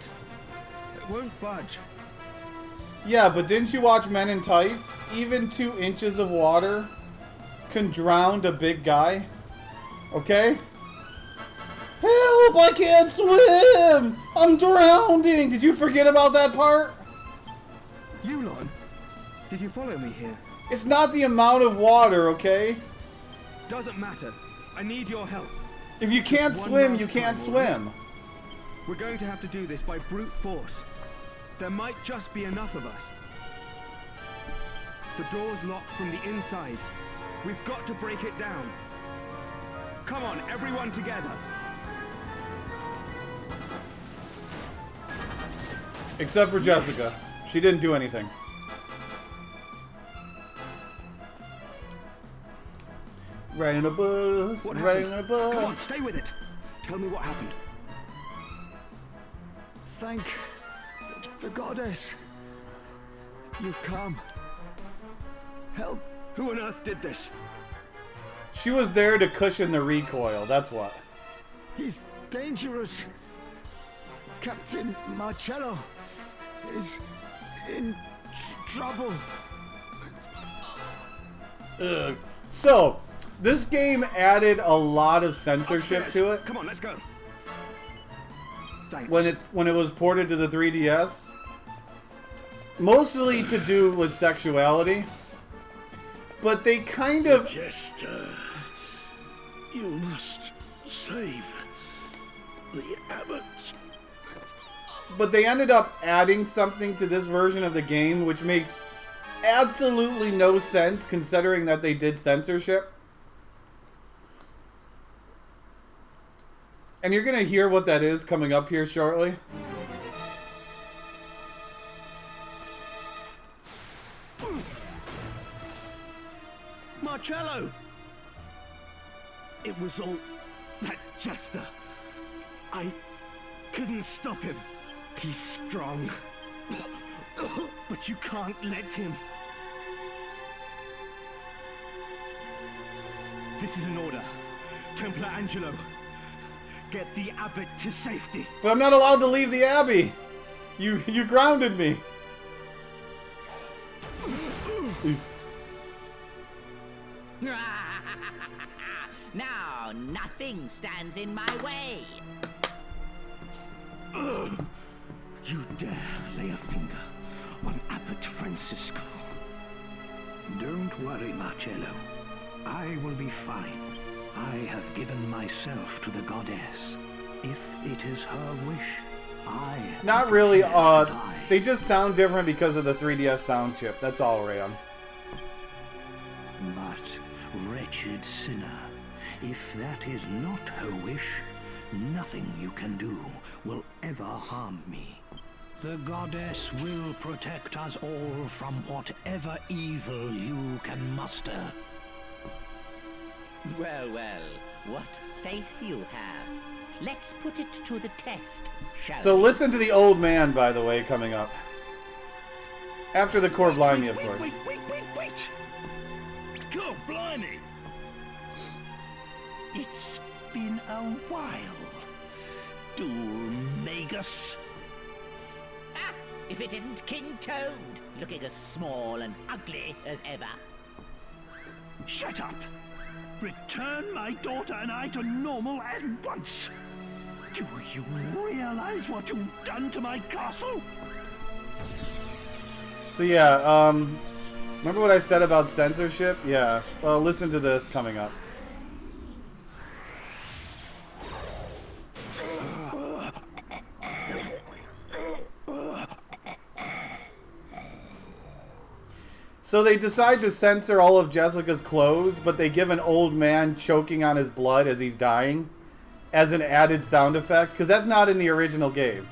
It won't budge. Yeah, but didn't you watch Men in Tights? Even 2 inches of water can drown a big guy. Okay? Help! I can't swim! I'm drowning! Did you forget about that part? Yulon, did you follow me here? It's not the amount of water, okay? Doesn't matter. I need your help. If you can't swim, you can't swim. We're going to have to do this by brute force. There might just be enough of us. The door's locked from the inside. We've got to break it down. Come on, everyone together. Except for Jessica. She didn't do anything. Right in a bus. What Right happened? in a bus. Come on, stay with it. Tell me what happened. Thank the goddess. You've come. Help. Who on earth did this? She was there to cushion the recoil, that's what. He's dangerous. Captain Marcello is in trouble. Ugh. So, this game added a lot of censorship to it. Come on, let's go. Thanks. When it was ported to the 3DS. Mostly to do with sexuality. But they kind of... Jester, you must save the abbot. But they ended up adding something to this version of the game which makes absolutely no sense considering that they did censorship. And you're going to hear what that is coming up here shortly. Marcello! It was all that Jester. I couldn't stop him. He's strong. But you can't let him. This is an order. Templar Angelo, get the abbot to safety. But I'm not allowed to leave the abbey. You grounded me. Now, nothing stands in my way. You dare lay a finger on Abbot Francisco? Don't worry, Marcello. I will be fine. I have given myself to the goddess. If it is her wish, I... Not really. They just sound different because of the 3DS sound chip. That's all, Ram. But, wretched sinner, if that is not her wish, nothing you can do will ever harm me. The goddess will protect us all from whatever evil you can muster. Well, well, what faith you have. Let's put it to the test, shall So we? listen to the old man, by the way, coming up. After the core blimey, of course. Wait! God blimey! It's been a while, Dulmagus. Ah, if it isn't King Toad, looking as small and ugly as ever. Shut up! Return my daughter and I to normal at once! Do you realize what you've done to my castle? So yeah, remember what I said about censorship? Yeah, well, listen to this coming up. So they decide to censor all of Jessica's clothes, but they give an old man choking on his blood as he's dying as an added sound effect, because that's not in the original game.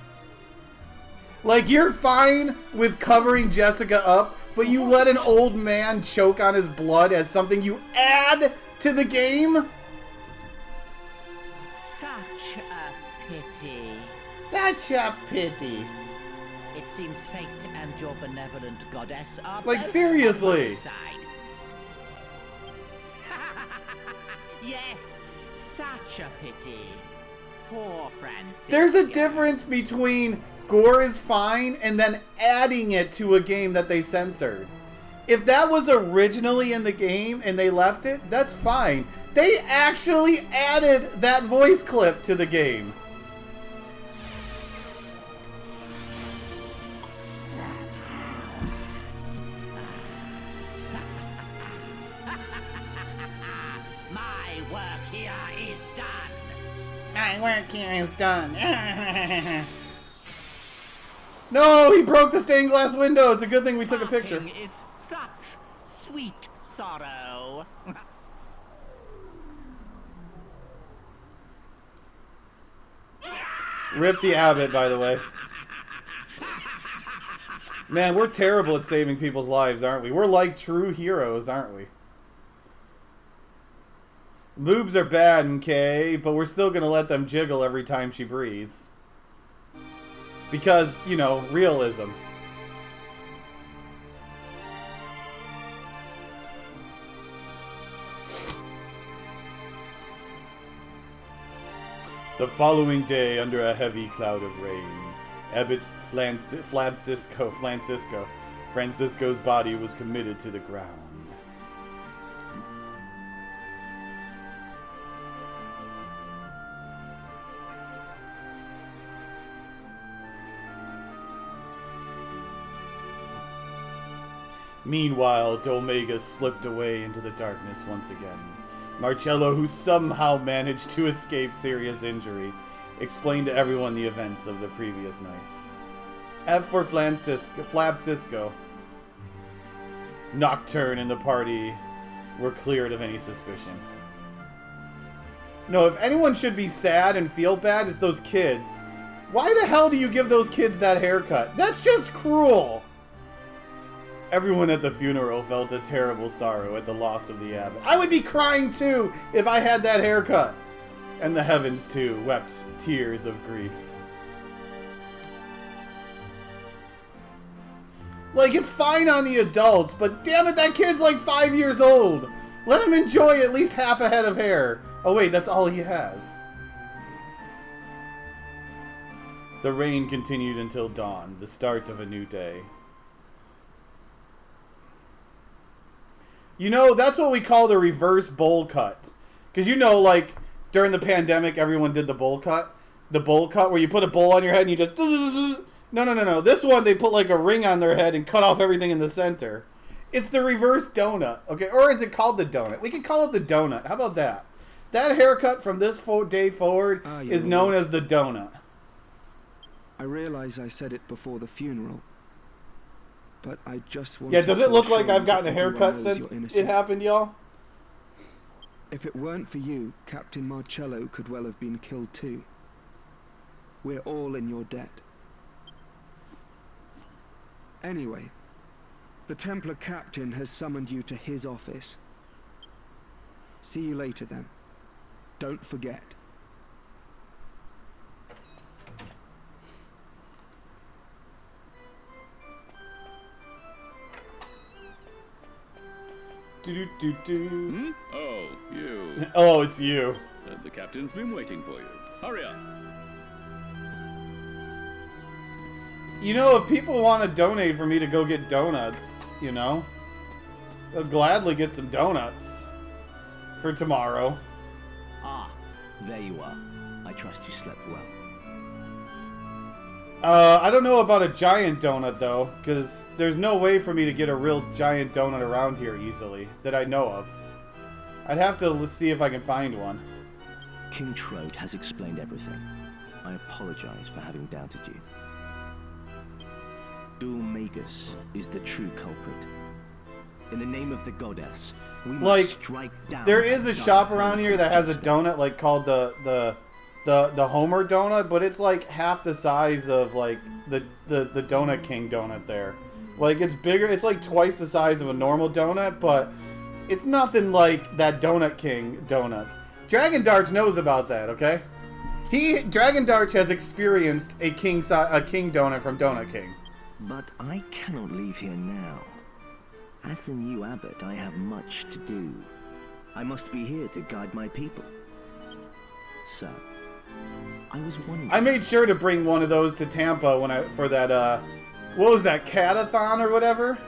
Like, you're fine with covering Jessica up, but you let an old man choke on his blood as something you add to the game? Such a pity. Such a pity. It seems fate and your benevolent goddess are Like, both seriously. on my side. Yes, such a pity. Poor Francis. There's a difference between gore is fine and then adding it to a game that they censored. If that was originally in the game and they left it, that's fine. They actually added that voice clip to the game. My work here is done. My work here is done. No, he broke the stained glass window. It's a good thing we took a picture. Parting is such sweet sorrow. Rip the Abbot, by the way. Man, we're terrible at saving people's lives, aren't we? We're like true heroes, aren't we? Boobs are bad, okay, but we're still gonna let them jiggle every time she breathes. Because, you know, realism. The following day, under a heavy cloud of rain, Abbot Francisco's body was committed to the ground. Meanwhile, Dolmagus slipped away into the darkness once again. Marcello, who somehow managed to escape serious injury, explained to everyone the events of the previous nights. F for Flabcisco, Nocturne and the party were cleared of any suspicion. No, if anyone should be sad and feel bad, it's those kids. Why the hell do you give those kids that haircut? That's just cruel! Everyone at the funeral felt a terrible sorrow at the loss of the abbot. I would be crying too if I had that haircut. And the heavens too wept tears of grief. Like, it's fine on the adults, but damn it, that kid's like 5 years old. Let him enjoy at least half a head of hair. Oh wait, that's all he has. The rain continued until dawn, the start of a new day. You know, that's what we call the reverse bowl cut. Because you know, like, during the pandemic, everyone did the bowl cut. The bowl cut where you put a bowl on your head and you just... No. This one, they put like a ring on their head and cut off everything in the center. It's the reverse donut, okay? Or is it called the donut? We can call it the donut. How about that? That haircut from this day forward is known as the donut. I realize I said it before the funeral, but I just want. Yeah, does it look like I've gotten a haircut since it happened, y'all? If it weren't for you, Captain Marcello could well have been killed too. We're all in your debt. Anyway, the Templar captain has summoned you to his office. See you later then. Don't forget. Hmm? Oh, you. Oh, it's you. The captain's been waiting for you. Hurry up. You know, if people want to donate for me to go get donuts, you know, they'll gladly get some donuts for tomorrow. Ah, there you are. I trust you slept well. I don't know about a giant donut, though, because there's no way for me to get a real giant donut around here easily, that I know of. I'd have to see if I can find one. King Trode has explained everything. I apologize for having doubted you. Dulmagus is the true culprit. In the name of the goddess, we must strike down. There is a shop around here that has a donut like called the Homer donut, but it's like half the size of like the Donut King donut there. Like it's bigger, it's like twice the size of a normal donut, but it's nothing like that Donut King donuts. Dragon Darch knows about that, okay? Dragon Darch has experienced a king donut from Donut King. But I cannot leave here now. As the new abbot, I have much to do. I must be here to guide my people. So, I was wondering... I made sure to bring one of those to Tampa for that, what was that, Catathon or whatever?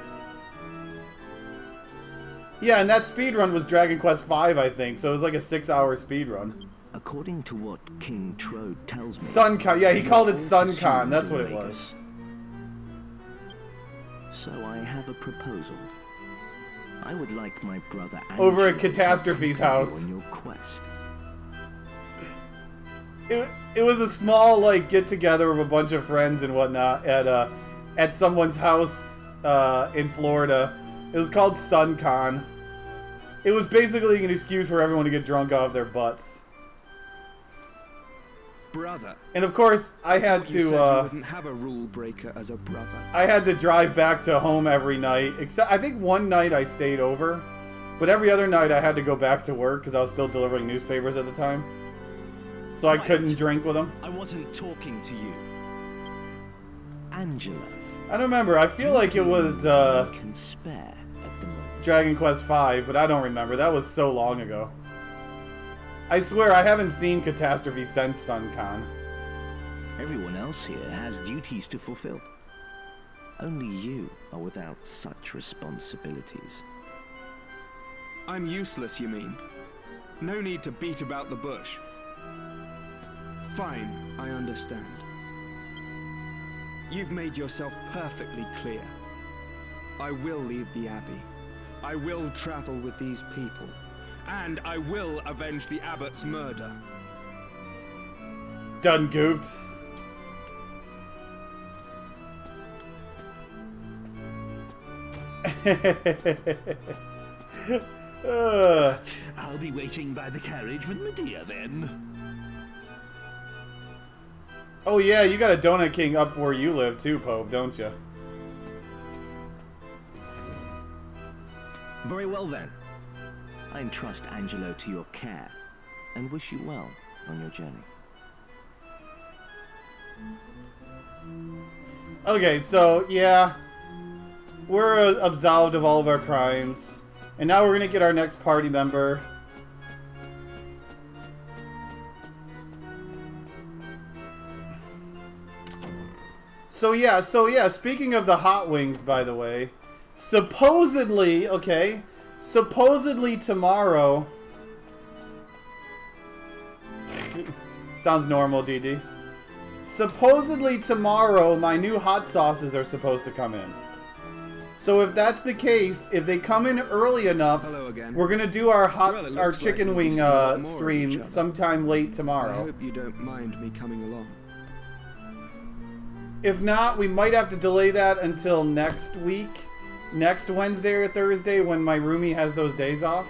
Yeah, and that speedrun was Dragon Quest V, I think, so it was like a 6-hour speedrun. According to what King Trode tells me... SunCon, yeah, he called it SunCon, that's what it was. So I have a proposal. I would like my brother over at Catastrophe's house. On your quest. It was a small like get together of a bunch of friends and whatnot at someone's house in Florida. It was called SunCon. It was basically an excuse for everyone to get drunk off their butts. Brother. And of course, I had to. You wouldn't have a rule breaker as a brother. I had to drive back to home every night. Except I think one night I stayed over, but every other night I had to go back to work because I was still delivering newspapers at the time. So I couldn't drink with them. I wasn't talking to you, Angela. I don't remember. I feel like it was Can spare at the moment. Dragon Quest V, but I don't remember. That was so long ago. I swear I haven't seen Catastrophe since SunCon. Everyone else here has duties to fulfill. Only you are without such responsibilities. I'm useless, you mean? No need to beat about the bush. Fine, I understand. You've made yourself perfectly clear. I will leave the Abbey. I will travel with these people. And I will avenge the Abbot's murder. Done goofed. I'll be waiting by the carriage with Medea then. Oh yeah, you got a Donut King up where you live too, Pope, don't you? Very well then. I entrust Angelo to your care, and wish you well on your journey. Okay, so, yeah. We're absolved of all of our crimes. And now we're gonna get our next party member. So yeah, speaking of the hot wings, by the way, supposedly tomorrow... Sounds normal, DD. Supposedly tomorrow, my new hot sauces are supposed to come in. So if that's the case, if they come in early enough, we're going to do our chicken wing stream sometime late tomorrow. I hope you don't mind me coming along. If not, we might have to delay that until next week. Next Wednesday or Thursday when my roomie has those days off.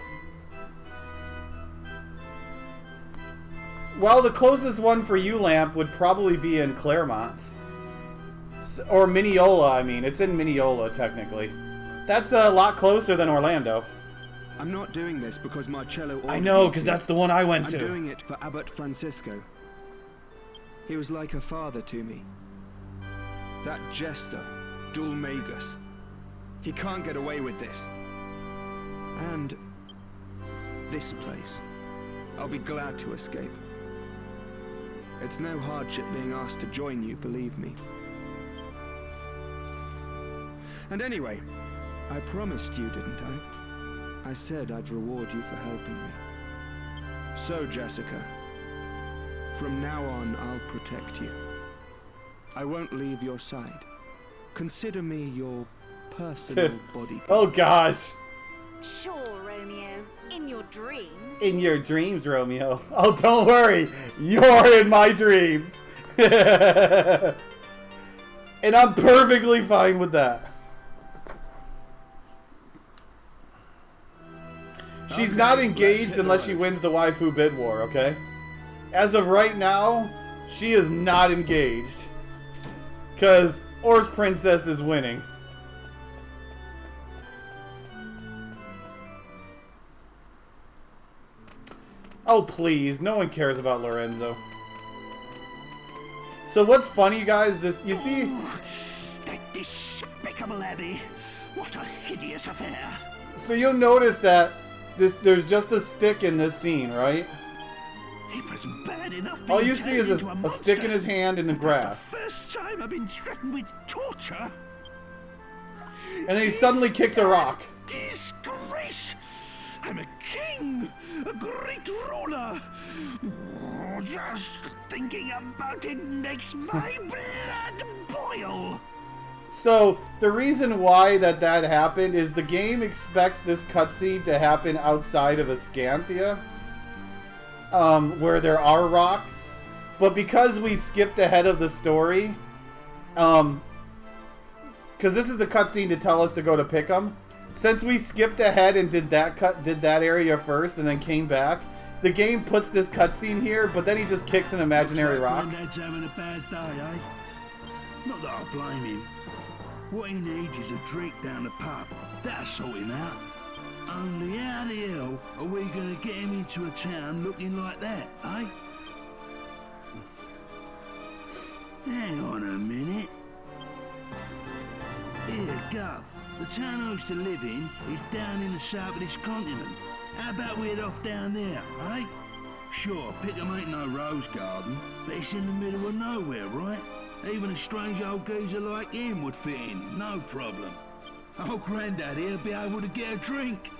Well, the closest one for you, Lamp, would probably be in Claremont. Or Mineola, I mean. It's in Mineola, technically. That's a lot closer than Orlando. I'm not doing this because Marcello... I know, because that's the one I went to. I'm doing it for Abbot Francisco. He was like a father to me. That jester, Dulmagus. He can't get away with this. And this place. I'll be glad to escape. It's no hardship being asked to join you, believe me. And anyway, I promised you, didn't I? I said I'd reward you for helping me. So, Jessica, from now on, I'll protect you. I won't leave your side. Consider me your personal bodyguard. Oh, gosh. Sure, Romeo. In your dreams. In your dreams, Romeo. Oh, don't worry. You're in my dreams. And I'm perfectly fine with that. She's not engaged unless she wins the waifu bid war, okay? As of right now, she is not engaged. Because Or's Princess is winning. Oh, please. No one cares about Lorenzo. So what's funny, guys, this, you see... Oh, that despicable Abbey. What a hideous affair. So you'll notice that there's just a stick in this scene, right? It was bad enough. All you see is a stick in his hand in the grass. The first time I've been threatened with torture. And then he suddenly kicks a rock. Disgrace! I'm a king, a great ruler. Oh, just thinking about it makes my blood boil. So, the reason why that happened is the game expects this cutscene to happen outside of Ascanthia, where there are rocks. But because we skipped ahead of the story, because this is the cutscene to tell us to go to pick them, since we skipped ahead and did that area first and then came back, the game puts this cutscene here, but then he just kicks an imaginary rock. Dad's having a bad day, eh? Not that I blame him. What he needs is a drink down the pub. That'll sort him out. Only how the hell are we going to get him into a town looking like that, eh? Hang on a minute. Here, Gov. The town I used to live in is down in the south of this continent. How about we head off down there, eh? Sure, Pickham ain't no rose garden, but it's in the middle of nowhere, right? Even a strange old geezer like him would fit in, no problem. Old Grandad here'll be able to get a drink.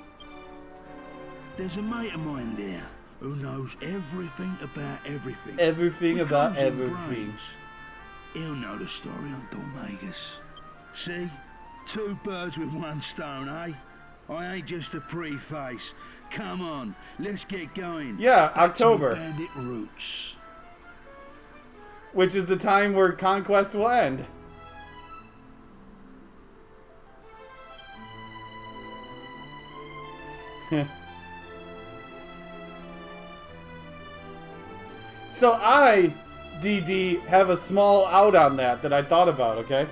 There's a mate of mine there who knows everything about everything. Everything With about crumbs and everything. brains. He'll know the story on Dormagus. See? Two birds with one stone, eh? I ain't just a pretty face. Come on, let's get going. Yeah, Back to October. my bandit roots. Which is the time where ConQuest will end. So I, DD, have a small out on that I thought about, okay?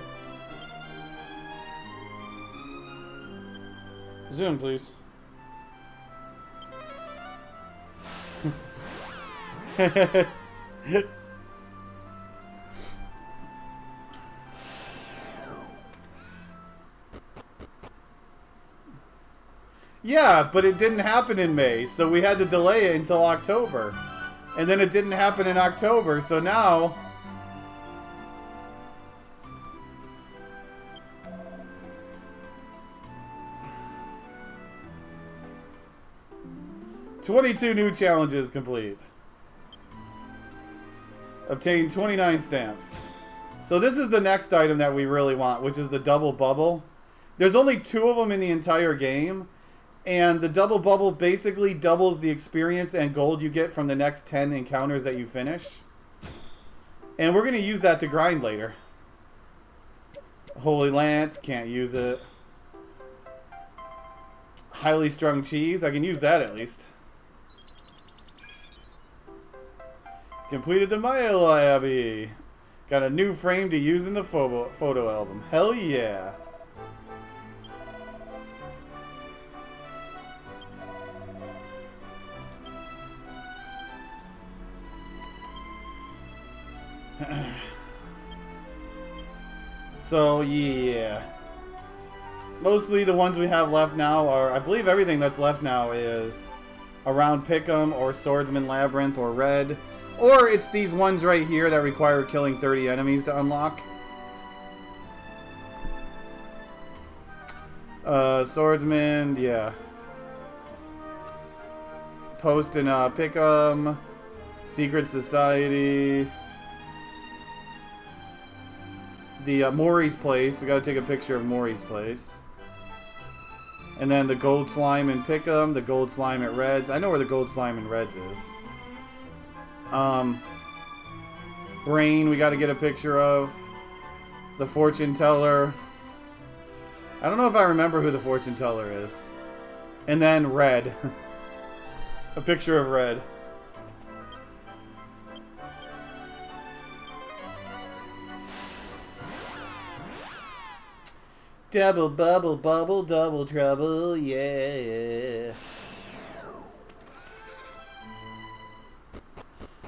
Zoom, please. Yeah, but it didn't happen in May, so we had to delay it until October. And then it didn't happen in October, so now... "22 new challenges complete. Obtain 29 stamps." So this is the next item that we really want, which is the double bubble. There's only 2 of them in the entire game. And the double bubble basically doubles the experience and gold you get from the next 10 encounters that you finish. And we're going to use that to grind later. Holy Lance, can't use it. Highly strung cheese, I can use that at least. Completed the Maela Abbey. Got a new frame to use in the photo album. Hell yeah. So, yeah. Mostly the ones we have left now are, I believe everything that's left now is around Pick'em or Swordsman Labyrinth or Red. Or it's these ones right here that require killing 30 enemies to unlock. Swordsman, yeah. Post in Pick'em. Secret Society. The Maury's Place. We gotta take a picture of Maury's Place. And then the Gold Slime in Pick'em. The Gold Slime at Red's. I know where the Gold Slime in Red's is. Brain we gotta get a picture of. The Fortune Teller. I don't know if I remember who the Fortune Teller is. And then Red. A picture of Red. Double bubble bubble double trouble, yeah.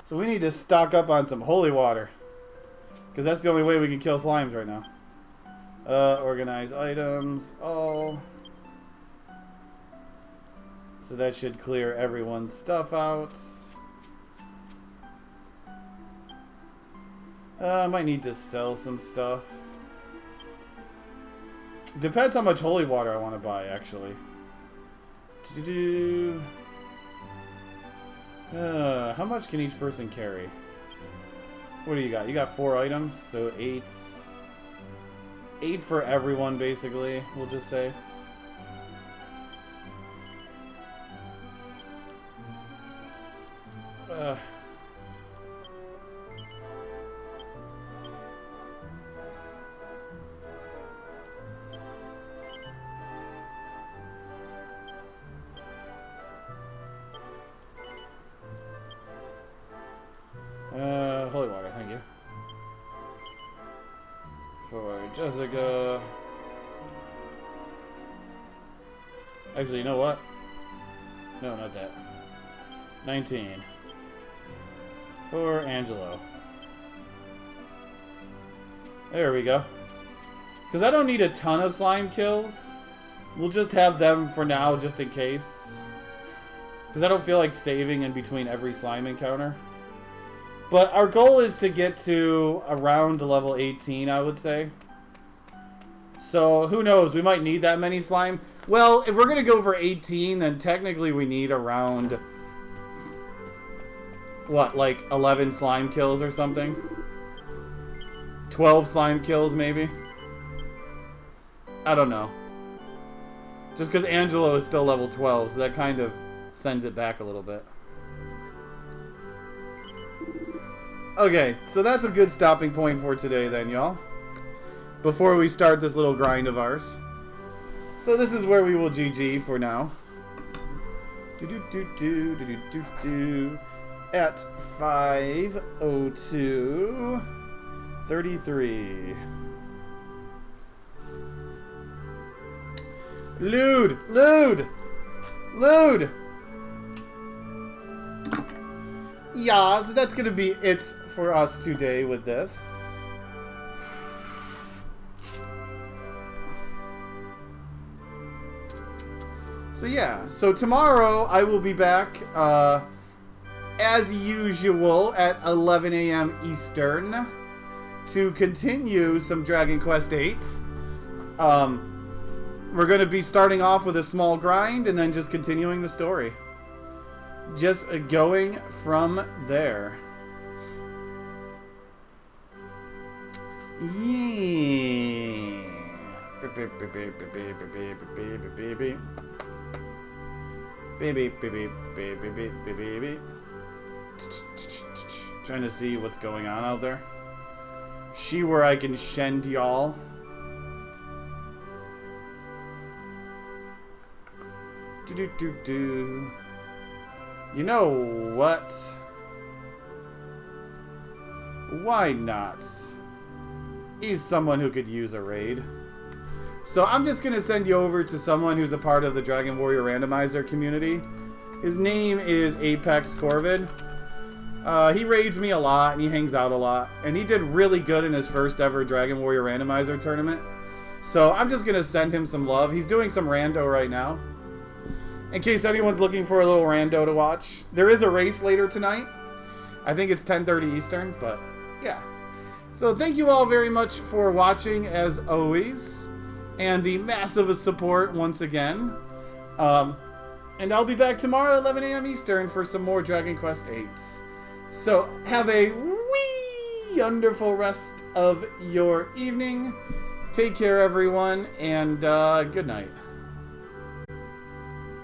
So we need to stock up on some holy water. Because that's the only way we can kill slimes right now. Organize items, all. So that should clear everyone's stuff out. I might need to sell some stuff. Depends how much holy water I want to buy, actually. How much can each person carry? What do you got? You got 4 items, so 8. 8 for everyone, basically, we'll just say. Holy water, thank you. For Jessica. Actually, you know what? No, not that. 19. For Angelo. There we go. Because I don't need a ton of slime kills. We'll just have them for now, just in case. Because I don't feel like saving in between every slime encounter. But our goal is to get to around level 18, I would say. So, who knows? We might need that many slime. Well, if we're going to go for 18, then technically we need around... what, like 11 slime kills or something? 12 slime kills, maybe? I don't know. Just because Angelo is still level 12, so that kind of sends it back a little bit. Okay, so that's a good stopping point for today then, y'all. Before we start this little grind of ours. So this is where we will GG for now. At 5:02:33. Lude! Lude! Lude! Yeah, so that's gonna be it for us today with this. So yeah, so tomorrow I will be back as usual at 11 a.m. Eastern to continue some Dragon Quest VIII. We're going to be starting off with a small grind and then just continuing the story. Just going from there. Yeah. Baby. Trying to see what's going on out there. See where I can shend y'all. You know what? Why not? He's someone who could use a raid. So I'm just going to send you over to someone who's a part of the Dragon Warrior Randomizer community. His name is Apex Corvid. He raids me a lot and he hangs out a lot. And he did really good in his first ever Dragon Warrior Randomizer tournament. So I'm just going to send him some love. He's doing some rando right now. In case anyone's looking for a little rando to watch. There is a race later tonight. I think it's 10:30 Eastern, but yeah. So thank you all very much for watching, as always. And the massive support once again. And I'll be back tomorrow at 11 a.m. Eastern for some more Dragon Quest VIII. So have a wonderful rest of your evening. Take care, everyone, and good night.